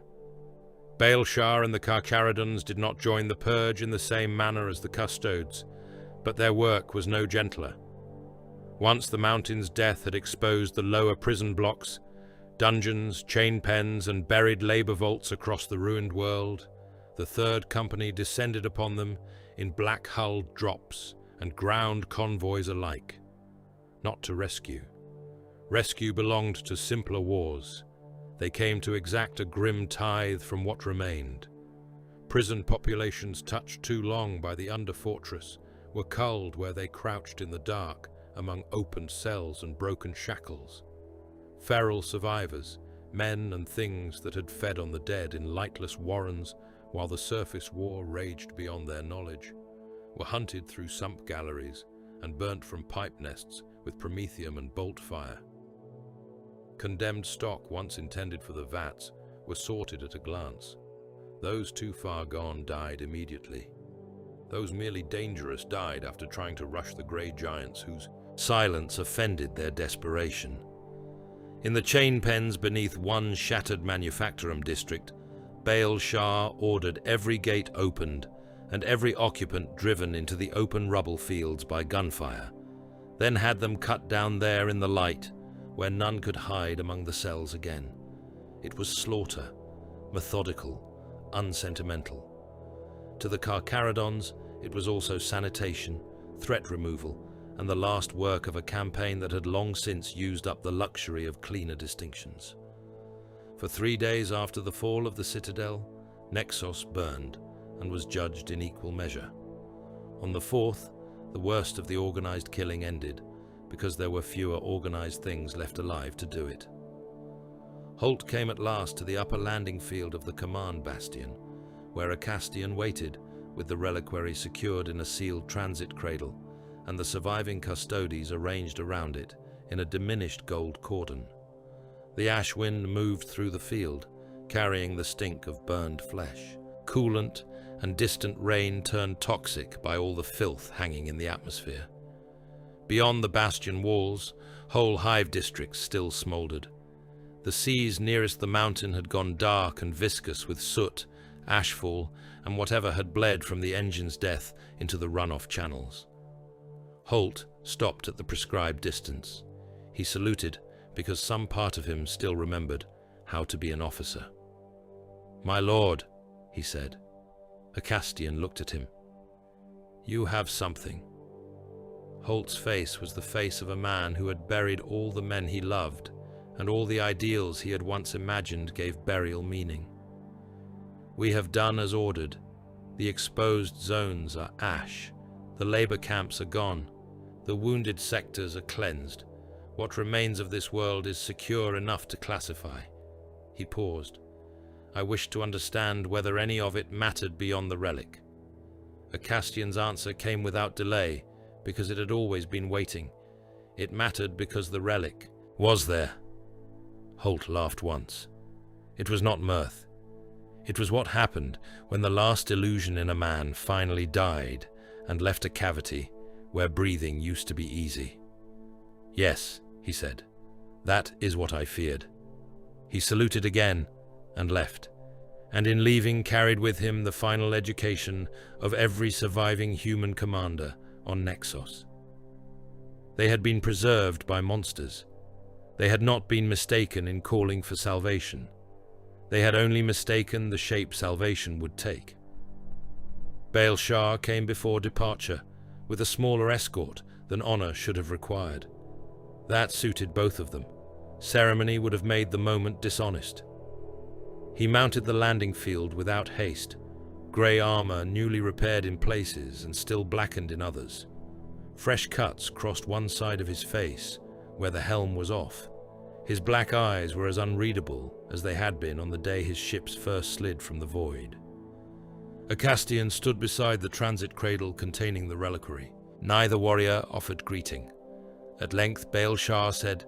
Baal-Shah and the Carcharodons did not join the purge in the same manner as the Custodes, but their work was no gentler. Once the mountain's death had exposed the lower prison blocks, dungeons, chain pens, and buried labor vaults across the ruined world, the Third Company descended upon them in black-hulled drops and ground convoys alike. Not to rescue. Rescue belonged to simpler wars. They came to exact a grim tithe from what remained. Prison populations touched too long by the under-fortress were culled where they crouched in the dark among opened cells and broken shackles. Feral survivors, men and things that had fed on the dead in lightless warrens while the surface war raged beyond their knowledge, were hunted through sump galleries and burnt from pipe nests with promethium and bolt fire. Condemned stock once intended for the vats were sorted at a glance. Those too far gone died immediately. Those merely dangerous died after trying to rush the grey giants whose silence offended their desperation. In the chain pens beneath one shattered manufactorum district, Baal-Shah ordered every gate opened and every occupant driven into the open rubble fields by gunfire, then had them cut down there in the light, where none could hide among the cells again. It was slaughter, methodical, unsentimental. To the Carcharodons, it was also sanitation, threat removal, and the last work of a campaign that had long since used up the luxury of cleaner distinctions. For 3 days after the fall of the Citadel, Nexos burned and was judged in equal measure. On the 4th, the worst of the organized killing ended, because there were fewer organized things left alive to do it. Holt came at last to the upper landing field of the command bastion, where a Castian waited, with the reliquary secured in a sealed transit cradle, and the surviving Custodes arranged around it in a diminished gold cordon. The ash wind moved through the field, carrying the stink of burned flesh. Coolant and distant rain turned toxic by all the filth hanging in the atmosphere. Beyond the bastion walls, whole hive districts still smouldered. The seas nearest the mountain had gone dark and viscous with soot, ashfall, and whatever had bled from the engine's death into the runoff channels. Holt stopped at the prescribed distance. He saluted because some part of him still remembered how to be an officer. "My lord," he said. A Castian looked at him. "You have something." Holt's face was the face of a man who had buried all the men he loved, and all the ideals he had once imagined gave burial meaning. "We have done as ordered. The exposed zones are ash. The labor camps are gone. The wounded sectors are cleansed. What remains of this world is secure enough to classify." He paused. "I wished to understand whether any of it mattered beyond the relic." Acastian's answer came without delay, because it had always been waiting. It mattered because the relic was there. Holt laughed once. It was not mirth. It was what happened when the last illusion in a man finally died and left a cavity where breathing used to be easy. "Yes," he said, "that is what I feared." He saluted again and left, and in leaving carried with him the final education of every surviving human commander on Nexos. They had been preserved by monsters. They had not been mistaken in calling for salvation. They had only mistaken the shape salvation would take. Baal Shah came before departure, with a smaller escort than honor should have required. That suited both of them. Ceremony would have made the moment dishonest. He mounted the landing field without haste, grey armor newly repaired in places and still blackened in others. Fresh cuts crossed one side of his face, where the helm was off. His black eyes were as unreadable as they had been on the day his ships first slid from the void. Acastian stood beside the transit cradle containing the reliquary. Neither warrior offered greeting. At length Baal Shah said,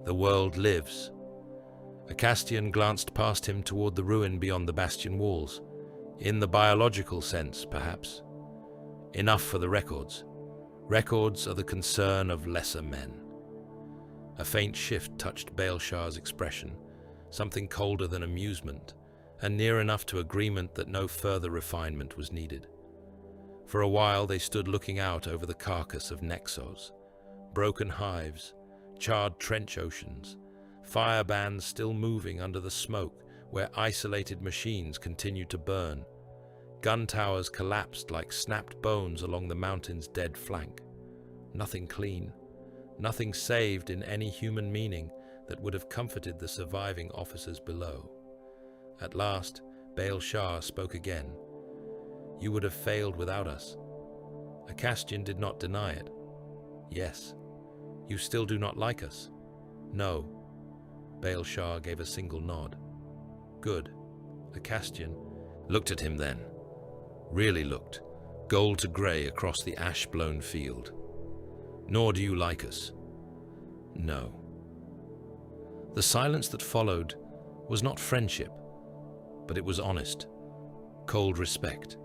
"The world lives." Acastian glanced past him toward the ruin beyond the bastion walls. In the biological sense, perhaps. Enough for the records. Records are the concern of lesser men. A faint shift touched Baal Shah's expression, something colder than amusement, and near enough to agreement that no further refinement was needed. For a while they stood looking out over the carcass of Nexos. Broken hives, charred trench oceans, fire bands still moving under the smoke where isolated machines continued to burn. Gun towers collapsed like snapped bones along the mountain's dead flank. Nothing clean, nothing saved in any human meaning that would have comforted the surviving officers below. At last, Baal Shah spoke again. "You would have failed without us." Acastian did not deny it. "Yes." "You still do not like us?" "No." Baal Shah gave a single nod. "Good." Acastian looked at him then. Really looked, gold to grey across the ash-blown field. "Nor do you like us?" "No." The silence that followed was not friendship, but it was honest, cold respect,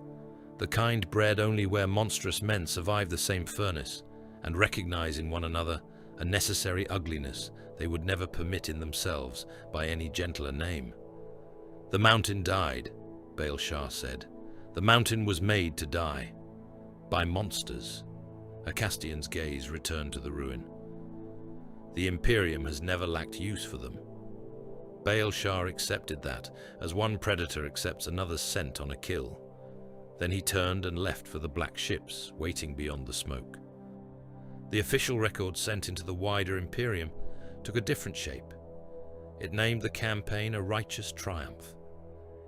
the kind bred only where monstrous men survive the same furnace and recognize in one another a necessary ugliness they would never permit in themselves by any gentler name. "The mountain died," Baal Shah said. "The mountain was made to die. By monsters." Acastian's gaze returned to the ruin. "The Imperium has never lacked use for them." Baal Shah accepted that, as one predator accepts another's scent on a kill. Then he turned and left for the black ships waiting beyond the smoke. The official record sent into the wider Imperium took a different shape. It named the campaign a righteous triumph.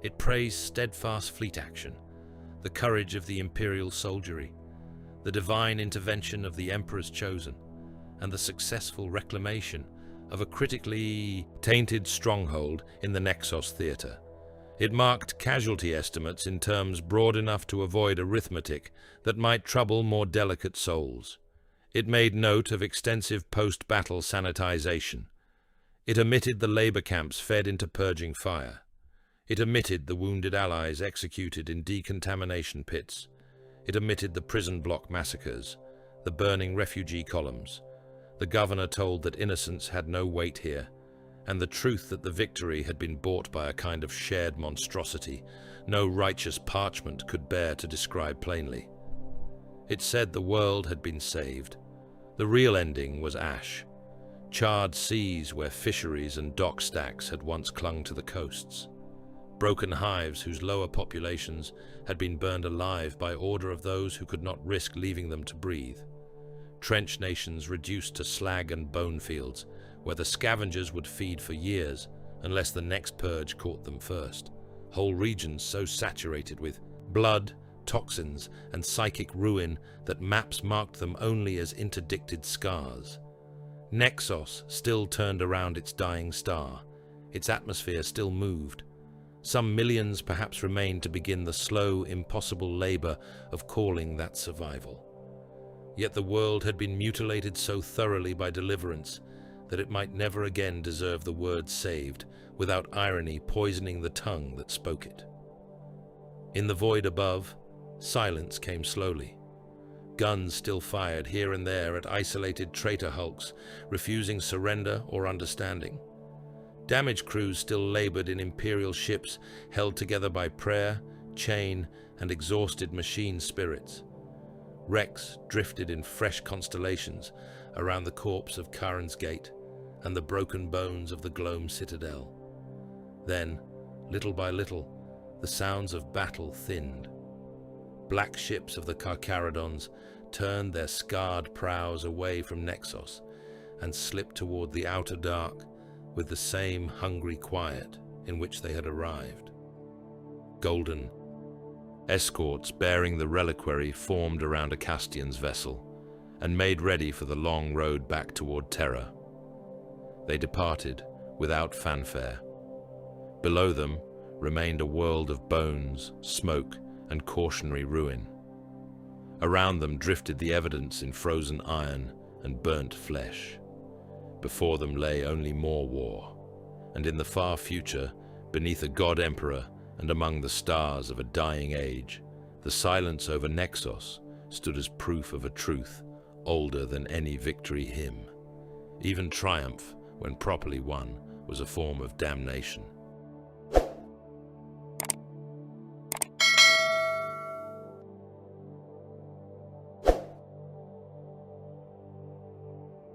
It praised steadfast fleet action, the courage of the Imperial soldiery, the divine intervention of the Emperor's chosen, and the successful reclamation of a critically tainted stronghold in the Nexos theater. It marked casualty estimates in terms broad enough to avoid arithmetic that might trouble more delicate souls. It made note of extensive post-battle sanitization. It omitted the labor camps fed into purging fire. It omitted the wounded allies executed in decontamination pits. It omitted the prison block massacres, the burning refugee columns. The governor told that innocence had no weight here, and the truth that the victory had been bought by a kind of shared monstrosity no righteous parchment could bear to describe plainly. It said the world had been saved. The real ending was ash, charred seas where fisheries and dock stacks had once clung to the coasts, broken hives whose lower populations had been burned alive by order of those who could not risk leaving them to breathe, trench nations reduced to slag and bone fields where the scavengers would feed for years unless the next purge caught them first, whole regions so saturated with blood, toxins, and psychic ruin that maps marked them only as interdicted scars. Nexos still turned around its dying star. Its atmosphere still moved. Some millions perhaps remained to begin the slow, impossible labor of calling that survival. Yet the world had been mutilated so thoroughly by deliverance that it might never again deserve the word saved without irony poisoning the tongue that spoke it. In the void above, silence came slowly. Guns still fired here and there at isolated traitor hulks, refusing surrender or understanding. Damage crews still labored in Imperial ships held together by prayer, chain, and exhausted machine spirits. Wrecks drifted in fresh constellations around the corpse of Karen's Gate and the broken bones of the Gloam Citadel. Then, little by little, the sounds of battle thinned. Black ships of the Carcharodons turned their scarred prows away from Nexos and slipped toward the outer dark with the same hungry quiet in which they had arrived. Golden escorts bearing the reliquary formed around a Castian's vessel and made ready for the long road back toward Terra. They departed without fanfare. Below them remained a world of bones, smoke, and cautionary ruin. Around them drifted the evidence in frozen iron and burnt flesh. Before them lay only more war, and in the far future, beneath a god emperor and among the stars of a dying age, the silence over Nexos stood as proof of a truth older than any victory hymn. Even triumph, when properly won, was a form of damnation.